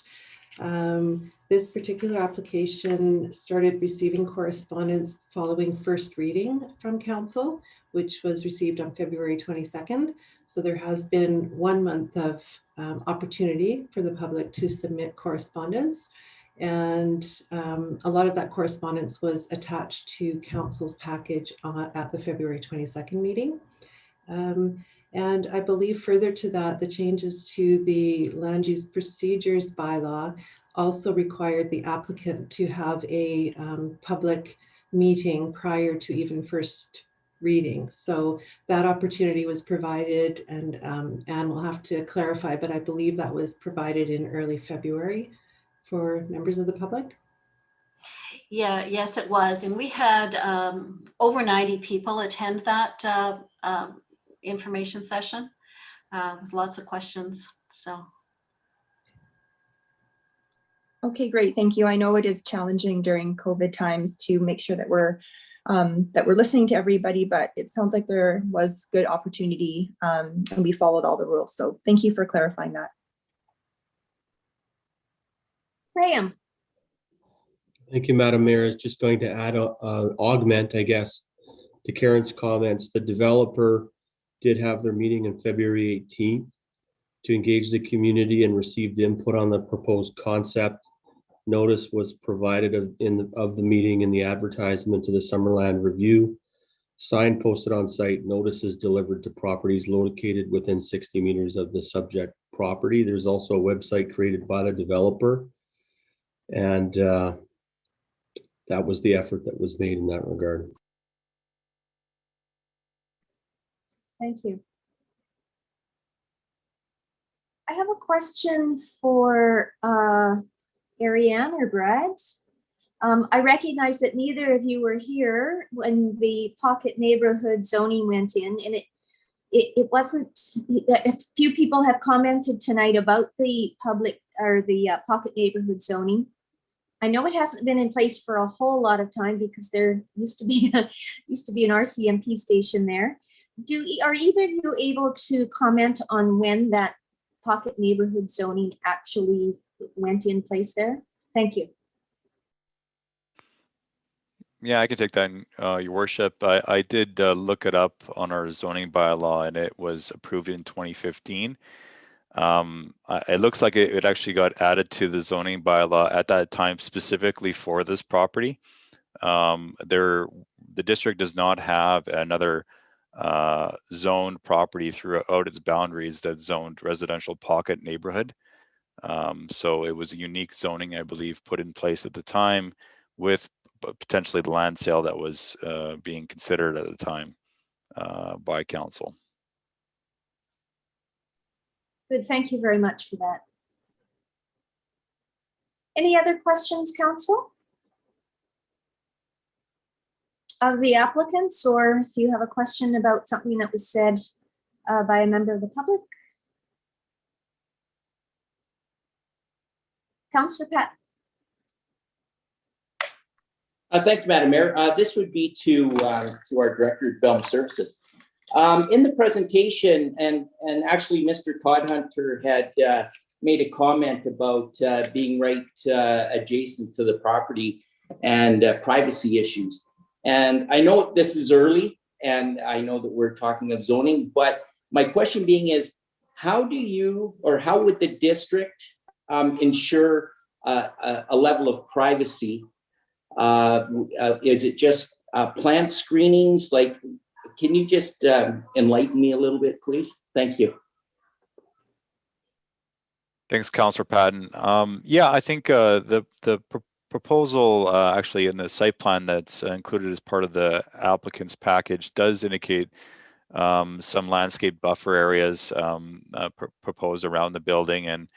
This particular application started receiving correspondence following first reading from council, which was received on February 22nd. So there has been 1 month of opportunity for the public to submit correspondence. And a lot of that correspondence was attached to council's package at the February 22nd meeting. And I believe further to that, the changes to the land use procedures bylaw also required the applicant to have a public meeting prior to even first reading. So that opportunity was provided, and Anne will have to clarify, but I believe that was provided in early February for members of the public. Yeah, yes, it was. And we had over 90 people attend that information session with lots of questions. So. Okay, great. Thank you. I know it is challenging during COVID times to make sure that we're listening to everybody, but it sounds like there was good opportunity and we followed all the rules. So thank you for clarifying that. Graham. Thank you, Madam Mayor. I was just going to add, augment, I guess, to Karen's comments. The developer did have their meeting on February 18th to engage the community and received input on the proposed concept. Notice was provided of the meeting in the advertisement to the Summerland Review. Sign posted on site, notices delivered to properties located within 60 meters of the subject property. There's also a website created by the developer. And that was the effort that was made in that regard. Thank you. I have a question for Ariane or Brad. I recognize that neither of you were here when the pocket neighborhood zoning went in, and it wasn't, a few people have commented tonight about the public or the pocket neighborhood zoning. I know it hasn't been in place for a whole lot of time because there used to be an RCMP station there. Are either of you able to comment on when that pocket neighborhood zoning actually went in place there? Thank you. Yeah, I can take that, Your Worship. I did look it up on our zoning bylaw, and it was approved in 2015. It looks like it actually got added to the zoning bylaw at that time specifically for this property. The district does not have another zoned property throughout its boundaries that's zoned residential pocket neighborhood. So it was a unique zoning, I believe, put in place at the time with potentially the land sale that was being considered at the time by council. Good, thank you very much for that. Any other questions, council? Of the applicants, or if you have a question about something that was said by a member of the public? Councillor Pat. Thank you, Madam Mayor. This would be to our Director of Development Services. In the presentation, and actually Mr. Todhunter had made a comment about being right adjacent to the property and privacy issues. And I know this is early, and I know that we're talking of zoning, but my question being is, how do you, or how would the district ensure a level of privacy? Is it just plant screenings? Like, can you just enlighten me a little bit, please? Thank you. Thanks, Councillor Patton. Yeah, I think the proposal actually in the site plan that's included as part of the applicant's package does indicate some landscape buffer areas proposed around the building, and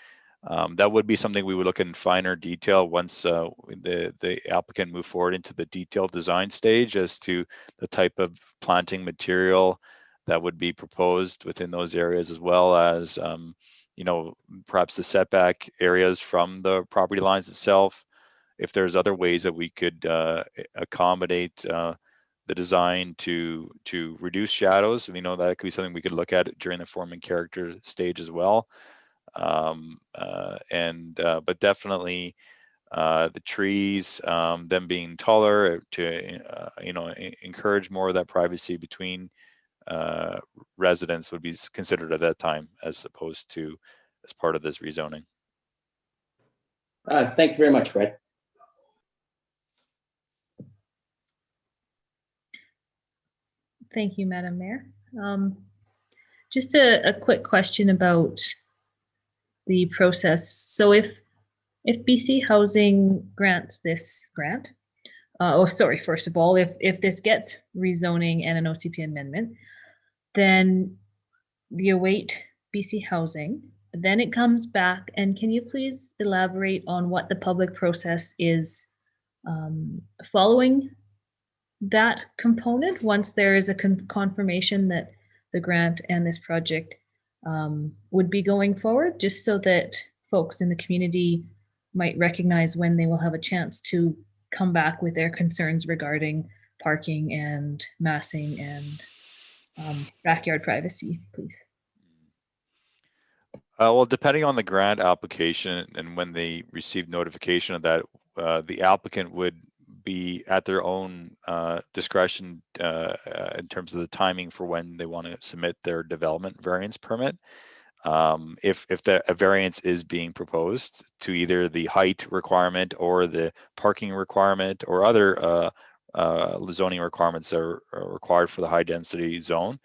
that would be something we would look in finer detail once the applicant move forward into the detailed design stage as to the type of planting material that would be proposed within those areas, as well as you know, perhaps the setback areas from the property lines itself. If there's other ways that we could accommodate the design to reduce shadows. We know that could be something we could look at during the form and character stage as well. But definitely the trees, them being taller to encourage more of that privacy between residents would be considered at that time, as opposed to as part of this rezoning. Thank you very much, Brett. Thank you, Madam Mayor. Just a quick question about the process. So if BC Housing grants this grant, first of all, if this gets rezoning and an OCP amendment, then you await BC Housing, then it comes back. And can you please elaborate on what the public process is following that component once there is a confirmation that the grant and this project would be going forward, just so that folks in the community might recognize when they will have a chance to come back with their concerns regarding parking and massing and backyard privacy, please. Well, depending on the grant application and when they receive notification of that, the applicant would be at their own discretion in terms of the timing for when they want to submit their development variance permit. If a variance is being proposed to either the height requirement or the parking requirement or other zoning requirements that are required for the high density zone.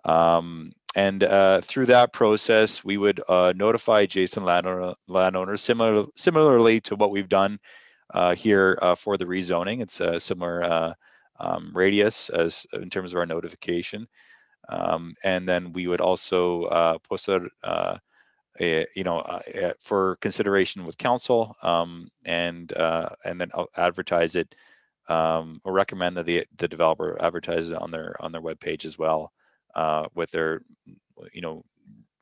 Through that process, we would notify adjacent landowners similarly to what we've done here for the rezoning. It's a similar radius as in terms of our notification. And then we would also post out, for consideration with council, and then advertise it, or recommend that the developer advertise it on their webpage as well, with their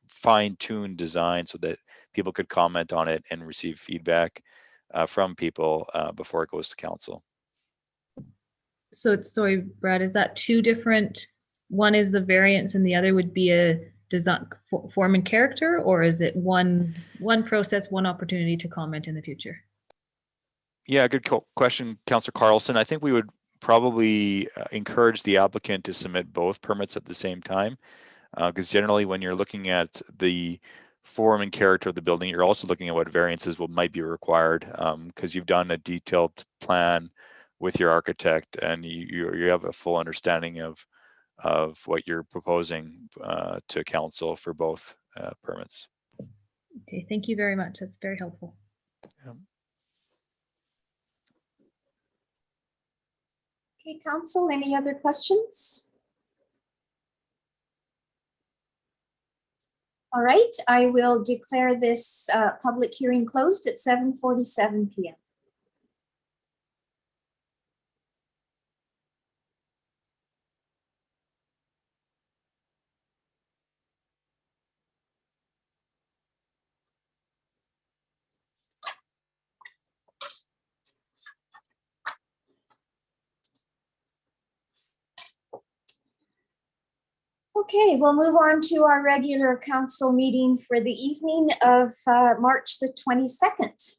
fine-tuned design so that people could comment on it and receive feedback from people before it goes to council. So sorry, Brad, is that two different? One is the variance and the other would be a design form and character, or is it one process, one opportunity to comment in the future? Yeah, good question, Councillor Carlson. I think we would probably encourage the applicant to submit both permits at the same time, because generally when you're looking at the form and character of the building, you're also looking at what variances might be required, because you've done a detailed plan with your architect and you have a full understanding of what you're proposing to council for both permits. Okay, thank you very much. That's very helpful. Yeah. Okay, council, any other questions? All right, I will declare this public hearing closed at 7:47 p.m. Okay, we'll move on to our regular council meeting for the evening of March the 22nd.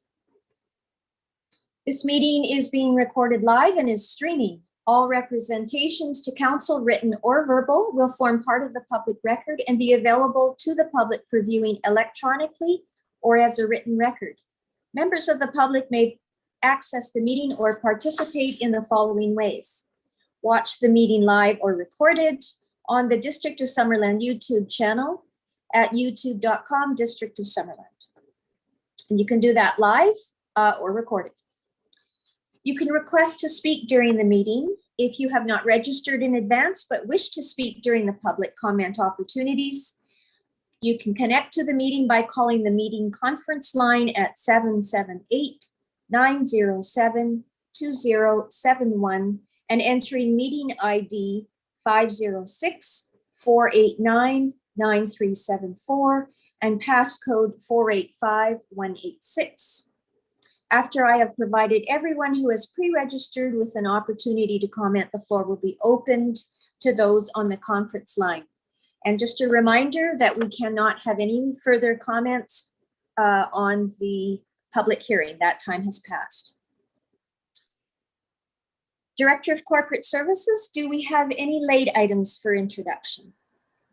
This meeting is being recorded live and is streaming. All representations to council, written or verbal, will form part of the public record and be available to the public for viewing electronically or as a written record. Members of the public may access the meeting or participate in the following ways. Watch the meeting live or recorded on the District of Summerland YouTube channel at youtube.com District of Summerland. And you can do that live or recorded. You can request to speak during the meeting. If you have not registered in advance but wish to speak during the public comment opportunities, you can connect to the meeting by calling the meeting conference line at 778-907-2071 and entering meeting ID 506-489-9374 and passcode 485186. After I have provided everyone who has pre-registered with an opportunity to comment, the floor will be opened to those on the conference line. And just a reminder that we cannot have any further comments on the public hearing. That time has passed. Director of Corporate Services, do we have any late items for introduction?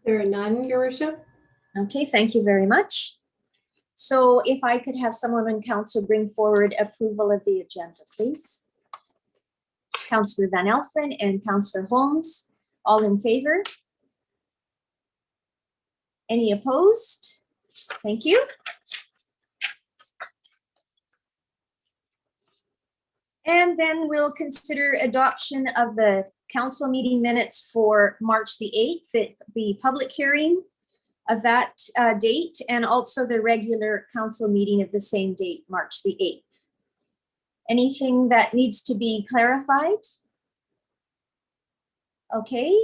There are none, Your Worship. Okay, thank you very much. So if I could have someone on council bring forward approval of the agenda, please. Councillor Van Elfen and Councillor Holmes, all in favor? Any opposed? Thank you. And then we'll consider adoption of the council meeting minutes for March the 8th, the public hearing of that date, and also the regular council meeting of the same date, March the 8th. Anything that needs to be clarified? Okay,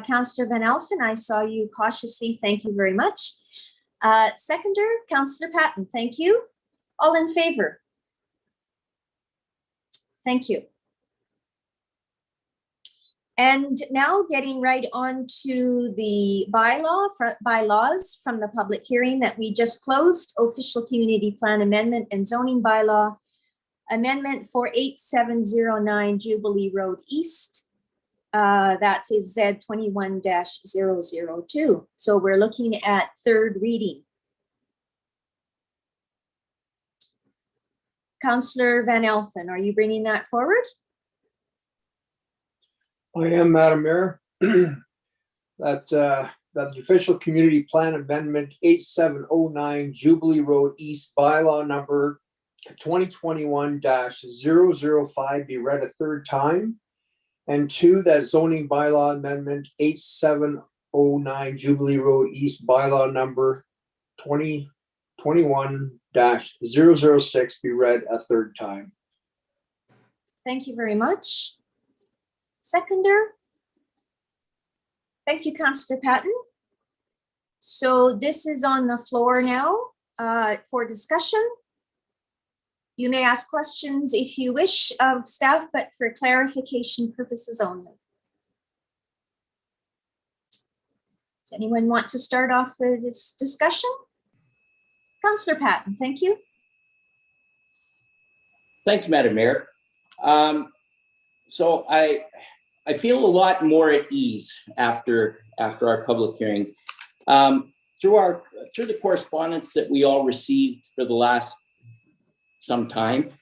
Councillor Van Elfen, I saw you cautiously. Thank you very much. Seconder, Councillor Patton, thank you. All in favor? Thank you. And now getting right on to the bylaws from the public hearing that we just closed, official community plan amendment and zoning bylaw amendment for 8709 Jubilee Road East. That is Z 21-002. So we're looking at third reading. Councillor Van Elfen, are you bringing that forward? I am, Madam Mayor. That the official community plan amendment 8709 Jubilee Road East bylaw number 2021-005 be read a third time. And two, that zoning bylaw amendment 8709 Jubilee Road East bylaw number 2021-006 be read a third time. Thank you very much. Seconder? Thank you, Councillor Patton. So this is on the floor now for discussion. You may ask questions if you wish of staff, but for clarification purposes only. Does anyone want to start off this discussion? Councillor Patton, thank you. Thank you, Madam Mayor. So I feel a lot more at ease after our public hearing. Through the correspondence that we all received for the last some time,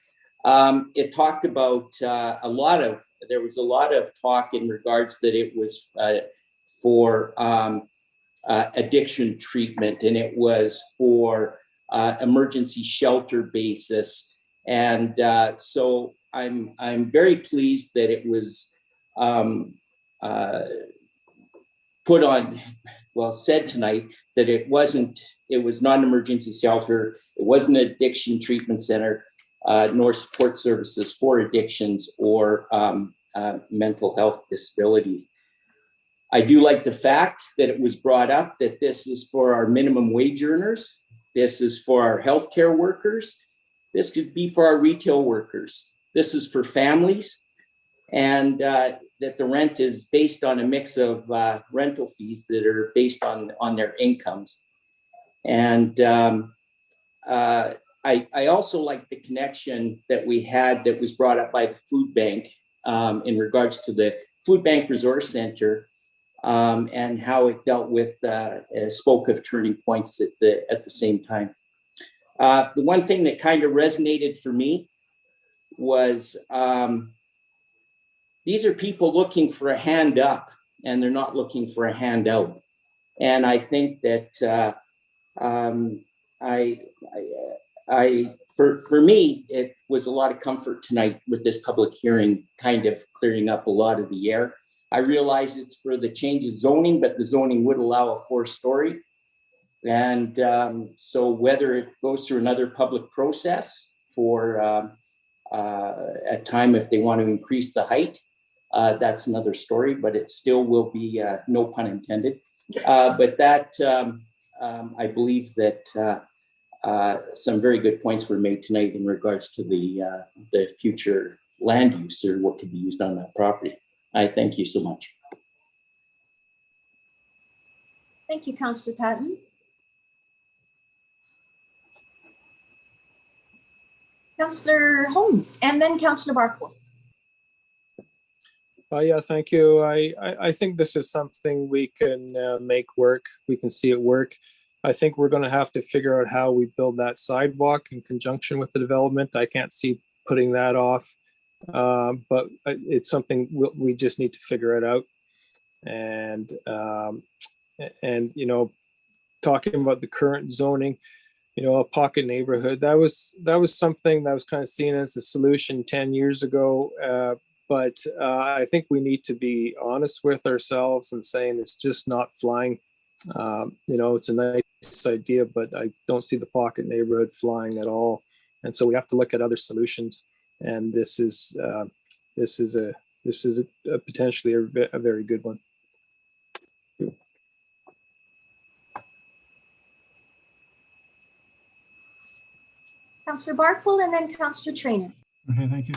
it talked about there was a lot of talk in regards that it was for addiction treatment, and it was for emergency shelter basis. And so I'm very pleased that it was put on, well, said tonight that it was not an emergency shelter, it wasn't an addiction treatment center, nor support services for addictions or mental health disability. I do like the fact that it was brought up that this is for our minimum wage earners, this is for our healthcare workers, this could be for our retail workers, this is for families, and that the rent is based on a mix of rental fees that are based on their incomes. And I also like the connection that we had that was brought up by the food bank in regards to the food bank resource center and how it dealt with spoke of turning points at the same time. The one thing that kind of resonated for me was these are people looking for a hand up, and they're not looking for a handout. And I think that for me, it was a lot of comfort tonight with this public hearing, kind of clearing up a lot of the air. I realize it's for the change of zoning, but the zoning would allow a 4-story. And so whether it goes through another public process for a time if they want to increase the height, that's another story, but it still will be, no pun intended. But that, I believe that some very good points were made tonight in regards to the future land use or what could be used on that property. I thank you so much. Thank you, Councillor Patton. Councillor Holmes, and then Councillor Barkle. Yeah, thank you. I think this is something we can make work. We can see it work. I think we're going to have to figure out how we build that sidewalk in conjunction with the development. I can't see putting that off, but it's something we just need to figure it out. And you know, talking about the current zoning, you know, a pocket neighborhood, that was something that was kind of seen as a solution 10 years ago. But I think we need to be honest with ourselves and saying it's just not flying. You know, it's a nice idea, but I don't see the pocket neighborhood flying at all. And so we have to look at other solutions. And this is potentially a very good one. Councillor Barkle and then Councillor Traynor. Okay, thank you.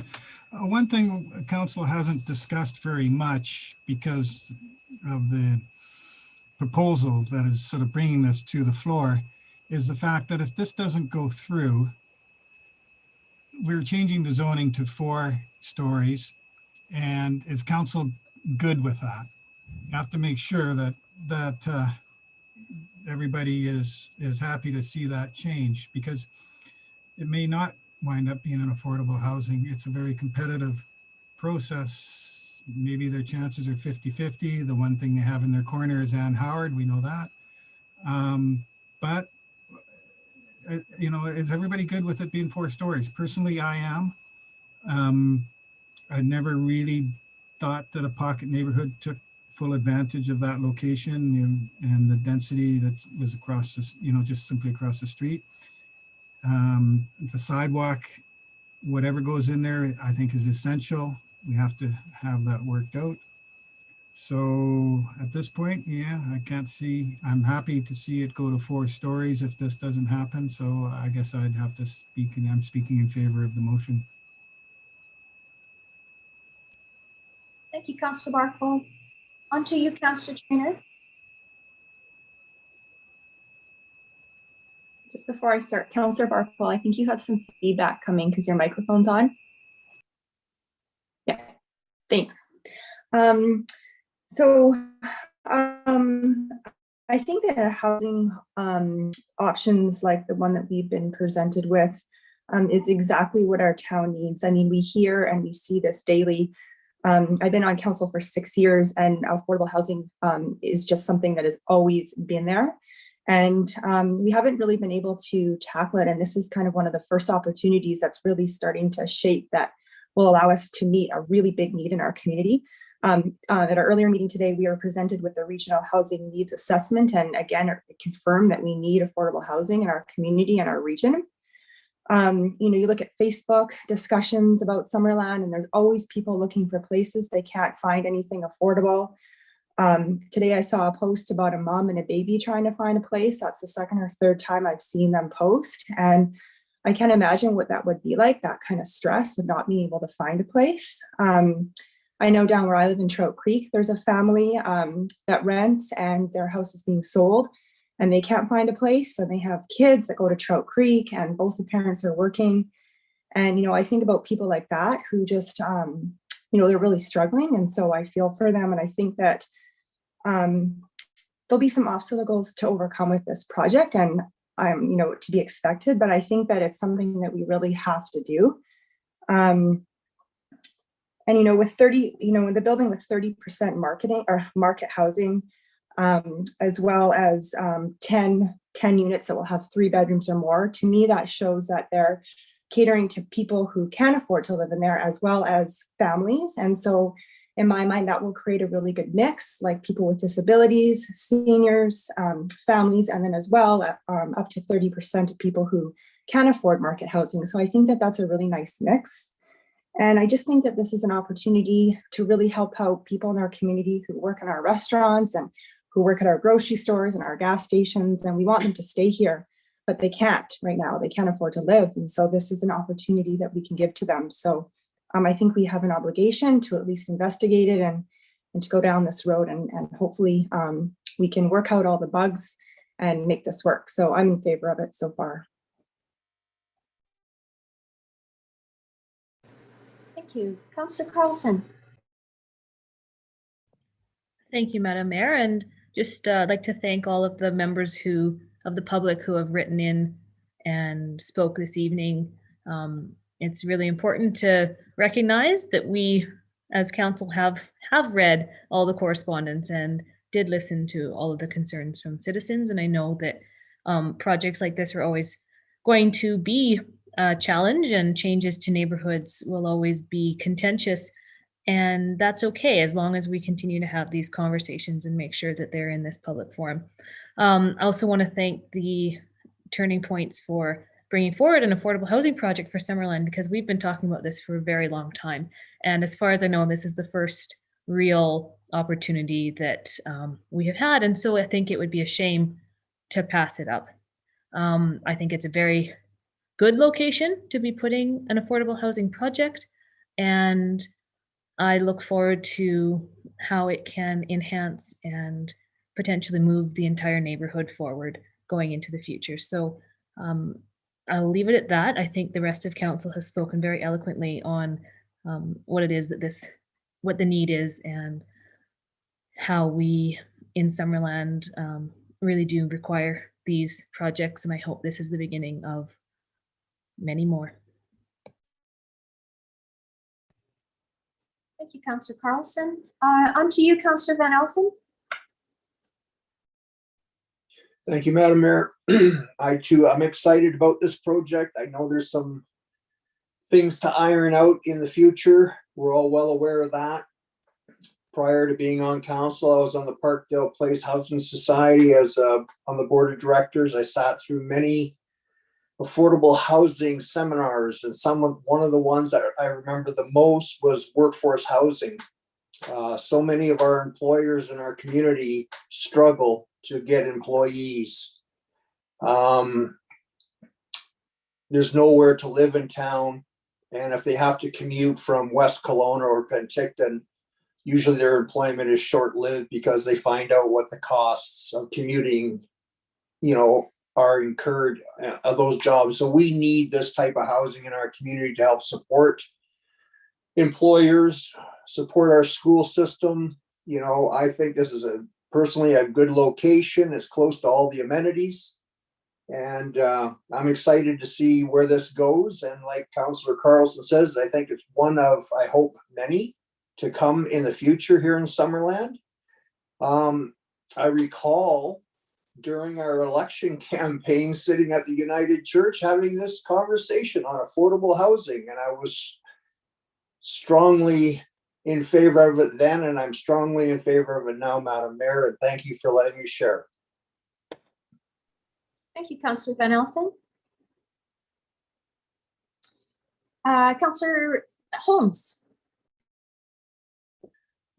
One thing council hasn't discussed very much because of the proposal that is sort of bringing this to the floor is the fact that if this doesn't go through, we're changing the zoning to 4 stories. And is council good with that? You have to make sure that everybody is happy to see that change, because it may not wind up being an affordable housing. It's a very competitive process. Maybe their chances are 50-50. The one thing they have in their corner is Ann Howard. We know that. But, you know, is everybody good with it being 4 stories? Personally, I am. I never really thought that a pocket neighborhood took full advantage of that location and the density that was across this, you know, just simply across the street. The sidewalk, whatever goes in there, I think is essential. We have to have that worked out. So at this point, yeah, I can't see, I'm happy to see it go to 4 stories if this doesn't happen. So I guess I'd have to speak, and I'm speaking in favor of the motion. Thank you, Councillor Barkle. On to you, Councillor Traynor. Just before I start, Councillor Barkle, I think you have some feedback coming because your microphone's on. Yeah, thanks. I think that housing options like the one that we've been presented with is exactly what our town needs. I mean, we hear and we see this daily. I've been on council for 6 years, and affordable housing is just something that has always been there. And we haven't really been able to tackle it. And this is kind of one of the first opportunities that's really starting to shape that will allow us to meet a really big need in our community. At our earlier meeting today, we were presented with the Regional Housing Needs Assessment, and again, it confirmed that we need affordable housing in our community and our region. You know, you look at Facebook discussions about Summerland, and there's always people looking for places. They can't find anything affordable. Today I saw a post about a mom and a baby trying to find a place. That's the 2nd or 3rd time I've seen them post. And I can't imagine what that would be like, that kind of stress of not being able to find a place. I know down where I live in Trout Creek, there's a family that rents, and their house is being sold and they can't find a place. And they have kids that go to Trout Creek, and both the parents are working. And, you know, I think about people like that who just, you know, they're really struggling. And so I feel for them. And I think that there'll be some obstacles to overcome with this project, and you know, to be expected, but I think that it's something that we really have to do. And, you know, with 30, you know, in the building with 30% marketing or market housing, as well as 10 units that will have 3 bedrooms or more, to me, that shows that they're catering to people who can afford to live in there as well as families. And so in my mind, that will create a really good mix, like people with disabilities, seniors, families, and then as well up to 30% of people who can afford market housing. So I think that that's a really nice mix. And I just think that this is an opportunity to really help out people in our community who work in our restaurants and who work at our grocery stores and our gas stations, and we want them to stay here. but they can't right now. They can't afford to live. And so this is an opportunity that we can give to them. So I think we have an obligation to at least investigate it and to go down this road, and hopefully we can work out all the bugs and make this work. So I'm in favor of it so far. Thank you. Councillor Carlson. Thank you, Madam Mayor. And just I'd like to thank all of the members of the public who have written in and spoke this evening. It's really important to recognize that we as council have read all the correspondence and did listen to all of the concerns from citizens. And I know that projects like this are always going to be a challenge, and changes to neighborhoods will always be contentious. And that's okay, as long as we continue to have these conversations and make sure that they're in this public forum. I also want to thank the Turning Points for bringing forward an affordable housing project for Summerland, because we've been talking about this for a very long time. And as far as I know, this is the first real opportunity that we have had. And so I think it would be a shame to pass it up. I think it's a very good location to be putting an affordable housing project. And I look forward to how it can enhance and potentially move the entire neighborhood forward going into the future. So I'll leave it at that. I think the rest of council has spoken very eloquently on what it is that what the need is, and how we in Summerland really do require these projects. And I hope this is the beginning of many more. Thank you, Councillor Carlson. On to you, Councillor Van Elfen. Thank you, Madam Mayor. I'm excited about this project. I know there's some things to iron out in the future. We're all well aware of that. Prior to being on council, I was on the Parkdale Place Housing Society on the board of directors. I sat through many affordable housing seminars, and one of the ones that I remember the most was workforce housing. So many of our employers in our community struggle to get employees. There's nowhere to live in town, and if they have to commute from West Kelowna or Penticton, usually their employment is short-lived because they find out what the costs of commuting, are incurred of those jobs. So we need this type of housing in our community to help support employers, support our school system. I think this is personally a good location. It's close to all the amenities. And I'm excited to see where this goes. And like Councillor Carlson says, I think it's one of, I hope, many to come in the future here in Summerland. I recall during our election campaign sitting at the United Church having this conversation on affordable housing, and I was strongly in favor of it then, and I'm strongly in favor of it now, Madam Mayor, and thank you for letting me share. Thank you, Councillor Van Elfen. Councillor Holmes.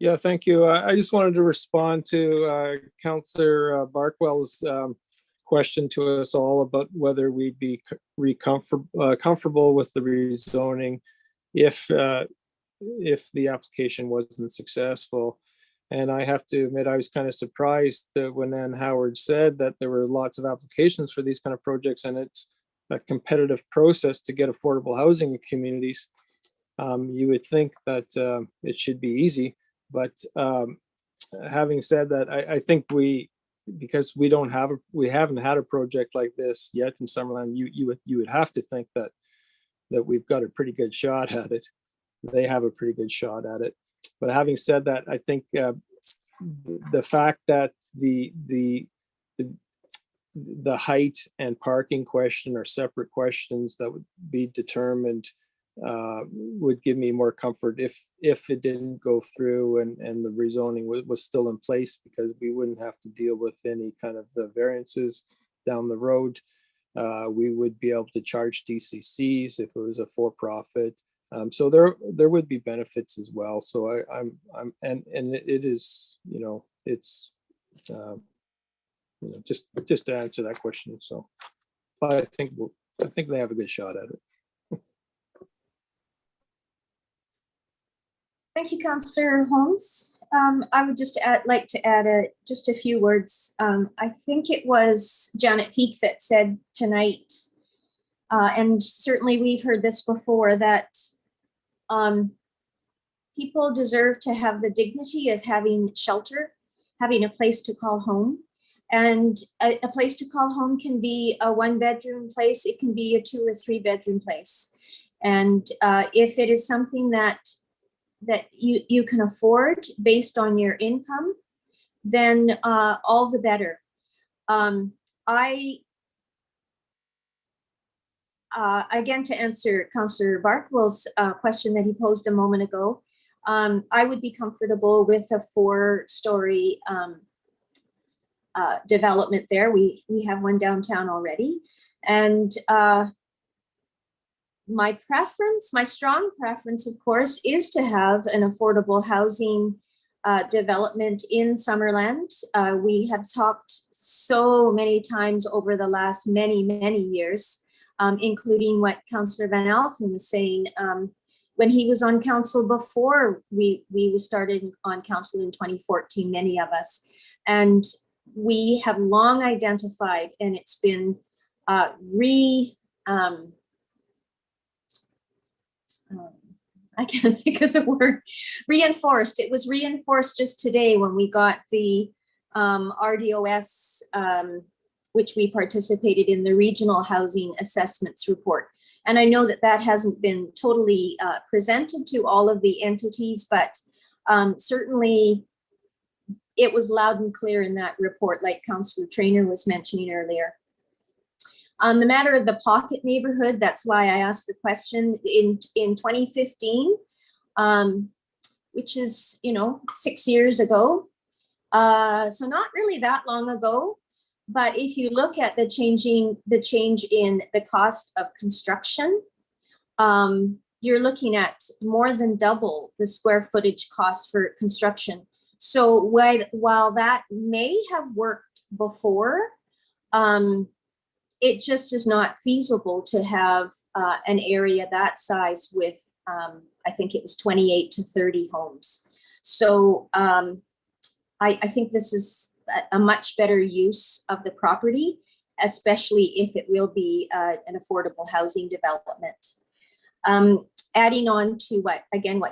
Yeah, thank you. I just wanted to respond to Councillor Barkwell's question to us all about whether we'd be comfortable with the rezoning if the application wasn't successful. And I have to admit, I was kind of surprised that when Ann Howard said that there were lots of applications for these kind of projects, and it's a competitive process to get affordable housing in communities. You would think that it should be easy. But having said that, I think because we haven't had a project like this yet in Summerland, you would have to think that we've got a pretty good shot at it. They have a pretty good shot at it. But having said that, I think the fact that the height and parking question are separate questions that would be determined would give me more comfort if it didn't go through and the rezoning was still in place, because we wouldn't have to deal with any kind of variances down the road. We would be able to charge DCCs if it was a for-profit. So there would be benefits as well. So and it is, it's just to answer that question. So but I think they have a good shot at it. Thank you, Councillor Holmes. I would just like to add just a few words. I think it was Janet Peake that said tonight, and certainly we've heard this before, that people deserve to have the dignity of having shelter, having a place to call home. And a place to call home can be a 1-bedroom place. It can be a 2 or 3 bedroom place. And if it is something that you can afford based on your income, then all the better. Again, to answer Councillor Barkwell's question that he posed a moment ago, I would be comfortable with a 4-story development there. We have one downtown already. And my strong preference, of course, is to have an affordable housing development in Summerland. We have talked so many times over the last many years, including what Councillor Van Alphen was saying when he was on council before we started on council in 2014, many of us. And we have long identified, and it's been I can't think of the word, reinforced. It was reinforced just today when we got the RDOS, which we participated in, the Regional Housing Assessments Report. And I know that hasn't been totally presented to all of the entities, but certainly it was loud and clear in that report, like Councillor Traynor was mentioning earlier. On the matter of the pocket neighborhood, that's why I asked the question in 2015, which is, 6 years ago. So not really that long ago, but if you look at the change in the cost of construction, you're looking at more than double the square footage cost for construction. So while that may have worked before, it just is not feasible to have an area that size with, I think it was 28 to 30 homes. So I think this is a much better use of the property, especially if it will be an affordable housing development. Adding on to what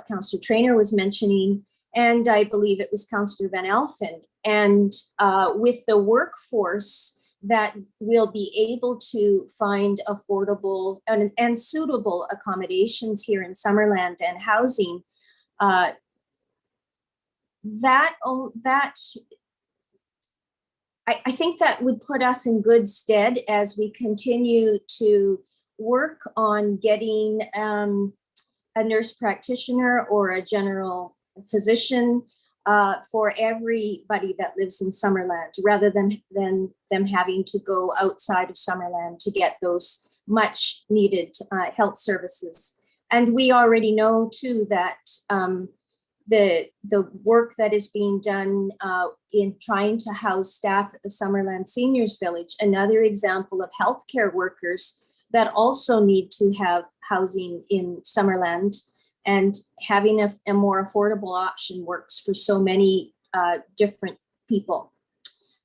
Councillor Traynor was mentioning, and I believe it was Councillor Van Alphen, and with the workforce that will be able to find affordable and suitable accommodations here in Summerland and housing, I think that would put us in good stead as we continue to work on getting a nurse practitioner or a general physician for everybody that lives in Summerland, rather than them having to go outside of Summerland to get those much needed health services. And we already know too that the work that is being done in trying to house staff at the Summerland Seniors Village, another example of healthcare workers that also need to have housing in Summerland, and having a more affordable option works for so many different people.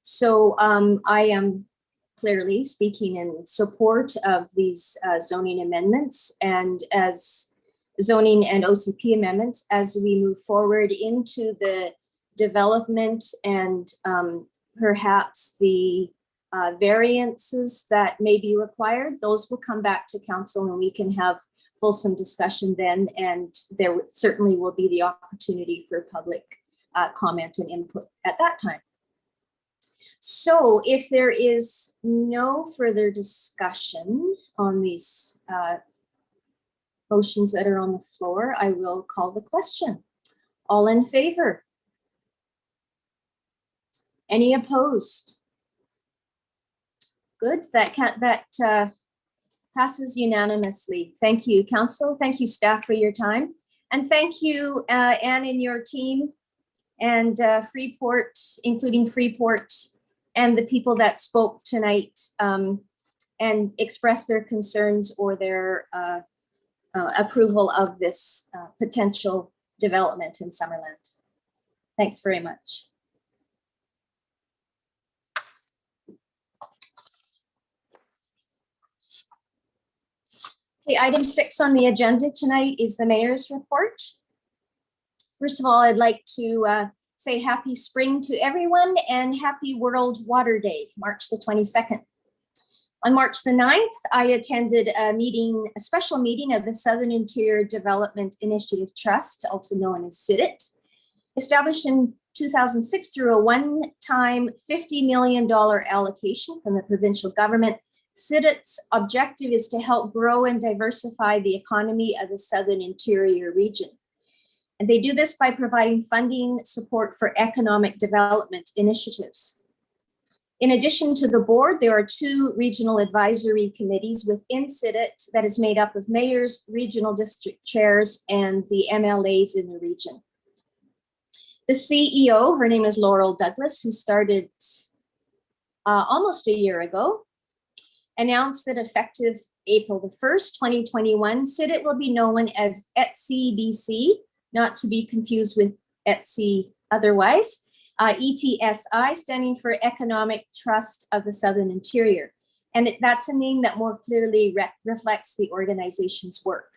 So I am clearly speaking in support of these zoning amendments, and as zoning and OCP amendments as we move forward into the development and perhaps the variances that may be required. Those will come back to council and we can have fulsome discussion then, and there certainly will be the opportunity for public comment and input at that time. So if there is no further discussion on these motions that are on the floor, I will call the question. All in favor? Any opposed? Good, that passes unanimously. Thank you, council. Thank you, staff, for your time. And thank you, Anne and your team, and Freeport, including Freeport, and the people that spoke tonight. and express their concerns or their approval of this potential development in Summerland. Thanks very much. Okay, item 6 on the agenda tonight is the mayor's report. First of all, I'd like to say happy spring to everyone and happy World Water Day, March the 22nd. On March the 9th, I attended a special meeting of the Southern Interior Development Initiative Trust, also known as SIDIT, established in 2006 through a one-time $50 million allocation from the provincial government. SIDIT's objective is to help grow and diversify the economy of the Southern Interior region. And they do this by providing funding support for economic development initiatives. In addition to the board, there are 2 regional advisory committees within SIDIT that is made up of mayors, regional district chairs, and the MLAs in the region. The CEO, her name is Laurel Douglas, who started almost a year ago, announced that effective April the 1st, 2021, SIDIT will be known as ETSI-BC, not to be confused with ETSI otherwise, ETSI standing for Economic Trust of the Southern Interior. And that's a name that more clearly reflects the organization's work.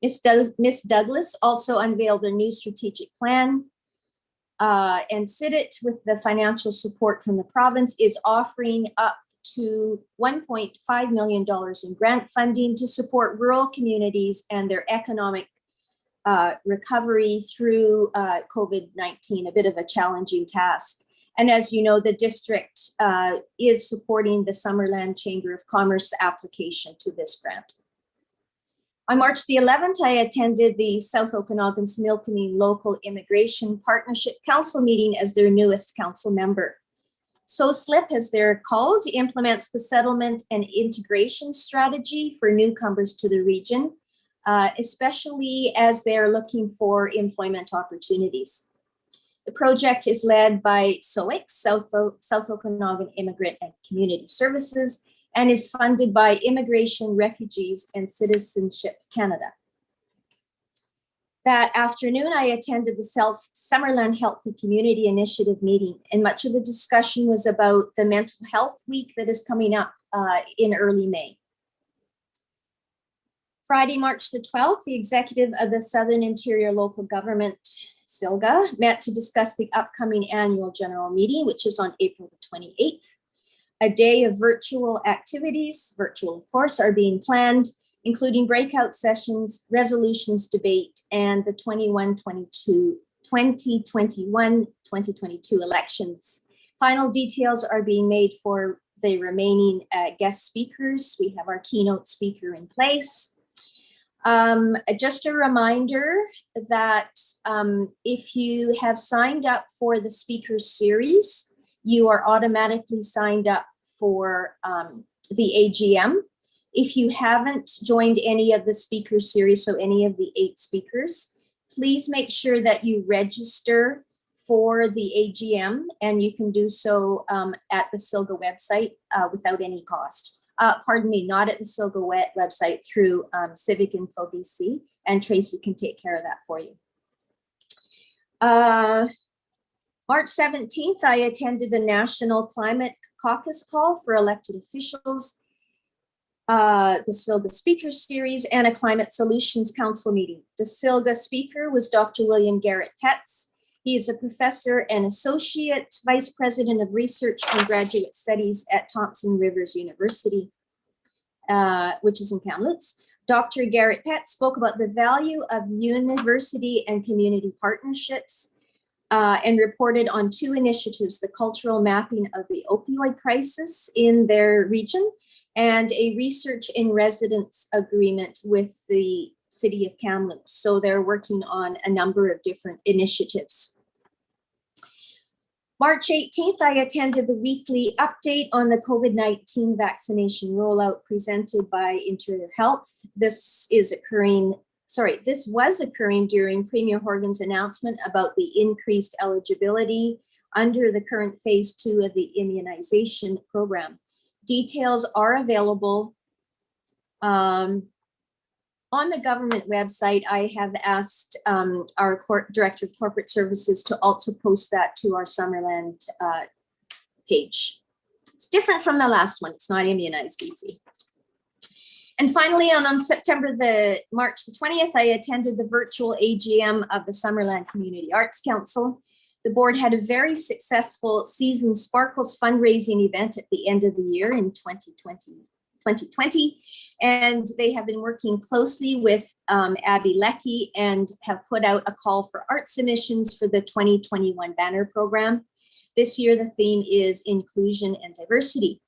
Ms. Douglas also unveiled a new strategic plan, and SIDIT, with the financial support from the province, is offering up to $1.5 million in grant funding to support rural communities and their economic recovery through COVID-19, a bit of a challenging task. And as you know, the district is supporting the Summerland Chamber of Commerce application to this grant. On March the 11th, I attended the South Okanagan-Similkameen Local Immigration Partnership Council meeting as their newest council member. SOSLIP, as they're called, implements the settlement and integration strategy for newcomers to the region, especially as they're looking for employment opportunities. The project is led by SOIC, South Okanagan Immigrant and Community Services, and is funded by Immigration, Refugees, and Citizenship Canada. That afternoon, I attended the Summerland Healthy Community Initiative meeting, and much of the discussion was about the Mental Health Week that is coming up in early May. Friday, March the 12th, the executive of the Southern Interior Local Government, SILGA, met to discuss the upcoming annual general meeting, which is on April the 28th. A day of virtual activities, virtual of course, are being planned, including breakout sessions, resolutions debate, and the 2021-2022 elections. Final details are being made for the remaining guest speakers. We have our keynote speaker in place. Just a reminder that if you have signed up for the speaker series, you are automatically signed up for the AGM. If you haven't joined any of the speaker series, so any of the 8 speakers, please make sure that you register for the AGM, and you can do so at the SILGA website without any cost. Pardon me, not at the SILGA website, through Civic Info BC, and Tracy can take care of that for you. March 17th, I attended the National Climate Caucus call for elected officials, the SILGA Speaker Series, and a Climate Solutions Council meeting. The SILGA speaker was Dr. William Garrett Petts. He is a professor and associate vice president of research and graduate studies at Thompson Rivers University, which is in Kamloops. Dr. Garrett Petts spoke about the value of university and community partnerships, and reported on 2 initiatives: the cultural mapping of the opioid crisis in their region, and a research in residence agreement with the city of Kamloops. So they're working on a number of different initiatives. March 18th, I attended the weekly update on the COVID-19 vaccination rollout presented by Interior Health. This was occurring during Premier Horgan's announcement about the increased eligibility under the current phase 2 of the immunization program. Details are available on the government website. I have asked our Director of Corporate Services to also post that to our Summerland page. It's different from the last one. It's not immunized BC. And finally, on March the 20th, I attended the virtual AGM of the Summerland Community Arts Council. The board had a very successful Season Sparkles fundraising event at the end of the year in 2020. And they have been working closely with Abby Leckie and have put out a call for art submissions for the 2021 banner program. This year, the theme is inclusion and diversity.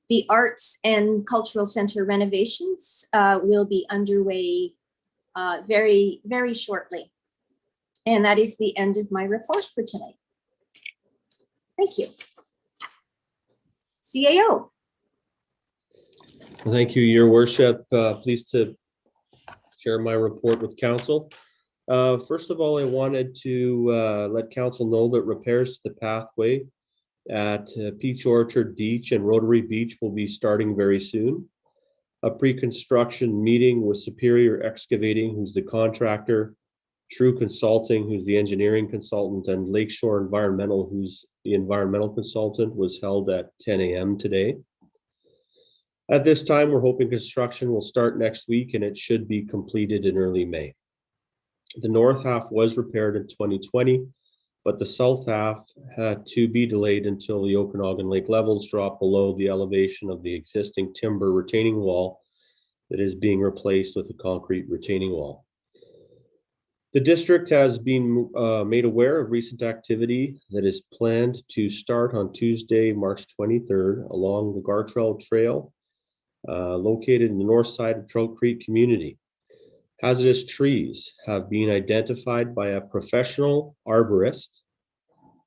The Arts and Cultural Center renovations will be underway very, very shortly. And that is the end of my report for tonight. Thank you. CAO. Thank you, Your Worship. Pleased to share my report with Council. First of all, I wanted to let Council know that repairs to the pathway at Peach Orchard Beach and Rotary Beach will be starting very soon. A pre-construction meeting with Superior Excavating, who's the contractor, True Consulting, who's the engineering consultant, and Lakeshore Environmental, who's the environmental consultant, was held at 10 a.m. today. At this time, we're hoping construction will start next week and it should be completed in early May. The north half was repaired in 2020, but the south half had to be delayed until the Okanagan Lake levels drop below the elevation of the existing timber retaining wall that is being replaced with a concrete retaining wall. The district has been made aware of recent activity that is planned to start on Tuesday, March 23rd along the Gartrell Trail, located in the north side of Trout Creek community. Hazardous trees have been identified by a professional arborist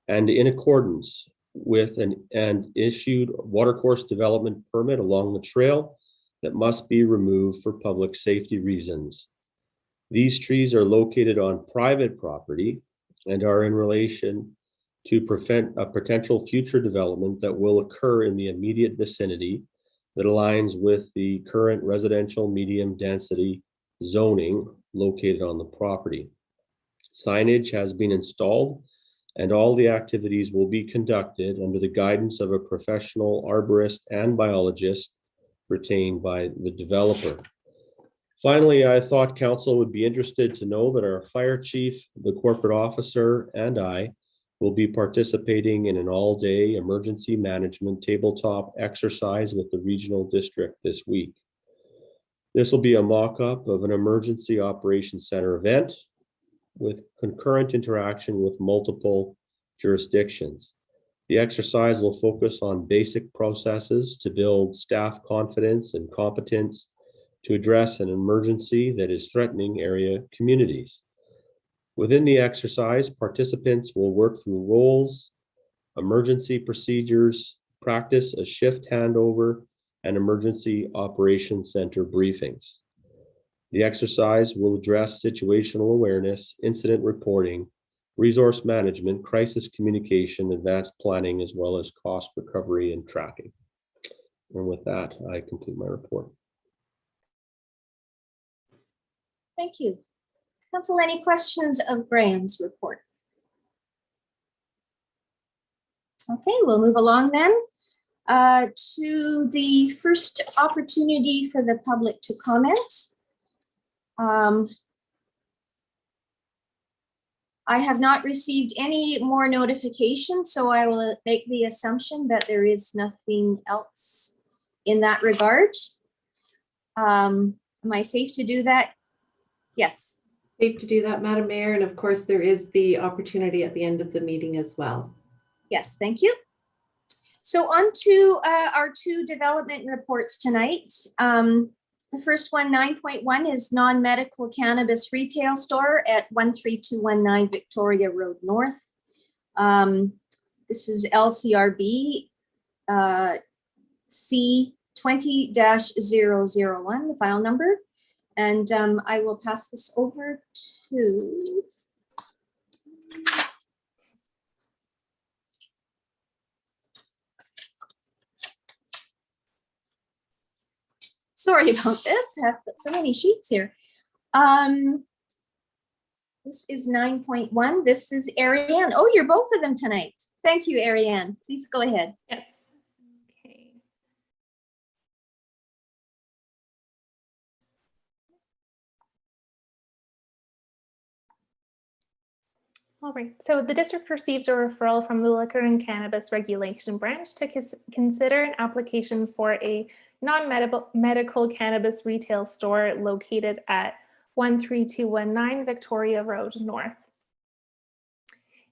and in accordance with an issued watercourse development permit along the trail that must be removed for public safety reasons. These trees are located on private property and are in relation to prevent a potential future development that will occur in the immediate vicinity that aligns with the current residential medium density zoning located on the property. Signage has been installed and all the activities will be conducted under the guidance of a professional arborist and biologist retained by the developer. Finally, I thought Council would be interested to know that our fire chief, the corporate officer, and I will be participating in an all-day emergency management tabletop exercise with the regional district this week. This will be a mock-up of an emergency operations center event with concurrent interaction with multiple jurisdictions. The exercise will focus on basic processes to build staff confidence and competence to address an emergency that is threatening area communities. Within the exercise, participants will work through roles, emergency procedures, practice a shift handover, and emergency operations center briefings. The exercise will address situational awareness, incident reporting, resource management, crisis communication, advanced planning, as well as cost recovery and tracking. And with that, I complete my report. Thank you. Council, any questions of Graham's report? Okay, we'll move along then to the first opportunity for the public to comment. I have not received any more notifications, so I will make the assumption that there is nothing else in that regard. Am I safe to do that? Yes. Safe to do that, Madam Mayor. And of course, there is the opportunity at the end of the meeting as well. Yes, thank you. So on to our two development reports tonight. The first one, 9.1, is non-medical cannabis retail store at 13219 Victoria Road North. This is LCRB C20-001, the file number. And I will pass this over to Sorry about this. I've got so many sheets here. This is 9.1. This is Ariane. Oh, you're both of them tonight. Thank you, Ariane. Please go ahead. Yes. Okay. All right, so the district received a referral from the Liquor and Cannabis Regulation Branch to consider an application for a non-medical cannabis retail store located at 13219 Victoria Road North.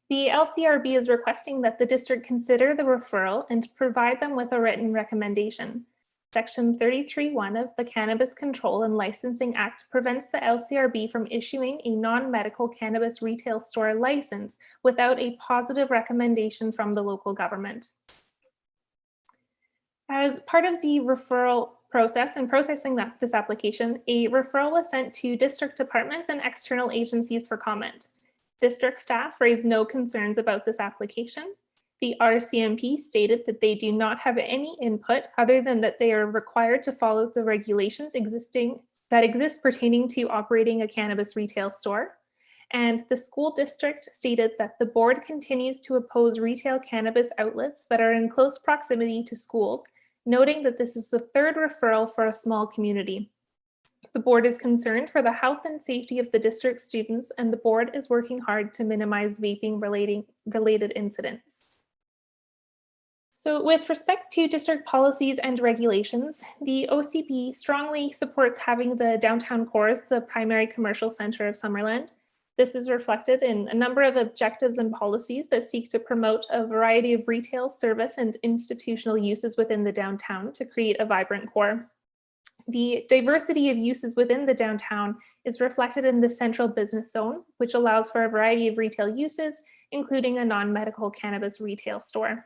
The LCRB is requesting that the district consider the referral and provide them with a written recommendation. Section 33(1) of the Cannabis Control and Licensing Act prevents the LCRB from issuing a non-medical cannabis retail store license without a positive recommendation from the local government. As part of the referral process and processing this application, a referral was sent to district departments and external agencies for comment. District staff raised no concerns about this application. The RCMP stated that they do not have any input other than that they are required to follow the regulations that exist pertaining to operating a cannabis retail store. And the school district stated that the board continues to oppose retail cannabis outlets that are in close proximity to schools, noting that this is the third referral for a small community. The board is concerned for the health and safety of the district students, and the board is working hard to minimize vaping related incidents. So with respect to district policies and regulations, the OCP strongly supports having the downtown core as the primary commercial center of Summerland. This is reflected in a number of objectives and policies that seek to promote a variety of retail, service, and institutional uses within the downtown to create a vibrant core. The diversity of uses within the downtown is reflected in the central business zone, which allows for a variety of retail uses, including a non-medical cannabis retail store.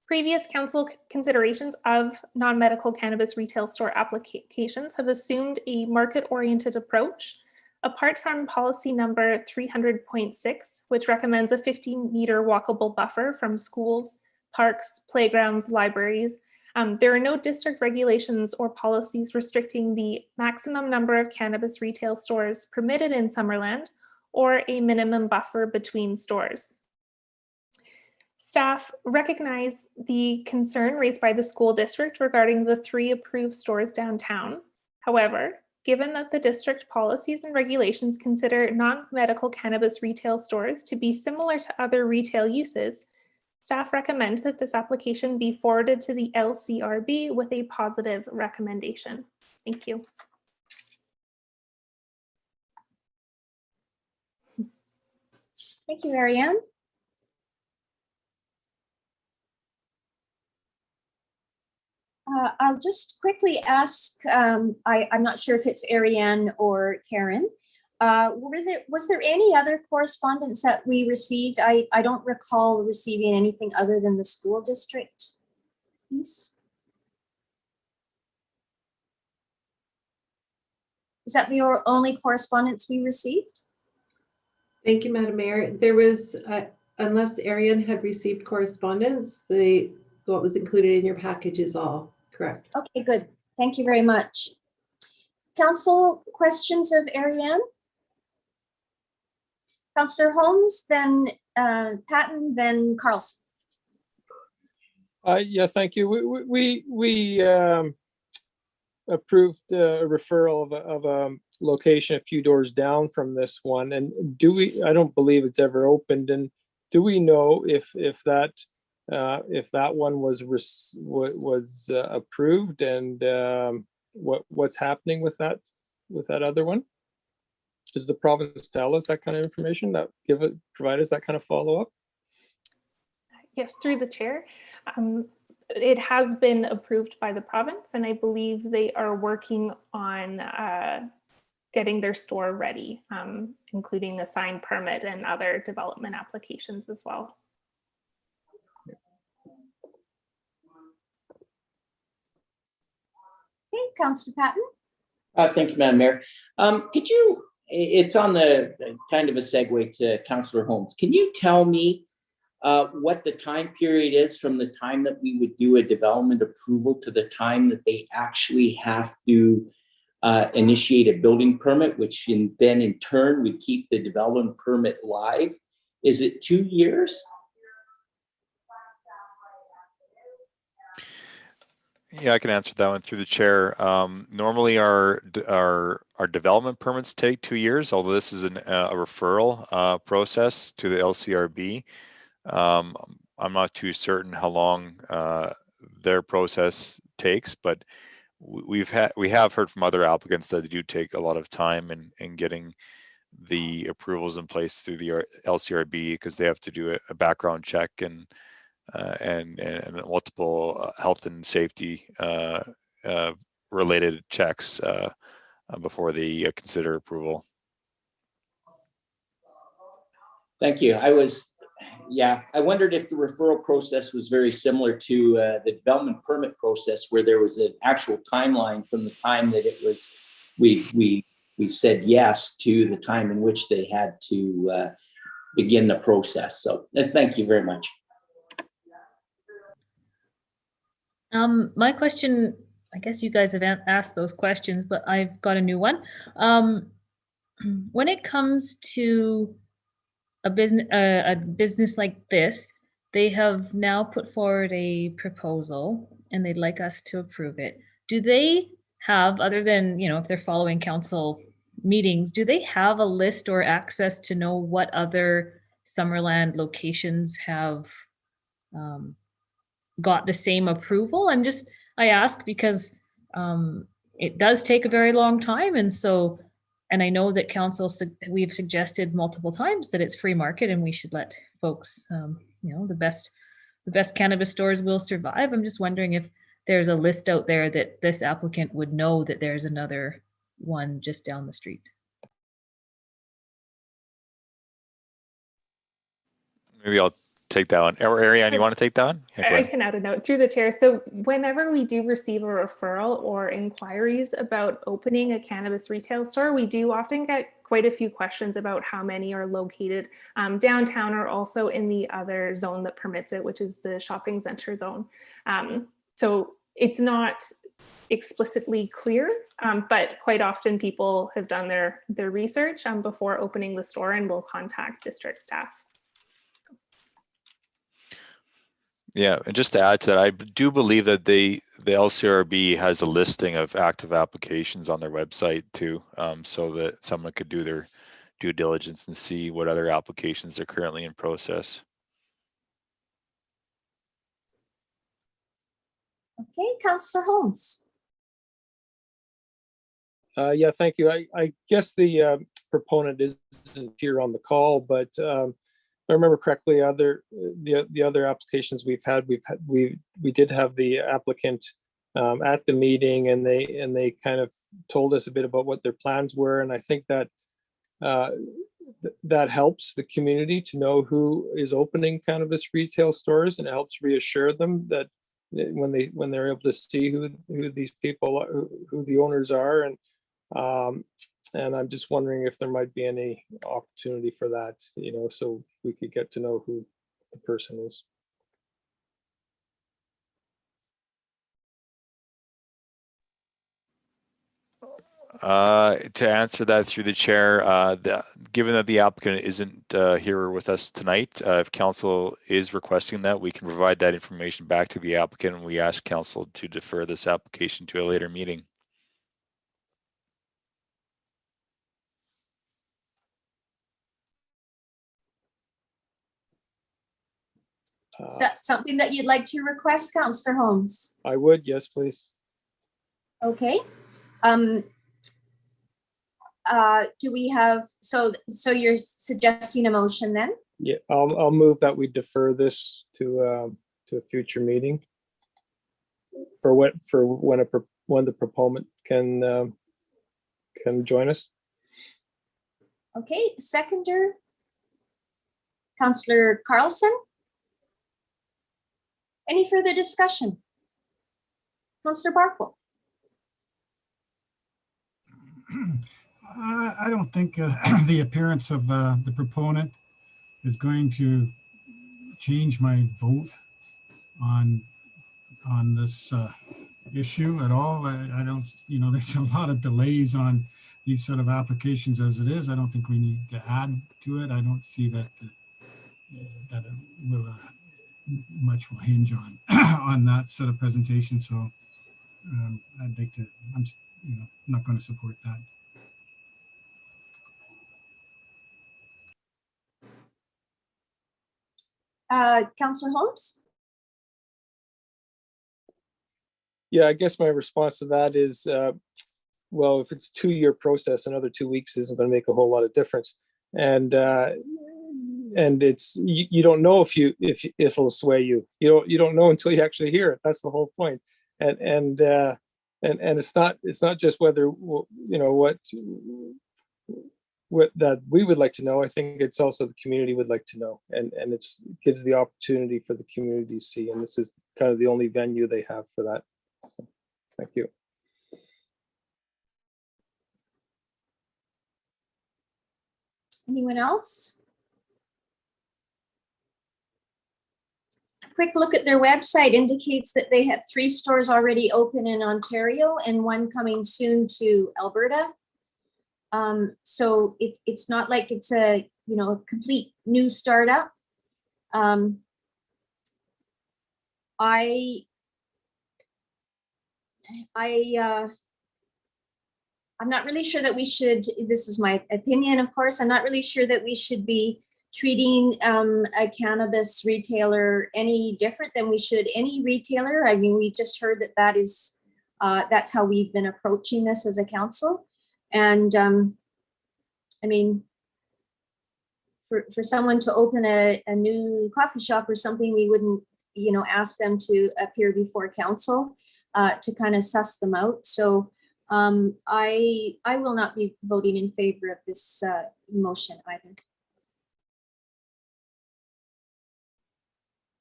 Previous council considerations of non-medical cannabis retail store applications have assumed a market-oriented approach. Apart from policy number 300.6, which recommends a 50-meter walkable buffer from schools, parks, playgrounds, libraries, there are no district regulations or policies restricting the maximum number of cannabis retail stores permitted in Summerland or a minimum buffer between stores. Staff recognize the concern raised by the school district regarding the 3 approved stores downtown. However, given that the district policies and regulations consider non-medical cannabis retail stores to be similar to other retail uses, staff recommend that this application be forwarded to the LCRB with a positive recommendation. Thank you. Thank you, Ariane. I'll just quickly ask, I'm not sure if it's Ariane or Karen, was there any other correspondence that we received? I don't recall receiving anything other than the school district piece. Is that the only correspondence we received? Thank you, Madam Mayor. There was, unless Ariane had received correspondence, what was included in your package is all correct. Okay, good. Thank you very much. Council, questions of Ariane? Councillor Holmes, then Patton, then Carlson. Yeah, thank you. We approved a referral of a location a few doors down from this one. And I don't believe it's ever opened. And do we know if that one was approved, and what's happening with that other one? Does the province tell us that kind of information, provide us that kind of follow-up? Yes, through the chair. It has been approved by the province, and I believe they are working on getting their store ready, including a sign permit and other development applications as well. Okay, Councillor Patton. Thank you, Madam Mayor. Could you, it's on the kind of a segue to Councillor Holmes. Can you tell me what the time period is from the time that we would do a development approval to the time that they actually have to initiate a building permit, which then in turn would keep the development permit live? Is it 2 years? Yeah, I can answer that one through the chair. Normally our development permits take 2 years, although this is a referral process to the LCRB. I'm not too certain how long their process takes, but we have heard from other applicants that they do take a lot of time in getting the approvals in place through the LCRB, because they have to do a background check and multiple health and safety related checks before they consider approval. Thank you. I wondered if the referral process was very similar to the development permit process, where there was an actual timeline from the time that it was we said yes to the time in which they had to begin the process. So thank you very much. My question, I guess you guys have asked those questions, but I've got a new one. When it comes to a business like this, they have now put forward a proposal and they'd like us to approve it. Do they have, other than, if they're following council meetings, do they have a list or access to know what other Summerland locations have got the same approval? I ask because it does take a very long time. And I know that we've suggested multiple times that it's free market and we should let folks, the best cannabis stores will survive. I'm just wondering if there's a list out there that this applicant would know that there's another one just down the street. Maybe I'll take that one. Or Ariane, you want to take that one? Yeah, I can add a note through the chair. So whenever we do receive a referral or inquiries about opening a cannabis retail store, we do often get quite a few questions about how many are located downtown or also in the other zone that permits it, which is the shopping center zone. So it's not explicitly clear, but quite often people have done their research before opening the store and will contact district staff. Yeah, and just to add to that, I do believe that the LCRB has a listing of active applications on their website too, so that someone could do their due diligence and see what other applications are currently in process. Okay, Councillor Holmes. Yeah, thank you. I guess the proponent isn't here on the call, but if I remember correctly, the other applications we did have the applicant at the meeting, and they kind of told us a bit about what their plans were, and I think that that helps the community to know who is opening cannabis retail stores, and it helps reassure them that when they're able to see who these people are, who the owners are, and I'm just wondering if there might be any opportunity for that, so we could get to know who the person is. To answer that through the chair, given that the applicant isn't here with us tonight, if council is requesting that, we can provide that information back to the applicant, and we ask council to defer this application to a later meeting. Something that you'd like to request, Councillor Holmes? I would, yes, please. Okay. Do we have, so you're suggesting a motion then? Yeah, I'll move that we defer this to a future meeting for when the proponent can join us. Okay, seconder, Councillor Carlson. Any further discussion? Councillor Barkle. I don't think the appearance of the proponent is going to change my vote on this issue at all. I don't, there's a lot of delays on these sort of applications as it is. I don't think we need to add to it. I don't see that that it will much will hinge on on that sort of presentation. So I'd like to. I'm not going to support that. Councillor Holmes? Yeah, I guess my response to that is, well, if it's a 2-year process, another 2 weeks isn't going to make a whole lot of difference. And it's you don't know if it'll sway you. You don't know until you actually hear it. That's the whole point. And it's not just whether what that we would like to know. I think it's also the community would like to know, and it gives the opportunity for the community to see. And this is kind of the only venue they have for that. So, thank you. Anyone else? A quick look at their website indicates that they have 3 stores already open in Ontario and 1 coming soon to Alberta. So it's not like it's a complete new startup. I'm not really sure that we should, this is my opinion, of course, I'm not really sure that we should be treating a cannabis retailer any different than we should any retailer. I mean, we just heard that is, that's how we've been approaching this as a council. And I mean, for someone to open a new coffee shop or something, we wouldn't, ask them to appear before council to kind of suss them out. So I will not be voting in favor of this motion either.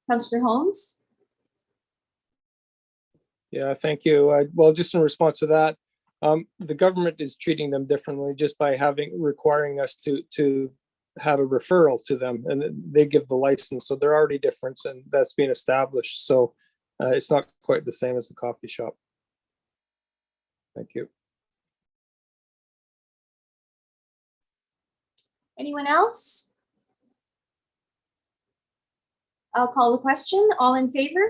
Councillor Holmes? Yeah, thank you. Well, just in response to that, the government is treating them differently just by requiring us to have a referral to them, and they give the license. So they're already different, and that's being established. So it's not quite the same as a coffee shop. Thank you. Anyone else? I'll call the question. All in favor?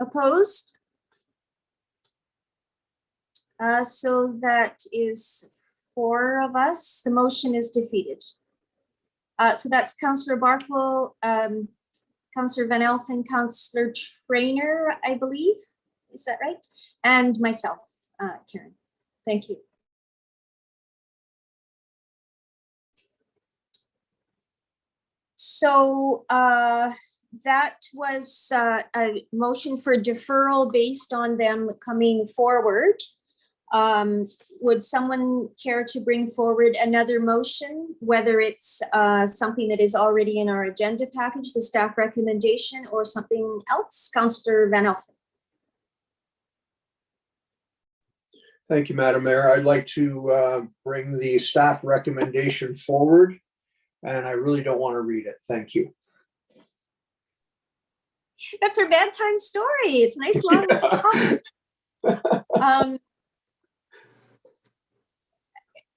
Opposed? So that is 4 of us. The motion is defeated. So that's Councillor Barkwell, Councillor Van Elfen, Councillor Trainer, I believe. Is that right? And myself, Karen. Thank you. So that was a motion for deferral based on them coming forward. Would someone care to bring forward another motion, whether it's something that is already in our agenda package, the staff recommendation, or something else? Councillor Van Elfen. Thank you, Madam Mayor. I'd like to bring the staff recommendation forward, and I really don't want to read it. Thank you. That's our bedtime story. It's nice long.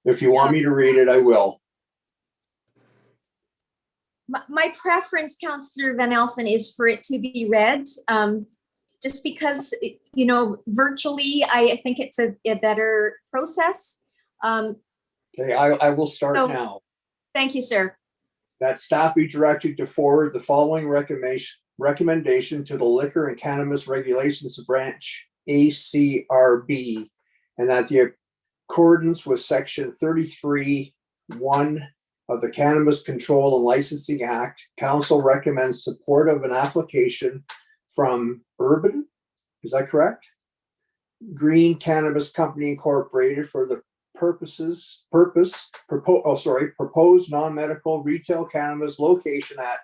If you want me to read it, I will. My preference, Councillor Van Elfen, is for it to be read, just because, virtually, I think it's a better process. Okay, I will start now. Thank you, sir. That staff be directed to forward the following recommendation to the Liquor and Cannabis Regulations Branch, ACRB, and that the accordance with section 33(1) of the Cannabis Control and Licensing Act, council recommends support of an application from Urban, is that correct? Green Cannabis Company Incorporated for the proposed non-medical retail cannabis location at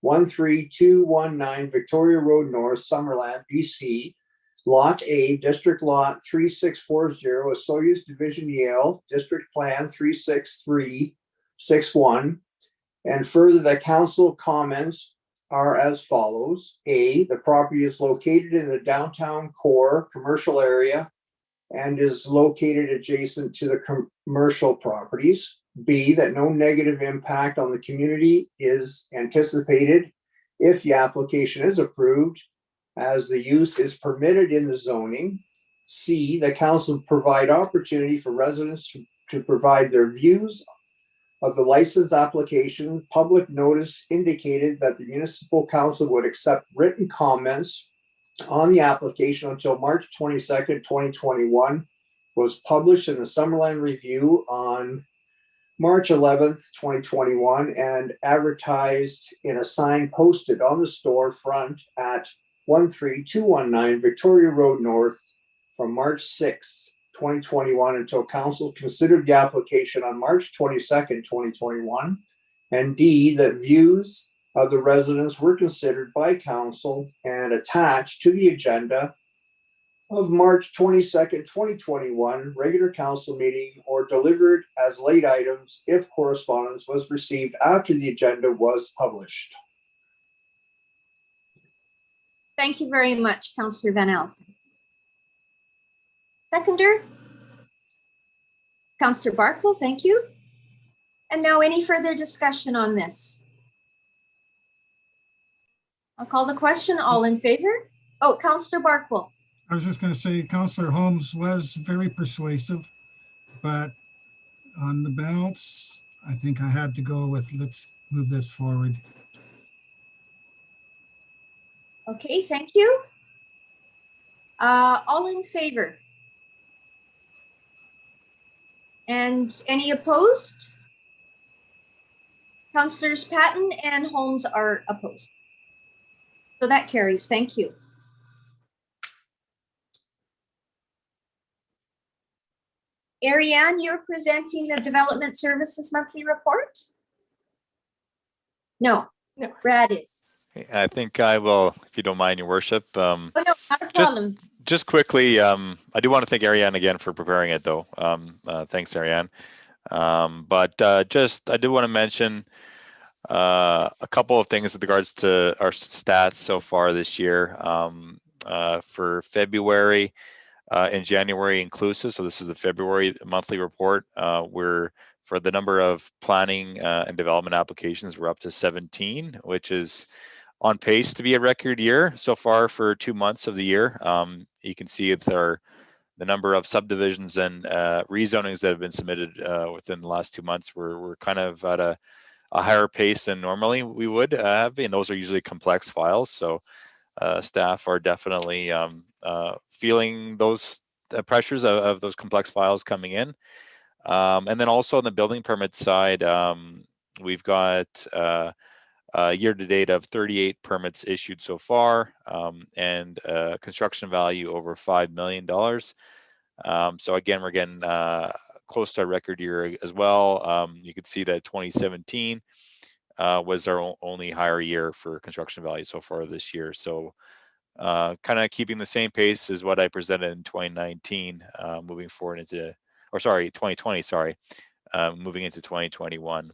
13219 Victoria Road North, Summerland, BC. Lot A, District Lot 3640, Osoyoos Division, Yale, District Plan 36361, And further, the council comments are as follows. A, the property is located in the downtown core commercial area and is located adjacent to the commercial properties. B, that no negative impact on the community is anticipated if the application is approved, as the use is permitted in the zoning. C, the council provide opportunity for residents to provide their views of the license application. Public notice indicated that the municipal council would accept written comments on the application until March 22nd, 2021, was published in the Summerland Review on March 11th, 2021, and advertised in a sign posted on the storefront at 13219 Victoria Road North from March 6th, 2021 until council considered the application on March 22nd, 2021. And D, that views of the residents were considered by council and attached to the agenda of March 22nd, 2021 regular council meeting, or delivered as late items if correspondence was received after the agenda was published. Thank you very much, Councillor Van Alphen. Seconder? Councillor Barkle, thank you. And now any further discussion on this? I'll call the question. All in favor? Oh, Councillor Barkle. I was just going to say Councillor Holmes was very persuasive, but on the balance, I think I had to go with let's move this forward. Okay, thank you. All in favor? And any opposed? Councillors Patton and Holmes are opposed. So that carries. Thank you. Ariane, you're presenting the Development Services Monthly Report? No, Brad is. I think I will, if you don't mind, Your Worship. Oh, no, not a problem. Just quickly, I do want to thank Ariane again for preparing it, though. Thanks, Ariane. I do want to mention a couple of things with regards to our stats so far this year. For February and January inclusive, so this is the February monthly report, we're for the number of planning and development applications, we're up to 17, which is on pace to be a record year so far for 2 months of the year. You can see it's the number of subdivisions and rezonings that have been submitted within the last 2 months. We're kind of at a higher pace than normally we would have, and those are usually complex files. So staff are definitely feeling those pressures of those complex files coming in. And then also on the building permit side, we've got year to date of 38 permits issued so far, and construction value over $5 million. So again, we're getting close to our record year as well. You can see that 2017 was our only higher year for construction value so far this year. So kind of keeping the same pace as what I presented in 2019, moving forward into, 2020, moving into 2021.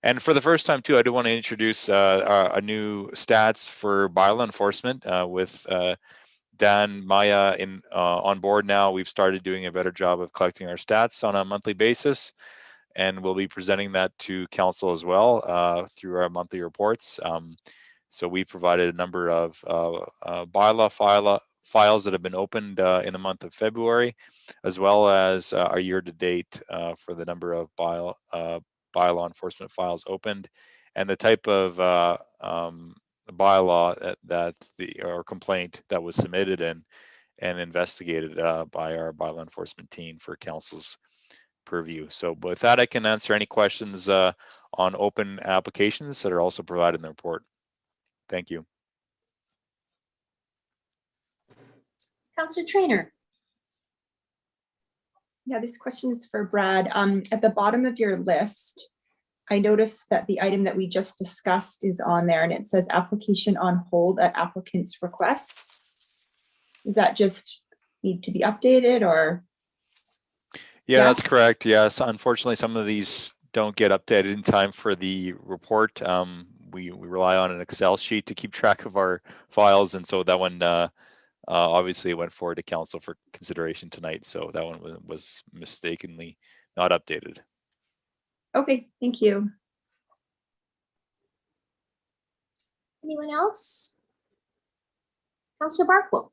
And for the first time too, I do want to introduce a new stats for bylaw enforcement with Dan Maya on board now. We've started doing a better job of collecting our stats on a monthly basis, and we'll be presenting that to council as well through our monthly reports. So we provided a number of bylaw files that have been opened in the month of February, as well as our year to date for the number of bylaw enforcement files opened, and the type of bylaw or complaint that was submitted and investigated by our bylaw enforcement team for council's purview. So with that, I can answer any questions on open applications that are also provided in the report. Thank you. Councillor Traynor. Yeah, this question is for Brad. At the bottom of your list, I noticed that the item that we just discussed is on there, and it says application on hold at applicant's request. Does that just need to be updated, or? Yeah, that's correct. Yes, unfortunately, some of these don't get updated in time for the report. We rely on an Excel sheet to keep track of our files, and so that one obviously went forward to council for consideration tonight. So that one was mistakenly not updated. Okay, thank you. Anyone else? Councillor Barkwell.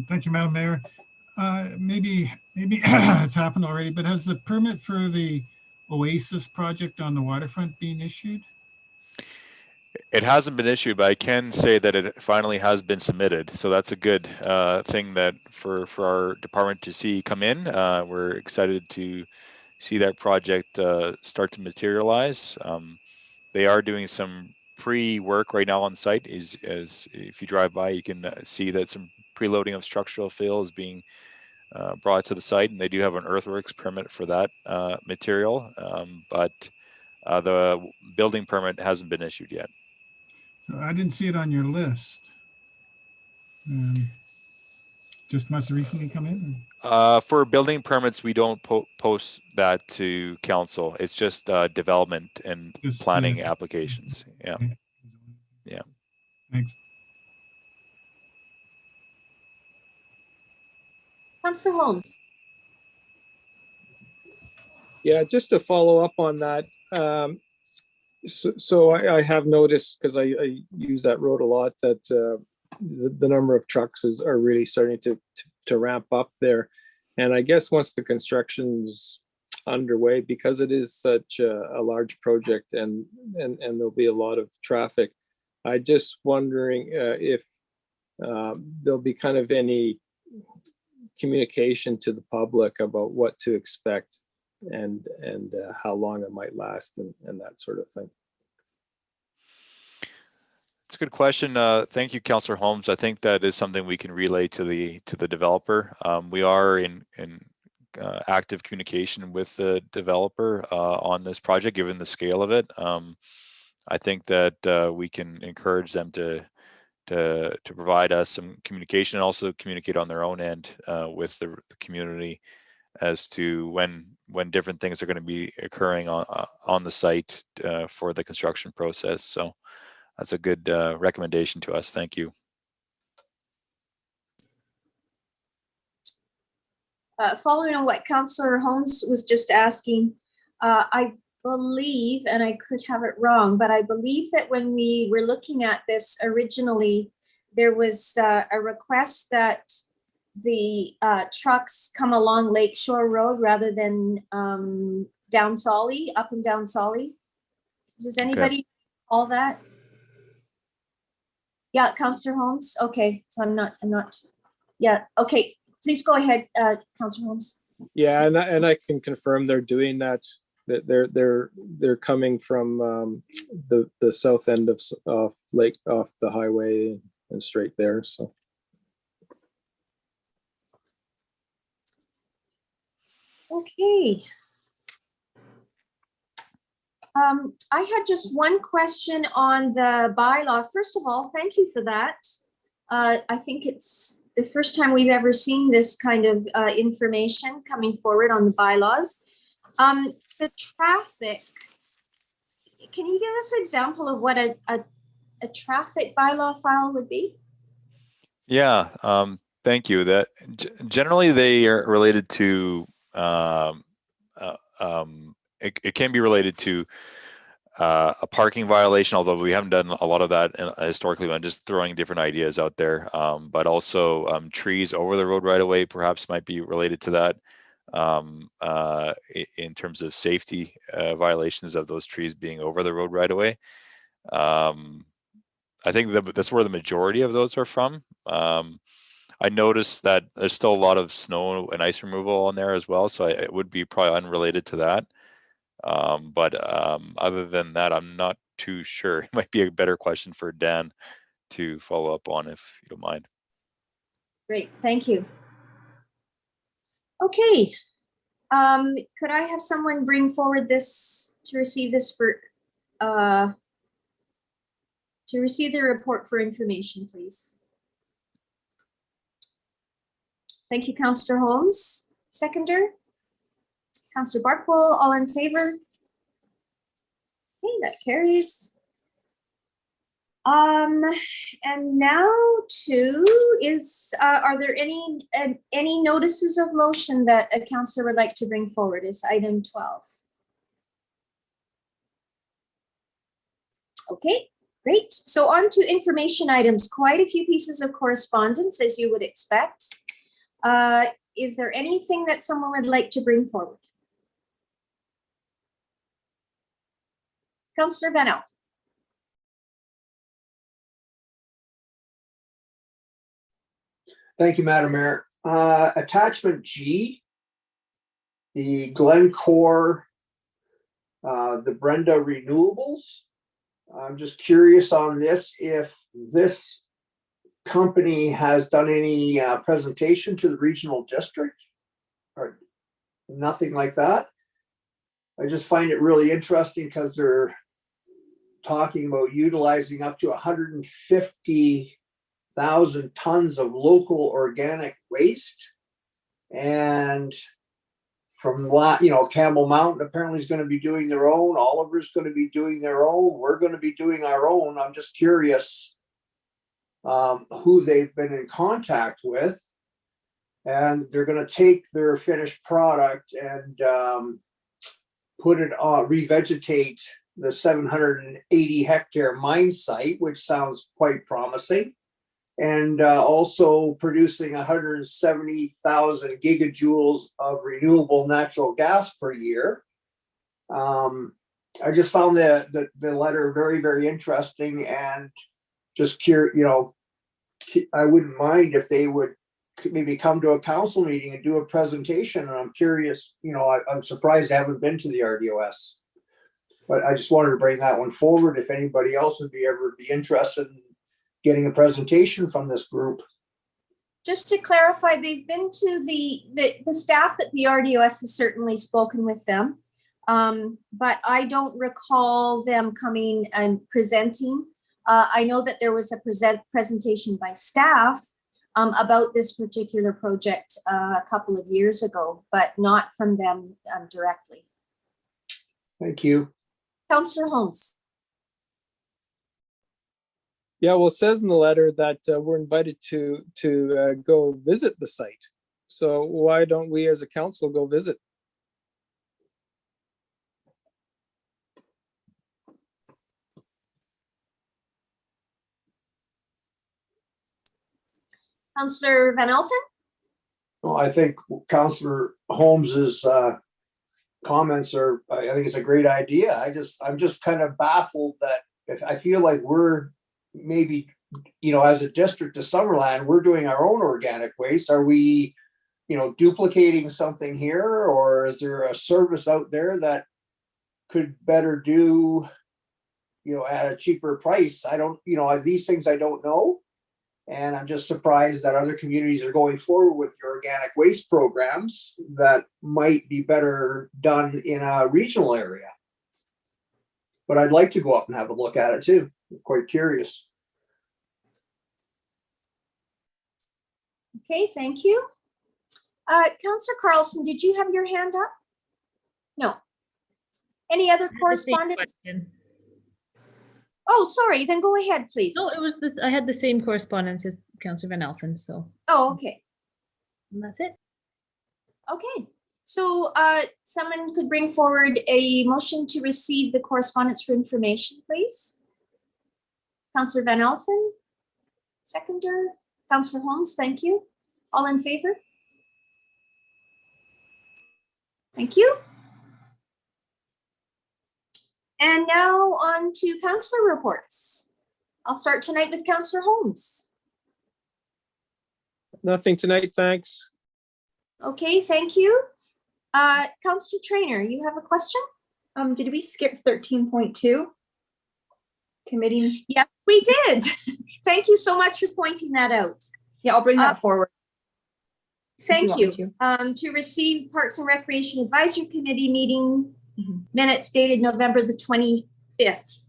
Thank you, Madam Mayor. Maybe it's happened already, but has the permit for the Oasis project on the waterfront been issued? It hasn't been issued, but I can say that it finally has been submitted. So that's a good thing that for our department to see come in. We're excited to see that project start to materialize. They are doing some pre-work right now on site. As if you drive by, you can see that some preloading of structural fill is being brought to the site, and they do have an earthworks permit for that material, but the building permit hasn't been issued yet. So I didn't see it on your list. Just must have recently come in? For building permits, we don't post that to council. It's just development and planning applications. Yeah. Okay. Yeah. Thanks. Councillor Holmes. Yeah, just to follow up on that. So I have noticed, because I use that road a lot, that the number of trucks are really starting to ramp up there. And I guess once the construction's underway, because it is such a large project and there'll be a lot of traffic, I just wondering if there'll be kind of any communication to the public about what to expect and how long it might last and that sort of thing. It's a good question. Thank you, Councillor Holmes. I think that is something we can relay to the developer. We are in active communication with the developer on this project, given the scale of it. I think that we can encourage them to provide us some communication and also communicate on their own end with the community as to when different things are going to be occurring on the site for the construction process. So that's a good recommendation to us. Thank you. Following on what Councillor Holmes was just asking, I believe, and I could have it wrong, but I believe that when we were looking at this originally, there was a request that the trucks come along Lakeshore Road rather than down Solly, up and down Solly. Does anybody recall that? Yeah, Councillor Holmes. Okay, so I'm not. Yeah. Okay, please go ahead, Councillor Holmes. Yeah, and I can confirm they're doing that. That they're coming from the south end of Lake off the highway and straight there. So. Okay. I had just one question on the bylaw. First of all, thank you for that. I think it's the first time we've ever seen this kind of information coming forward on the bylaws. The traffic, can you give us an example of what a traffic bylaw file would be? Yeah, thank you. That generally they are related to it can be related to a parking violation, although we haven't done a lot of that historically. I'm just throwing different ideas out there, but also trees over the road right away perhaps might be related to that in terms of safety violations of those trees being over the road right away. I think that's where the majority of those are from. I noticed that there's still a lot of snow and ice removal on there as well, so it would be probably unrelated to that. But other than that, I'm not too sure. It might be a better question for Dan to follow up on, if you don't mind. Great, thank you. Okay, could I have someone bring forward this to receive this for to receive the report for information, please? Thank you, Councillor Holmes. Seconder, Councillor Barkwell, all in favor? Okay, that carries. And now are there any notices of motion that a councillor would like to bring forward? Is item 12. Okay, great. So on to information items, quite a few pieces of correspondence as you would expect. Is there anything that someone would like to bring forward? Councillor Van Elf. Thank you, Madam Mayor. Attachment G, the Glencore, the Brenda Renewables. I'm just curious on this, if this company has done any presentation to the regional district or nothing like that. I just find it really interesting because they're talking about utilizing up to 150,000 tons of local organic waste. And from Campbell Mountain apparently is going to be doing their own. Oliver's going to be doing their own. We're going to be doing our own. I'm just curious who they've been in contact with. And they're going to take their finished product and put it on, revegetate the 780 hectare mine site, which sounds quite promising. And also producing 170,000 gigajoules of renewable natural gas per year. I just found the letter very, very interesting, and just curious, I wouldn't mind if they would maybe come to a council meeting and do a presentation. And I'm curious, I'm surprised I haven't been to the RDOS, but I just wanted to bring that one forward. If anybody else would be interested in getting a presentation from this group. Just to clarify, they've been to the staff at the RDOS has certainly spoken with them, but I don't recall them coming and presenting. I know that there was a presentation by staff about this particular project a couple of years ago, but not from them directly. Thank you. Councillor Holmes. Yeah, well, it says in the letter that we're invited to go visit the site. So why don't we as a council go visit? Councillor Van Elfen? Well, I think Councillor Holmes's comments are, I think it's a great idea. I'm just kind of baffled that if I feel like we're maybe, as a district of Summerland, we're doing our own organic waste. Are we, duplicating something here, or is there a service out there that could better do, at a cheaper price? I don't, these things I don't know. And I'm just surprised that other communities are going forward with the organic waste programs that might be better done in a regional area. But I'd like to go up and have a look at it too. I'm quite curious. Okay, thank you. Councillor Carlson, did you have your hand up? No. Any other correspondence? Oh, sorry, then go ahead, please. No, I had the same correspondence as Councillor Van Elfen, so. Oh, okay. And that's it. Okay, so someone could bring forward a motion to receive the correspondence for information, please. Councillor Van Elfen, seconder. Councillor Holmes, thank you. All in favor? Thank you. And now on to councillor reports. I'll start tonight with Councillor Holmes. Nothing tonight, thanks. Okay, thank you. Councillor Trainer, you have a question? Did we skip 13.2? Committee? Yes, we did. Thank you so much for pointing that out. Yeah, I'll bring that forward. Thank you. To receive Parks and Recreation Advisory Committee meeting minutes dated November the 25th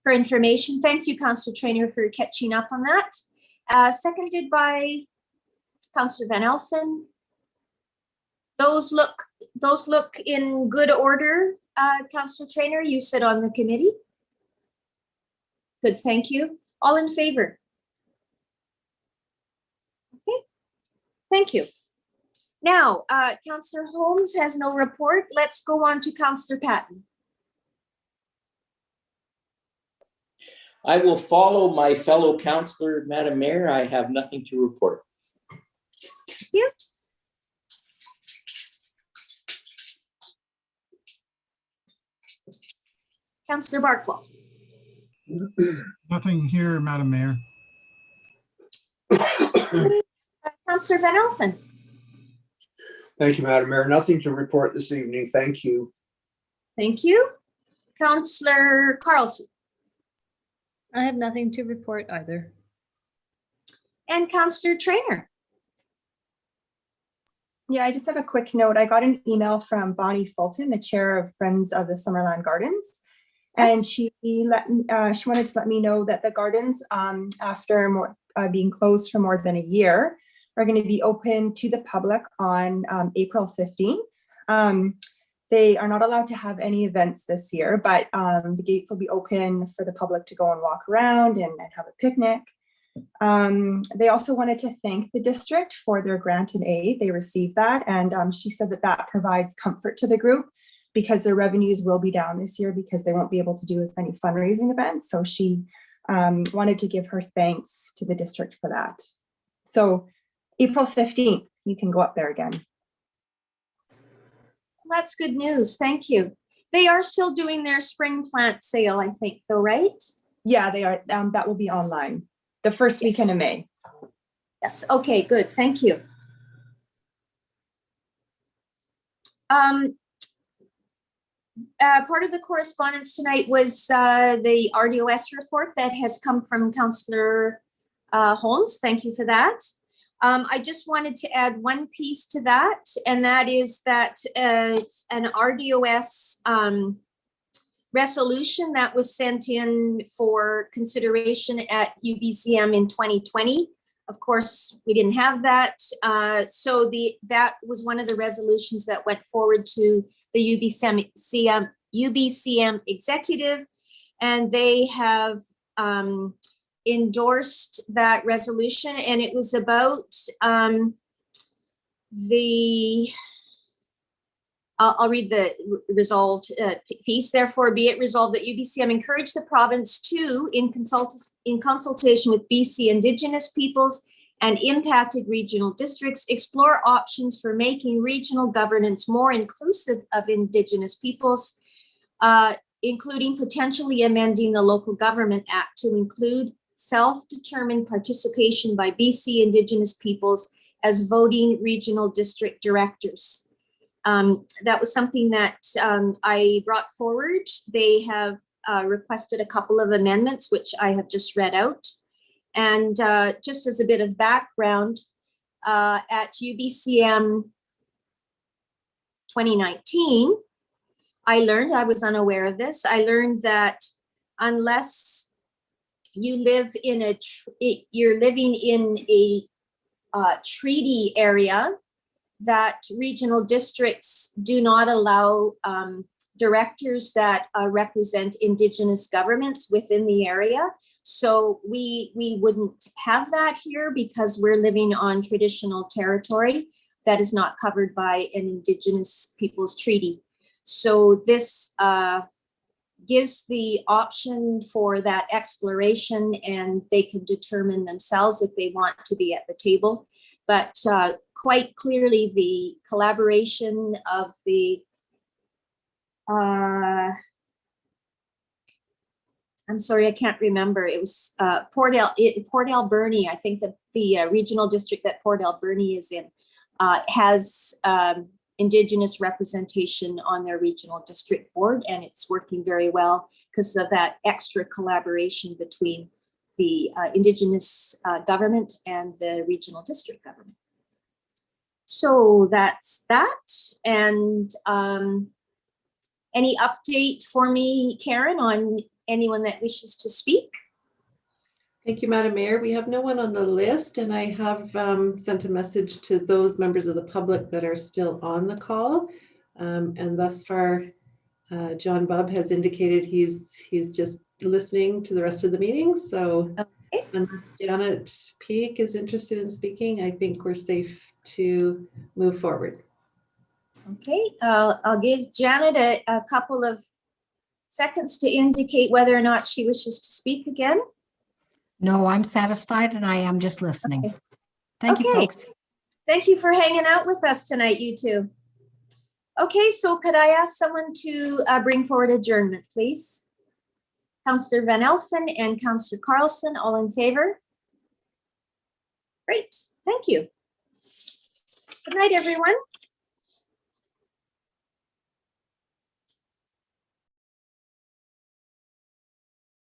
for information. Thank you, Councillor Trainer, for catching up on that. Seconded by Councillor Van Elfen. Those look in good order. Councillor Trainer, you sit on the committee. Good, thank you. All in favor? Okay, thank you. Now, Councillor Holmes has no report. Let's go on to Councillor Patton. I will follow my fellow councillor, Madam Mayor. I have nothing to report. Thank you. Councillor Barkwell. Nothing here, Madam Mayor. Councillor Van Alphen. Thank you, Madam Mayor. Nothing to report this evening. Thank you. Thank you. Councillor Carlson. I have nothing to report either. And Councillor Trainer. Yeah, I just have a quick note. I got an email from Bonnie Fulton, the chair of Friends of the Summerland Gardens. And she wanted to let me know that the gardens, after being closed for more than a year, are going to be open to the public on April 15th. They are not allowed to have any events this year, but the gates will be open for the public to go and walk around and have a picnic. They also wanted to thank the district for their grant and aid. They received that, and she said that that provides comfort to the group because their revenues will be down this year because they won't be able to do as many fundraising events. So she wanted to give her thanks to the district for that. So April 15th, you can go up there again. That's good news. Thank you. They are still doing their spring plant sale, I think, though, right? Yeah, they are. That will be online the first weekend of May. Yes. Okay, good. Thank you. Part of the correspondence tonight was the RDOS report that has come from Councillor Holmes. Thank you for that. I just wanted to add one piece to that, and that is that an RDOS resolution that was sent in for consideration at UBCM in 2020. Of course, we didn't have that. So that was one of the resolutions that went forward to the UBCM executive, and they have endorsed that resolution, and it was about I'll read the resolved piece. Therefore, be it resolved that UBCM encourage the province to, in consultation with BC Indigenous peoples and impacted regional districts, explore options for making regional governance more inclusive of Indigenous peoples, including potentially amending the Local Government Act to include self-determined participation by BC Indigenous peoples as voting regional district directors. That was something that I brought forward. They have requested a couple of amendments, which I have just read out. And just as a bit of background, at UBCM 2019, I was unaware of this. I learned that unless you live in you're living in a treaty area, that regional districts do not allow directors that represent Indigenous governments within the area. So we wouldn't have that here because we're living on traditional territory that is not covered by an Indigenous Peoples Treaty. So this gives the option for that exploration, and they can determine themselves if they want to be at the table. But quite clearly, the collaboration of the I'm sorry, I can't remember. It was Port Alberni. I think that the regional district that Port Alberni is in has Indigenous representation on their regional district board, and it's working very well because of that extra collaboration between the Indigenous government and the regional district government. So that's that. And any update for me, Karen, on anyone that wishes to speak? Thank you, Madam Mayor. We have no one on the list, and I have sent a message to those members of the public that are still on the call. And thus far, John Bubb has indicated he's just listening to the rest of the meeting. So unless Janet Peak is interested in speaking, I think we're safe to move forward. Okay, I'll give Janet a couple of seconds to indicate whether or not she wishes to speak again. No, I'm satisfied and I am just listening. Okay. Thank you, folks. Thank you for hanging out with us tonight, you two. Okay, so could I ask someone to bring forward adjournment, please? Councillor Van Elfen and Councillor Carlson, all in favor? Great, thank you. Good night, everyone.